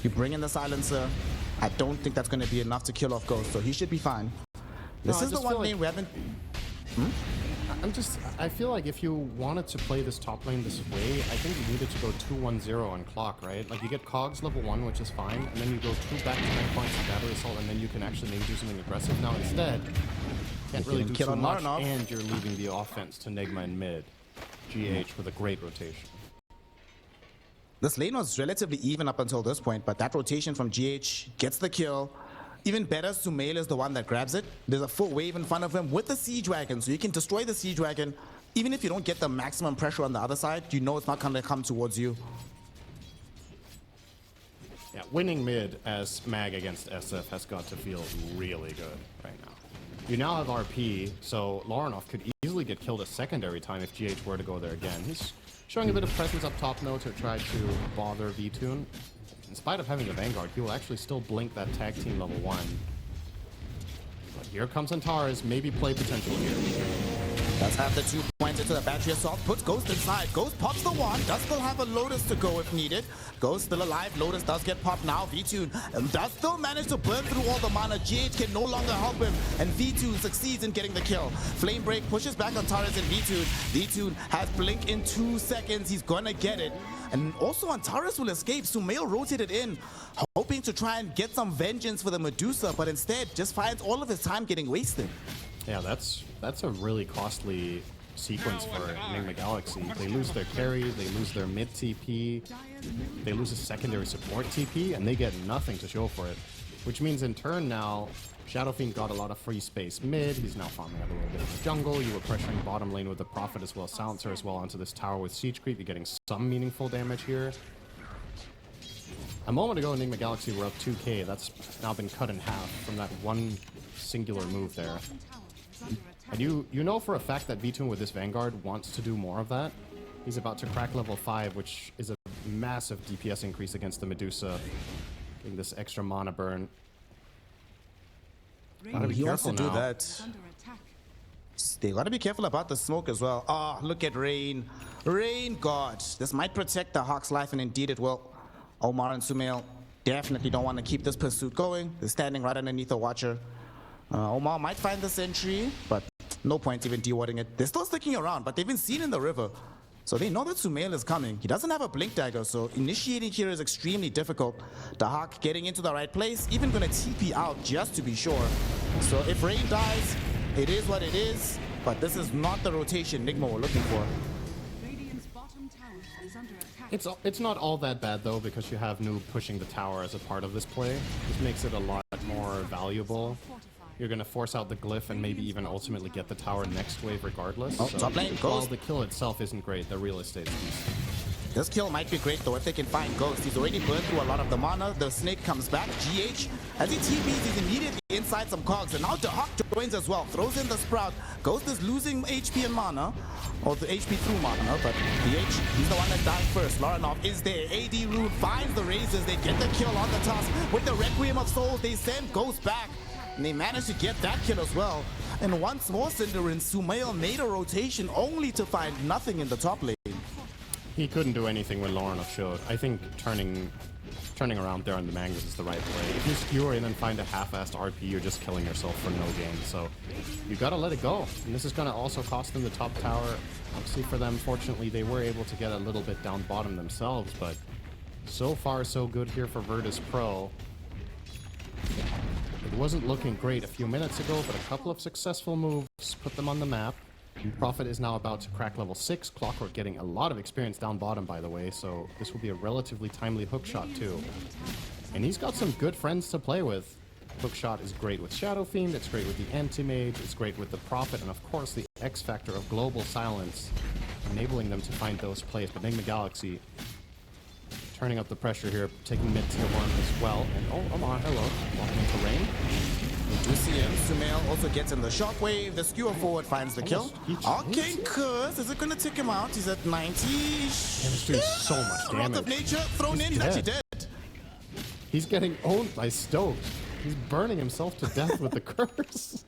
you bring in the silencer. I don't think that's going to be enough to kill off Ghost, so he should be fine. This is the one lane we haven't. I feel like if you wanted to play this top lane this way, I think you needed to go 2-1-0 on clock, right? Like you get Cogs level 1, which is fine, and then you go 2 back-to-back points of battery assault, and then you can actually maybe do something aggressive. Now instead, can't really do too much, and you're leaving the offense to Nigma in mid. GH with a great rotation. This lane was relatively even up until this point, but that rotation from GH gets the kill. Even better, Sumail is the one that grabs it. There's a full wave in front of him with the Siege Wagon, so you can destroy the Siege Wagon. Even if you don't get the maximum pressure on the other side, you know it's not going to come towards you. Yeah, winning mid as Mag against SF has got to feel really good right now. You now have RP, so Laurenoff could easily get killed a secondary time if GH were to go there again. He's showing a bit of presence up top now to try to bother VTune. In spite of having the Vanguard, he will actually still blink that tag team level 1. But here comes Antares, maybe play potential here. Does have the 2 points into the battery assault, puts Ghost inside. Ghost pops the 1, does still have a Lotus to go if needed. Ghost still alive, Lotus does get popped now. VTune does still manage to burn through all the mana. GH can no longer help him, and VTune succeeds in getting the kill. Flame Break pushes back on Antares and VTune. VTune has Blink in 2 seconds, he's gonna get it. And also Antares will escape. Sumail rotated in, hoping to try and get some vengeance for the Medusa, but instead just finds all of his time getting wasted. Yeah, that's a really costly sequence for Nigma Galaxy. They lose their carry, they lose their mid TP, they lose a secondary support TP, and they get nothing to show for it. Which means in turn now, Shadow Fiend got a lot of free space mid, he's now farming out a little bit of the jungle, you were pressuring bottom lane with the Prophet as well as Silencer as well onto this tower with Siege Creep, you're getting some meaningful damage here. A moment ago in Nigma Galaxy we're up 2k, that's now been cut in half from that one singular move there. And you know for a fact that VTune with this Vanguard wants to do more of that. He's about to crack level 5, which is a massive DPS increase against the Medusa. Getting this extra mana burn. Gotta be He wants to careful do now. that. They gotta be careful about the smoke as well. Oh, look at Rain. Rain God. This might protect the Hawk's life, and indeed it will. Omar and Sumail definitely don't want to keep this pursuit going. They're standing right underneath the Watcher. Omar might find the sentry, but no point even dewarding it. They're still sticking around, but they've been seen in the river. So they know that Sumail is coming. He doesn't have a Blink Dagger, so initiating here is extremely difficult. The Hawk getting into the right place, even gonna TP out just to be sure. So if Rain dies, it is what it is, but this is not the rotation Nigma were looking for. Radiant's bottom tower is under attack. It's not all that bad though, because you have Noob pushing the tower as a part of this play. This makes it a lot more valuable. You're going to force out the glyph and maybe even ultimately get the tower next wave regardless. Oh, top lane, while Ghost. the kill itself isn't great, the real estate is decent. This kill might be great though if they can find Ghost. He's already burned through a lot of the mana. The snake comes back. GH, as he TPs, he's immediately inside some cogs. And now the Hawk joins as well. Throws in the Sprout. Ghost is losing HP and mana. Or the HP through mana, but DH, he's the one that died first. Laurenoff is there. AD Rune finds the Razors. They get the kill on the Tusk. With the Requiem of Souls, they send Ghost back. and they managed to get that kill as well. And once more, Cinderin, Sumail made a rotation only to find nothing in the top lane. He couldn't do anything when Laurenov showed. I think turning around there on the Mangus is the right play. If you skewer in and find a half-assed RP, you're just killing yourself for no gain. So you gotta let it go. And this is gonna also cost them the top tower. Obviously for them, fortunately, they were able to get a little bit down bottom themselves, but so far so good here for Virtus.pro. It wasn't looking great a few minutes ago, but a couple of successful moves put them on the map. Prophet is now about to crack level 6. Clockwork getting a lot of experience down bottom, by the way, so this will be a relatively timely hookshot too. And he's got some good friends to play with. Hookshot is great with Shadow Fiend, it's great with the Anti-Mage, it's great with the Prophet, and of course the X factor of Global Silence, enabling them to find those plays. But Nigma Galaxy turning up the pressure here, taking mid tier 1 as well. And oh, Omar, hello, walking into rain. We do see him. Sumail also gets in the shockwave. The skewer forward finds the kill. Arcane Curse, is it going to take him out? He's at 90. He's doing so much damage. Wrath of Nature thrown in. He's actually dead. He's getting owned by Stokes. He's burning himself to death with the curse.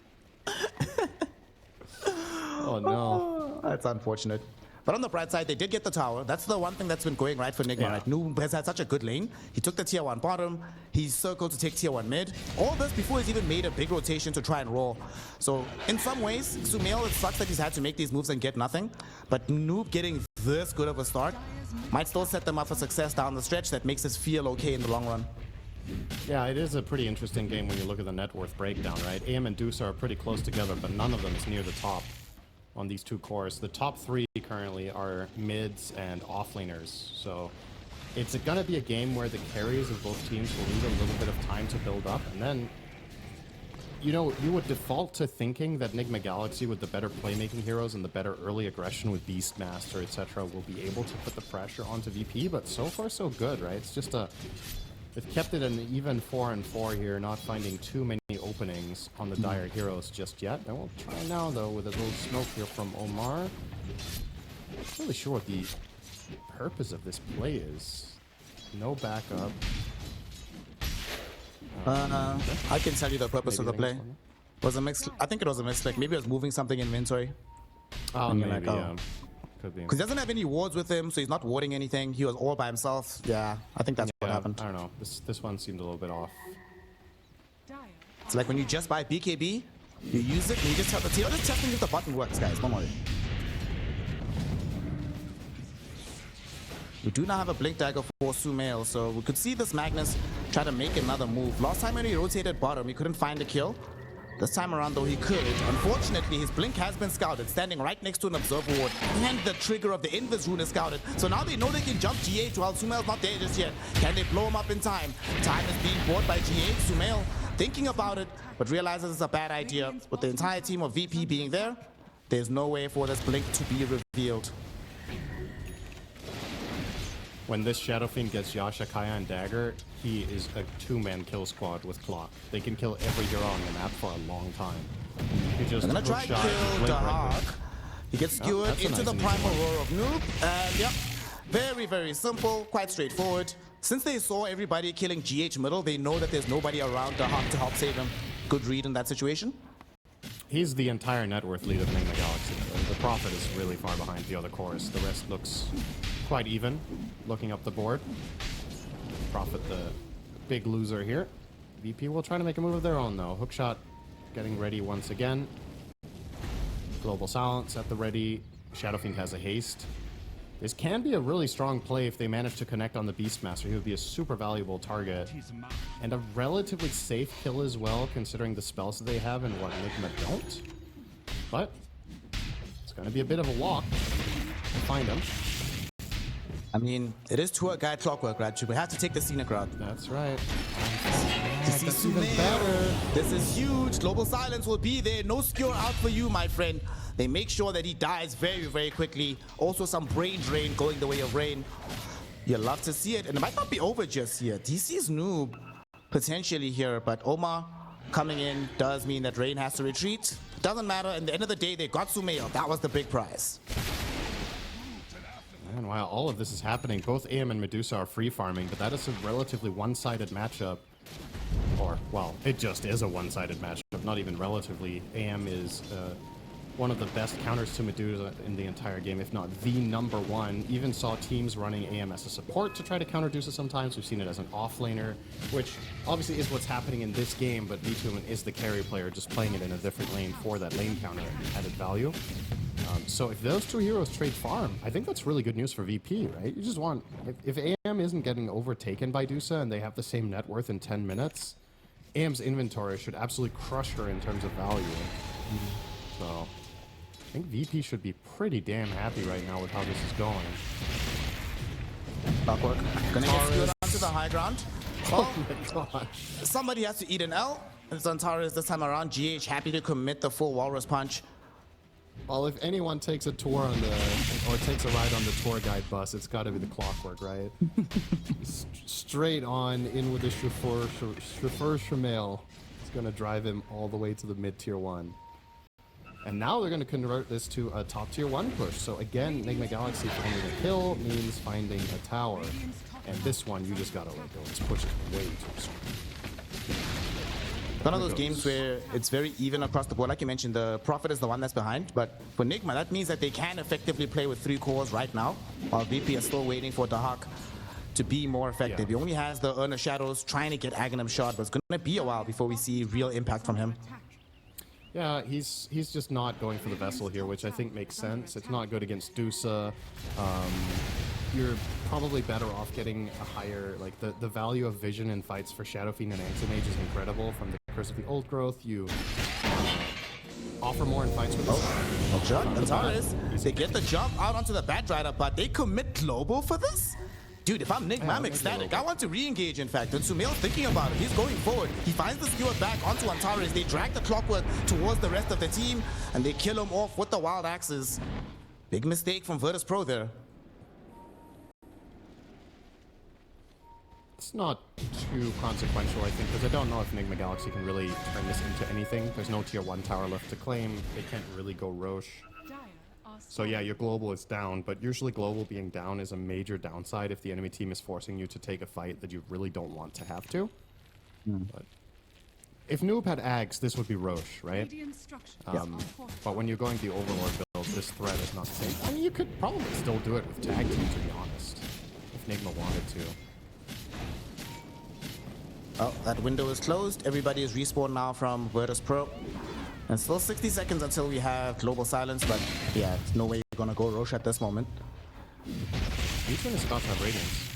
Oh no. That's unfortunate. But on the bright side, they did get the tower. That's the one thing that's been going right for Nigma, right? Noob has had such a good lane. He took the tier 1 bottom. He's circled to take tier 1 mid. All this before he's even made a big rotation to try and roll. So in some ways, Sumail, it sucks that he's had to make these moves and get nothing. But Noob getting this good of a start might still set them up for success down the stretch that makes us feel okay in the long run. Yeah, it is a pretty interesting game when you look at the net worth breakdown, right? AM and Deuce are pretty close together, but none of them is near the top on these two cores. The top 3 currently are mids and offlaners, so it's going to be a game where the carries of both teams will need a little bit of time to build up, and then, you know, you would default to thinking that Nigma Galaxy with the better playmaking heroes and the better early aggression with Beastmaster, etc. will be able to put the pressure onto VP, but so far so good, right? It's just they've kept it an even 4-4 here, not finding too many openings on the dire heroes just yet. And we'll try now, though, with a little smoke here from Omar. Not really sure what the purpose of this play is. No backup. I can tell you the purpose of the play. Was a mix. I think it was a mistake. Maybe it was moving something in inventory. Oh, maybe, like, yeah. Because he doesn't have any wards with him, so he's not warding anything. He was all by himself. Yeah, I think that's what happened. I don't know. This one seemed a little bit off. It's like when you just buy BKB, you use it and you just tell the team, just testing if the button works, guys. Don't worry. We do now have a Blink Dagger for Sumail, so we could see this Magnus try to make another move. Last time when he rotated bottom, he couldn't find a kill. This time around, though, he could. Unfortunately, his blink has been scouted, standing right next to an observer ward, and the trigger of the Invis rune is scouted. So now they know they can jump GH while Sumail's not there just yet. Can they blow him up in time? Time is being bought by GH. Sumail thinking about it, but realizes it's a bad idea. With the entire team of VP being there, there's no way for this blink to be revealed. When this Shadow Fiend gets Yasha, Kaya, and Dagger, he is a 2-man kill squad with Clock. They can kill every hero on the map for a long time. He just gonna try to kill the Hawk. He gets skewered into the primal roar of Noob, and yep, very, very simple, quite straightforward. Since they saw everybody killing GH middle, they know that there's nobody around the Hawk to help save him. Good read in that situation. He's the entire net worth lead of Nigma Galaxy. The Prophet is really far behind the other cores. The rest looks quite even, looking up the board. Prophet, the big loser here. VP will try to make a move of their own, though. Hookshot getting ready once again. Global Silence at the ready. Shadow Fiend has a haste. This can be a really strong play if they manage to connect on the Beastmaster. He would be a super valuable target. And a relatively safe kill as well, considering the spells that they have and what Nigma don't. But it's going to be a bit of a walk to find him. I mean, it is tour guide Clockwork, right? We have to take the scenic route. That's right. That's even better. This is huge. Global Silence will be there. No skewer out for you, my friend. They make sure that he dies very, very quickly. Also some brain drain going the way of Rain. You love to see it. And it might not be over just here. DC's Noob potentially here, but Omar coming in does mean that Rain has to retreat. Doesn't matter. At the end of the day, they got Sumail. That was the big prize. And while all of this is happening, both AM and Medusa are free farming, but that is a relatively one-sided matchup. Or, well, it just is a one-sided matchup, not even relatively. AM is one of the best counters to Medusa in the entire game, if not the #1. Even saw teams running AM as a support to try to counter Dusa sometimes. We've seen it as an offlaner, which obviously is what's happening in this game, but V2 is the carry player, just playing it in a different lane for that lane counter added value. So if those two heroes trade farm, I think that's really good news for VP, right? You just want, if AM isn't getting overtaken by Dusa and they have the same net worth in 10 minutes, AM's inventory should absolutely crush her in terms of value. So I think VP should be pretty damn happy right now with how this is going. Clockwork. Gonna get skewed onto the high ground. Oh my gosh. Somebody has to eat an L. It's Antares this time around. GH happy to commit the full Walrus Punch. Well, if anyone takes a tour on the, or takes a ride on the tour guide bus, it's got to be the Clockwork, right? Straight on in with the chauffeur Shamail. It's going to drive him all the way to the mid-tier 1. And now they're going to convert this to a top tier 1 push. So again, Nigma Galaxy finding a kill means finding a tower. And this one, you just got to let go. This push is way too strong. One of those games where it's very even across the board. Like you mentioned, the Prophet is the one that's behind. But for Nigma, that means that they can effectively play with 3 cores right now, while VP is still waiting for Dahak to be more effective. He only has the Urn of Shadows trying to get Aghanim shot, but it's going to be a while before we see real impact from him. Yeah, he's just not going for the Vessel here, which I think makes sense. It's not good against Dusa. You're probably better off getting a higher, like the value of vision in fights for Shadow Fiend and Anti-Mage is incredible. From the Curse of the Old Growth, you offer more in fights with Oh, jump. Antares, they get the jump out onto the Bat Rider, but they commit global for this? Dude, if I'm Nigma, I'm ecstatic. I want to re-engage, in fact. And Sumail's thinking about it. He's going forward. He finds the skewer back onto Antares. They drag the Clockwork towards the rest of the team, and they kill him off with the Wild Axes. Big mistake from Virtus.pro there. It's not too consequential, I think, because I don't know if Nigma Galaxy can really turn this into anything. There's no tier 1 tower left to claim. They can't really go Roche. So yeah, your global is down, but usually global being down is a major downside if the enemy team is forcing you to take a fight that you really don't want to have to. But if Noob had Ags, this would be Roche, right? But when you're going the Overlord build, this threat is not the same. I mean, you could probably still do it with tag team, to be honest, if Nigma wanted to. Oh, that window is closed. Everybody is respawned now from Virtus.pro. And still 60 seconds until we have global silence, but yeah, there's no way we're gonna go Roche at this moment. Which one is about to have Radiance?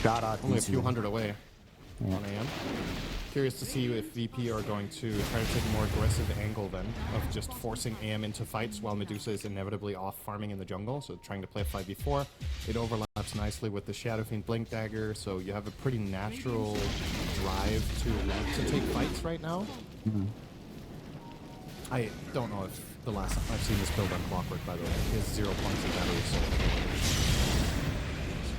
Shout out Only a V2. few hundred away. 1 AM. Curious to see if VP are going to try to take a more aggressive angle then of just forcing AM into fights while Medusa is inevitably off farming in the jungle, so trying to play a 5v4. It overlaps nicely with the Shadow Fiend Blink Dagger, so you have a pretty natural drive to want to take fights right now. I don't know if the last time I've seen this build on Clockwork, by the way, is 0 points in battery, so...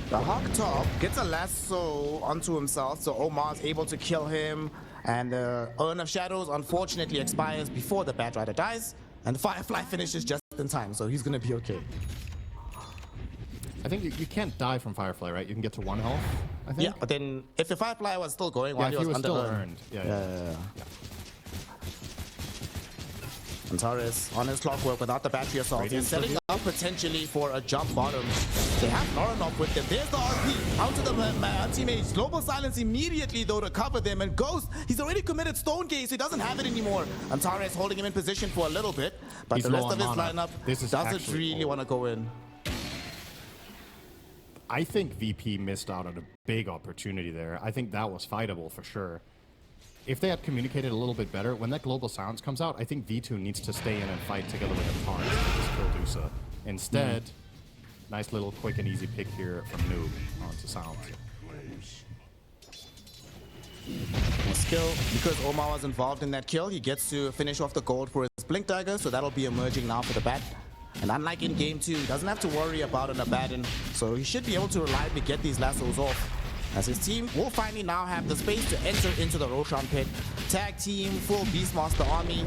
The Hawk top gets a lasso onto himself, so Omar is able to kill him, and the Urn of Shadows unfortunately expires before the Bat Rider dies, and the Firefly finishes just in time, so he's gonna be okay. I think you can't die from Firefly, right? You can get to 1 health, I think? Yeah, but then if the Firefly was still going while yeah, he was under still Urn. earned. Yeah. Antares on his Clockwork without the battery assault. He's setting up potentially for a jump bottom. They have Noranov with them. There's the RP out to the anti-mage. Global silence immediately though to cover them. And Ghost, he's already committed Stone Gaze, so he doesn't have it anymore. Antares holding him in position for a little bit, but the rest of his lineup doesn't really want to go in. I think VP missed out on a big opportunity there. I think that was fightable for sure. If they had communicated a little bit better, when that global silence comes out, I think V2 needs to stay in and fight together with Antares to just kill Dusa. Instead, nice little quick and easy pick here from Noob onto Sound. Skill, because Omar was involved in that kill, he gets to finish off the gold for his Blink Dagger, so that'll be emerging now for the Bat. And unlike in game 2, he doesn't have to worry about an Abaddon, so he should be able to reliably get these lassos off. As his team will finally now have the space to enter into the Roshan pit. Tag team, full Beastmaster army.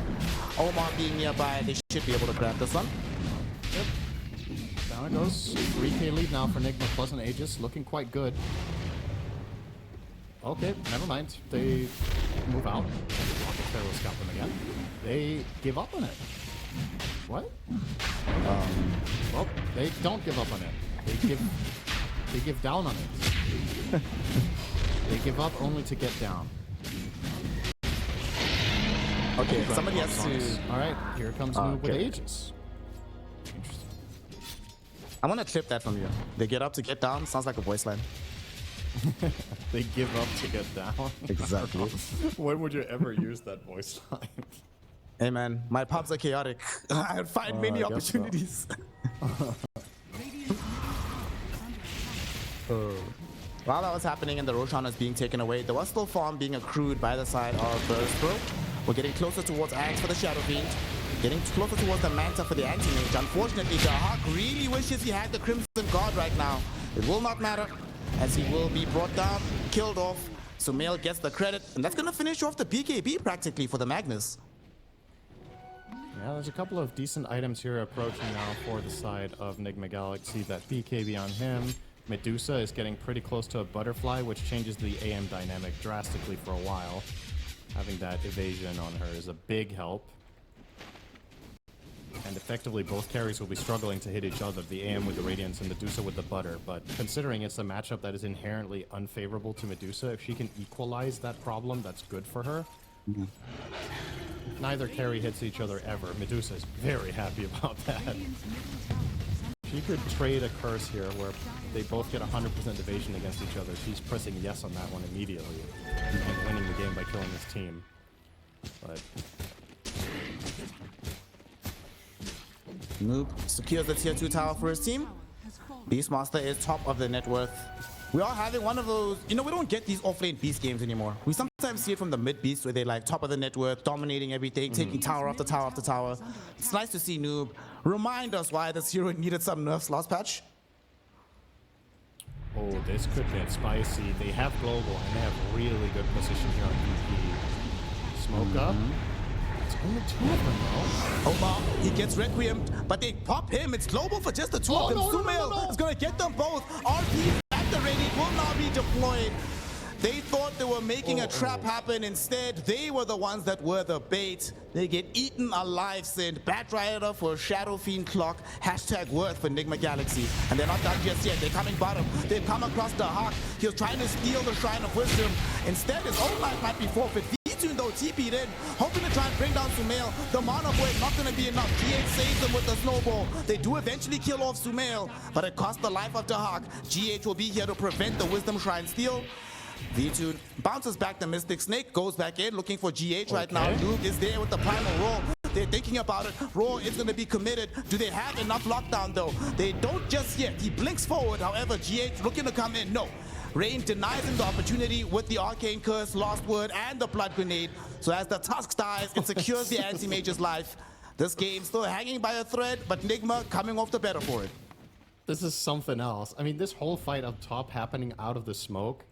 Omar being nearby, they should be able to grab this one. Yep. Down it goes. 3K lead now for Nigma plus an Aegis. Looking quite good. Okay, never mind. They move out. Rocket Fair will scout them again. They give up on it. What? Well, they don't give up on it. They give down on it. They give up only to get down. Okay, somebody has to... All right, here comes Noob with Aegis. Interesting. I want to clip that from you. They get up to get down. Sounds like a voice line. They give up to get down. Exactly. When would you ever use that voice line? Hey man, my pubs are chaotic. I find many opportunities. While that was happening and the Roshan is being taken away, there was still farm being accrued by the side of Virtus.pro. We're getting closer towards Axe for the Shadow Fiend. Getting closer towards the Manta for the Anti-Mage. Unfortunately, the Hawk really wishes he had the Crimson Guard right now. It will not matter, as he will be brought down, killed off. Sumail gets the credit, and that's going to finish off the BKB practically for the Magnus. Yeah, there's a couple of decent items here approaching now for the side of Nigma Galaxy. That BKB on him. Medusa is getting pretty close to a butterfly, which changes the AM dynamic drastically for a while. Having that evasion on her is a big help. And effectively, both carries will be struggling to hit each other, the AM with the Radiance and Medusa with the Butter. But considering it's a matchup that is inherently unfavorable to Medusa, if she can equalize that problem, that's good for her. Neither carry hits each other ever. Medusa is very happy about that. She could trade a curse here where they both get 100% evasion against each other. She's pressing yes on that one immediately and winning the game by killing his team. But Noob secures the tier 2 tower for his team. Beastmaster is top of the net worth. We are having one of those, you know, we don't get these offlane beast games anymore. We sometimes see it from the mid beast where they're like top of the net worth, dominating everything, taking tower after tower after tower. It's nice to see Noob remind us why this hero needed some nerfs last patch. oh, this could get spicy. They have global and they have really good position here on VP. Smoke up. It's only two of them though. Omar, he gets Requiemed, but they pop him. It's global for just the two of them. Sumail is going to get them both. RP at the ready will now be deployed. They thought they were making a trap happen. Instead, they were the ones that were the bait. They get eaten alive, Sind. Bat Rider for Shadow Fiend Clock. Hashtag worth for Nigma Galaxy. And they're not done just yet. They're coming bottom. They've come across the Hawk. He was trying to steal the Shrine of Wisdom. Instead, his own life might be forfeit. V2 though TP'd in, hoping to try and bring down Sumail. The Mana Blade not going to be enough. GH saves them with the snowball. They do eventually kill off Sumail, but it cost the life of the Hawk. GH will be here to prevent the Wisdom Shrine steal. V2 bounces back the Mystic Snake, goes back in looking for GH right now. Luke is there with the Primal Roar. They're thinking about it. Roar is going to be committed. Do they have enough lockdown though? They don't just yet. He blinks forward. However, GH looking to come in. No. Rain denies him the opportunity with the Arcane Curse, Lost Word, and the Blood Grenade. So as the Tusk dies, it secures the Anti-Mage's life. This game still hanging by a thread, but Nigma coming off the better for it. This is something else. I mean, this whole fight up top happening out of the smoke.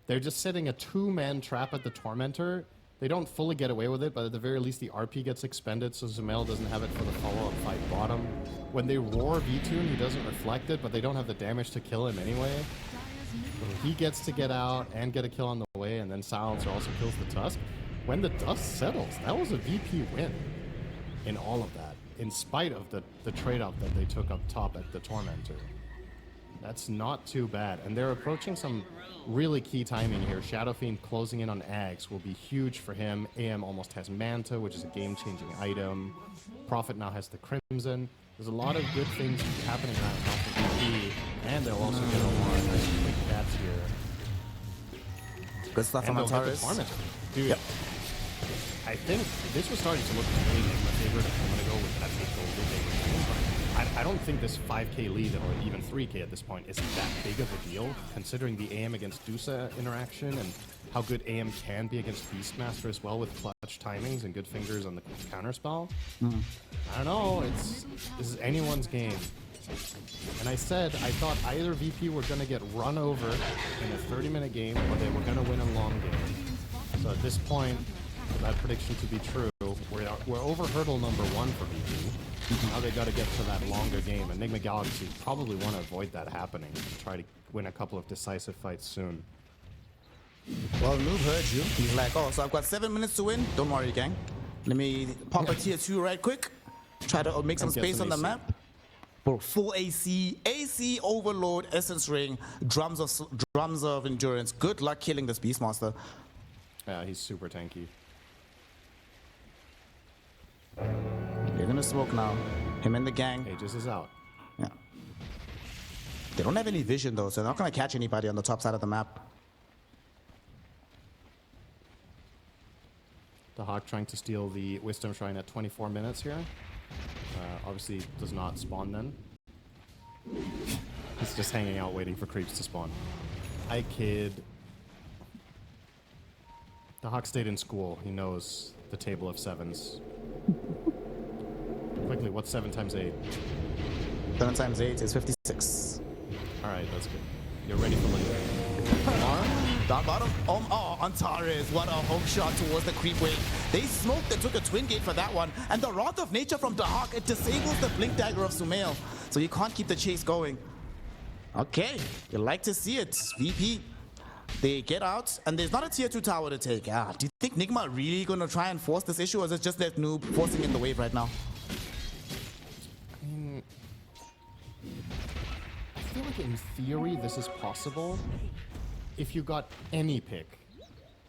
They're just setting a two-man trap at the Tormentor. They don't fully get away with it, but at the very least the RP gets expended, so Sumail doesn't have it for the follow-up fight bottom. When they roar V2, he doesn't reflect it, but they don't have the damage to kill him anyway. So he gets to get out and get a kill on the way, and then Silencer also kills the Tusk. When the dust settles, that was a VP win in all of that, in spite of the trade-off that they took up top at the Tormentor. That's not too bad. And they're approaching some really key timing here. Shadow Fiend closing in on Axe will be huge for him. AM almost has Manta, which is a game-changing item. Prophet now has the Crimson. There's a lot of good things happening right now for VP. And they'll also get a lot of nice quick cats here. Good stuff from Antares. Dude, yep. I think this was starting to look really my favorite. I'm going to go with that big gold. I don't think this 5k lead, or even 3k at this point, is that big of a deal, considering the AM against DOTA interaction and how good AM can be against Beastmaster as well with clutch timings and good fingers on the counterspell. I don't know, this is anyone's game. And I said I thought either VP were going to get run over in a 30-minute game or they were going to win a long game. So at this point, for that prediction to be true. We're over hurdle number 1 for VP. Now they got to get to that longer game, and Nigma Galaxy probably want to avoid that happening. Try to win a couple of decisive fights soon. Well, Noob heard you. He's like, oh, so I've got 7 minutes to win. Don't worry, gang. Let me pop a tier 2 right quick. Try to make some space on the map. For full AC overload, essence ring, drums of endurance. Good luck killing this Beastmaster. Yeah, he's super tanky. They're gonna smoke now. Him and the gang. Aegis is out. Yeah. They don't have any vision though, so they're not gonna catch anybody on the top side of the map. The Hawk trying to steal the Wisdom Shrine at 24 minutes here. Obviously does not spawn then. He's just hanging out waiting for creeps to spawn. I kid. The Hawk stayed in school. He knows the table of 7s. Quickly, what's 7 times 8? 7 times 8 is 56. Alright, that's good. You're ready for later. Down bottom. Antares. What a hook shot towards the creep wave. They smoked and took a twin gate for that one. And the Wrath of Nature from Dahak, it disables the blink dagger of Sumail. So you can't keep the chase going. Okay, you like to see it. VP. They get out, and there's not a tier 2 tower to take. Do you think Nigma really going to try and force this issue, or is it just that Noob forcing in the wave right now? I feel like in theory this is possible if you got any pick.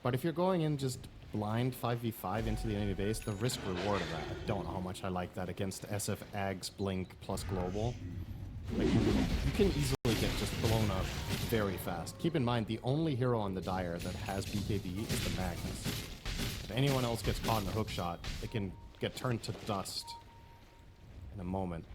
But if you're going in just blind 5v5 into the enemy base, the risk reward of that, I don't know how much I like that against SF Ags, Blink, plus Global. Like, you can easily get just blown up very fast. Keep in mind, the only hero on the Dire that has BKB is the Magnus. If anyone else gets caught in a hook shot, it can get turned to dust in a moment.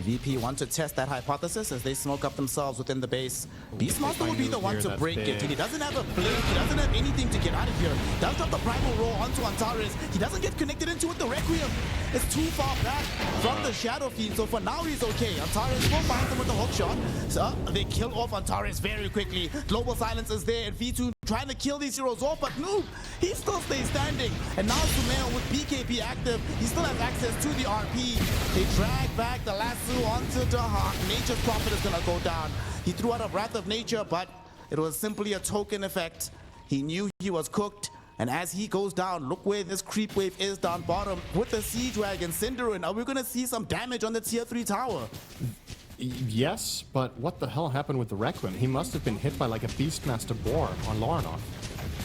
VP want to test that hypothesis as they smoke up themselves within the base. Beastmaster will be the one to break it. He doesn't have a blink, he doesn't have anything to get out of here. Does drop the primal roll onto Antares. He doesn't get connected into it. The Requiem is too far back from the Shadow Fiend, so for now he's okay. Antares will find him with the hook shot. So they kill off Antares very quickly. Global Silence is there, and V2 trying to kill these heroes off, but Noob, he still stays standing. And now Sumail with BKB active, he still has access to the RP. They drag back the lasso onto Dahak. Nature's Prophet is gonna go down. He threw out a Wrath of Nature, but it was simply a token effect. He knew he was cooked, and as he goes down, look where this creep wave is down bottom with the Siege Dragon, Cinderin. Are we gonna see some damage on the tier 3 tower? Yes, but what the hell happened with the Requiem? He must have been hit by like a Beastmaster Boar on Lorinov.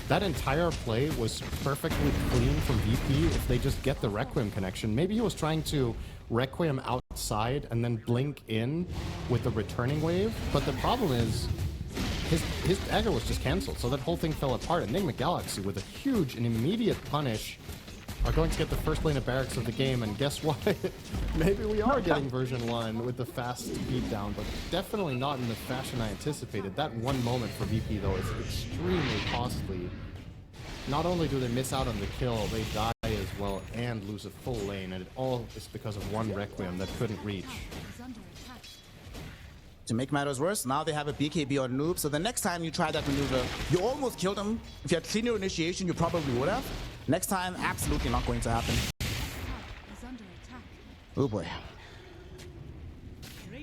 That entire play was perfectly clean from VP if they just get the Requiem connection. Maybe he was trying to Requiem outside and then blink in with the returning wave, but the problem is his dagger was just cancelled, so that whole thing fell apart. And Nigma Galaxy with a huge and immediate punish are going to get the first lane of barracks of the game, and guess what? Maybe we are getting version 1 with the fast beatdown, but definitely not in the fashion I anticipated. That one moment for VP, though, is extremely costly. Not only do they miss out on the kill, they die as well and lose a full lane, and it all is because of one Requiem that couldn't reach. To make matters worse, now they have a BKB on Noob, so the next time you try that maneuver, you almost killed him. If you had cleaner initiation, you probably would have. Next time, absolutely not going to happen. Oh boy.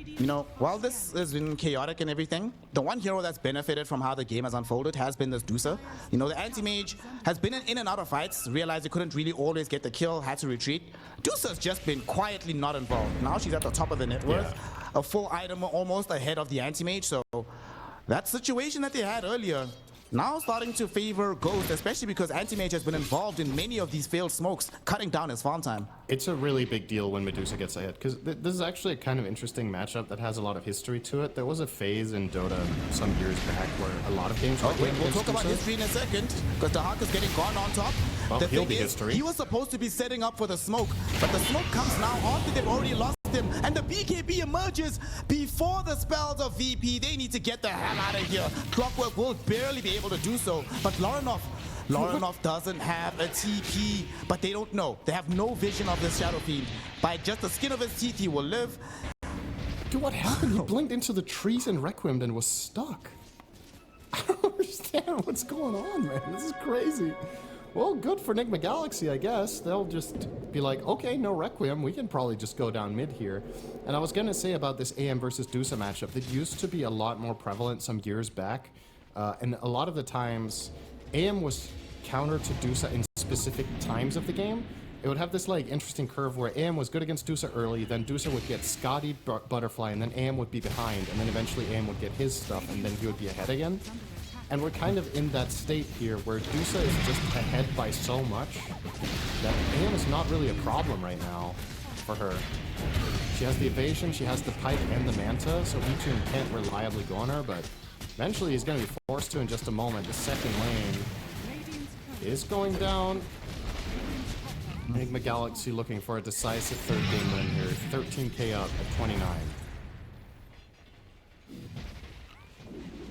You know, while this has been chaotic and everything, the one hero that's benefited from how the game has unfolded has been this DOTA. You know, the anti-mage has been in and out of fights, realized he couldn't really always get the kill, had to retreat. DOTA's just been quietly not involved. Now she's at the top of the net worth, a full item almost ahead of the anti-mage, so that situation that they had earlier, now starting to favor Ghost, especially because Anti-Mage has been involved in many of these failed smokes, cutting down his farm time. It's a really big deal when Medusa gets ahead, because this is actually a kind of interesting matchup that has a lot of history to it. There was a phase in Dota some years back where a lot of games were we'll talk about history in a second, because Dahak is getting gone on top. Well, the he'll thing be is, history. He was supposed to be setting up for the smoke, but the smoke comes now after they've already lost him, and the BKB emerges before the spells of VP. They need to get the hell out of here. Clockwork will barely be able to do so, but Lorinov doesn't have a TP, but they don't know. They have no vision of this Shadow Fiend. By just the skin of his teeth, he will live. Dude, what happened? He blinked into the trees and Requiem and was stuck. I don't understand what's going on, man. This is crazy. Well, good for Nigma Galaxy, I guess. They'll just be like, okay, no Requiem. We can probably just go down mid here. And I was going to say about this AM versus DOTA matchup, that used to be a lot more prevalent some years back. And a lot of the times, AM was counter to DOTA in specific times of the game. It would have this like interesting curve where AM was good against DOTA early, then DOTA would get Scotty Butterfly, and then AM would be behind, and then eventually AM would get his stuff, and then he would be ahead again. And we're kind of in that state here where DOTA is just ahead by so much that AM is not really a problem right now for her. She has the evasion, she has the pipe and the manta, so Vitune can't reliably go on her, but eventually he's going to be forced to in just a moment. The second lane is going down. Nigma Galaxy looking for a decisive third game win here. 13k up at 29.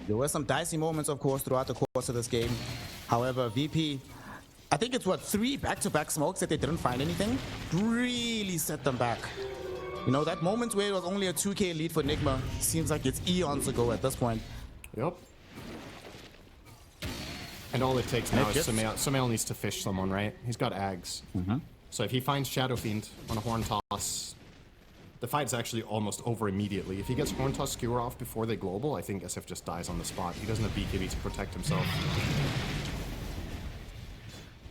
There were some dicey moments, of course, throughout the course of this game. However, VP, I think it's what, 3 back-to-back smokes that they didn't find anything, really set them back. You know, that moment where it was only a 2k lead for Nigma seems like it's eons ago at this point. Yep. And all it takes now is Sumail needs to fish someone, right? He's got Ags. So if he finds Shadow Fiend on a Horn Toss, the fight's actually almost over immediately. If he gets Horn Toss Skewer off before they global, I think SF just dies on the spot. He doesn't have BKB to protect himself.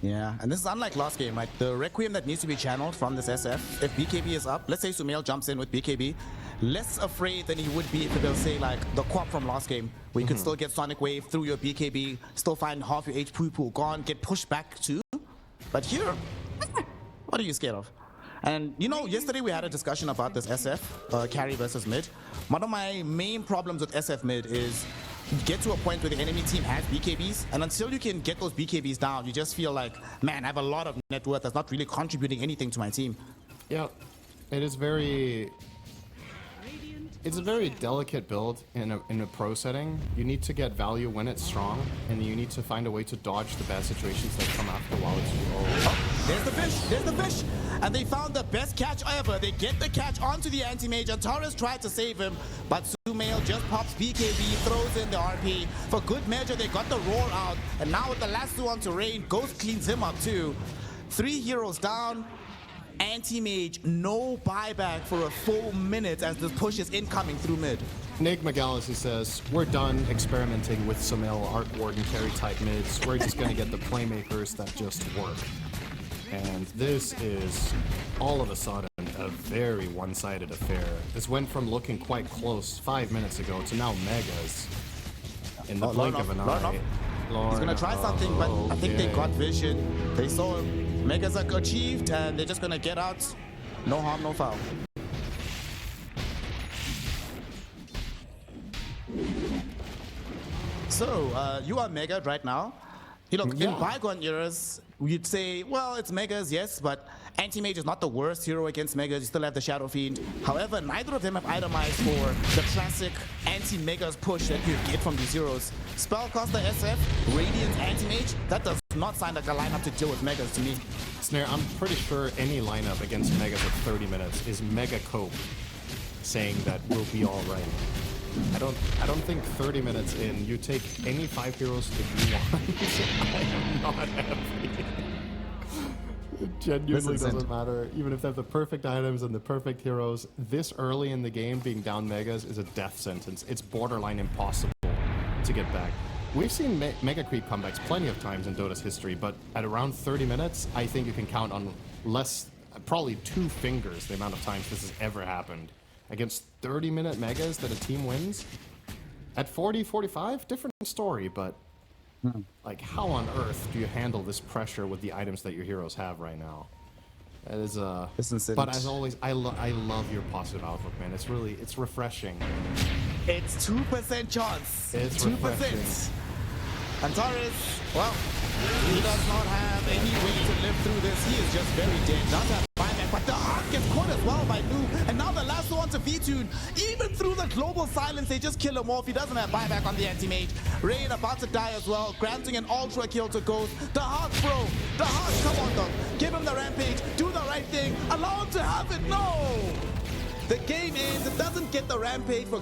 Yeah, and this is unlike last game, right? The Requiem that needs to be channeled from this SF, if BKB is up, let's say Sumail jumps in with BKB, less afraid than he would be if they'll say like the Quap from last game, where you could still get Sonic Wave through your BKB, still find half your HP pool gone, get pushed back too. But here, what are you scared of? And you know, yesterday we had a discussion about this SF, carry versus mid. One of my main problems with SF mid is you get to a point where the enemy team has BKBs, and until you can get those BKBs down, you just feel like, man, I have a lot of net worth that's not really contributing anything to my team. Yeah, it is very... It's a very delicate build in a pro setting. You need to get value when it's strong, and you need to find a way to dodge the bad situations that come after while it's low. Oh, there's the fish, there's the fish! And they found the best catch ever. They get the catch onto the anti-mage, and Torres tried to save him, but Sumail just pops BKB, throws in the RP. For good measure, they got the roll out, and now with the lasso onto Rain, Ghost cleans him up too. 3 heroes down. Anti-mage, no buyback for a full minute as the push is incoming through mid. Nigma Galaxy says, we're done experimenting with Sumail, Art Warden, carry type mids. We're just going to get the playmakers that just work. And this is, all of a sudden, a very one-sided affair. This went from looking quite close 5 minutes ago to now Megas in the blink of an eye. He's going to try something, but I think they got vision. They saw him. Megas are achieved, and they're just gonna get out. No harm, no foul. So, you are Mega right now. You know, in bygone eras, you'd say, well, it's Megas, yes, but Anti-Mage is not the worst hero against Megas. You still have the Shadow Fiend. However, neither of them have itemized for the classic anti-Megas push that you get from these heroes. Spellcaster SF, Radiant Anti-Mage, that does not sound like a lineup to deal with Megas to me. Snare, I'm pretty sure any lineup against Megas at 30 minutes is Mega Cope saying that we'll be all right. I don't think 30 minutes in, you take any 5 heroes that you want. I am not happy. It genuinely doesn't matter. Even if they have the perfect items and the perfect heroes, this early in the game being down Megas is a death sentence. It's borderline impossible to get back. We've seen Mega Creep comebacks plenty of times in Dota's history, but at around 30 minutes, I think you can count on probably 2 fingers the amount of times this has ever happened. Against 30-minute Megas that a team wins? At 40, 45, different story, but like, how on earth do you handle this pressure with the items that your heroes have right now? That is but as always, I love your positive outlook, man. It's refreshing. It's 2% chance. It's 2%. And Torres, well, he does not have any way to live through this. He is just very dead. Not that buyback, but the Arc gets caught as well by Noob. And now the lasso onto Vitune. Even through the global silence, they just kill him off. He doesn't have buyback on the anti-mage. Rain about to die as well, granting an ultra kill to Ghost. The Heart, bro. The Heart, come on, dog. Give him the rampage. Do the right thing. Allow him to have it. No! The game ends. It doesn't get the rampage for...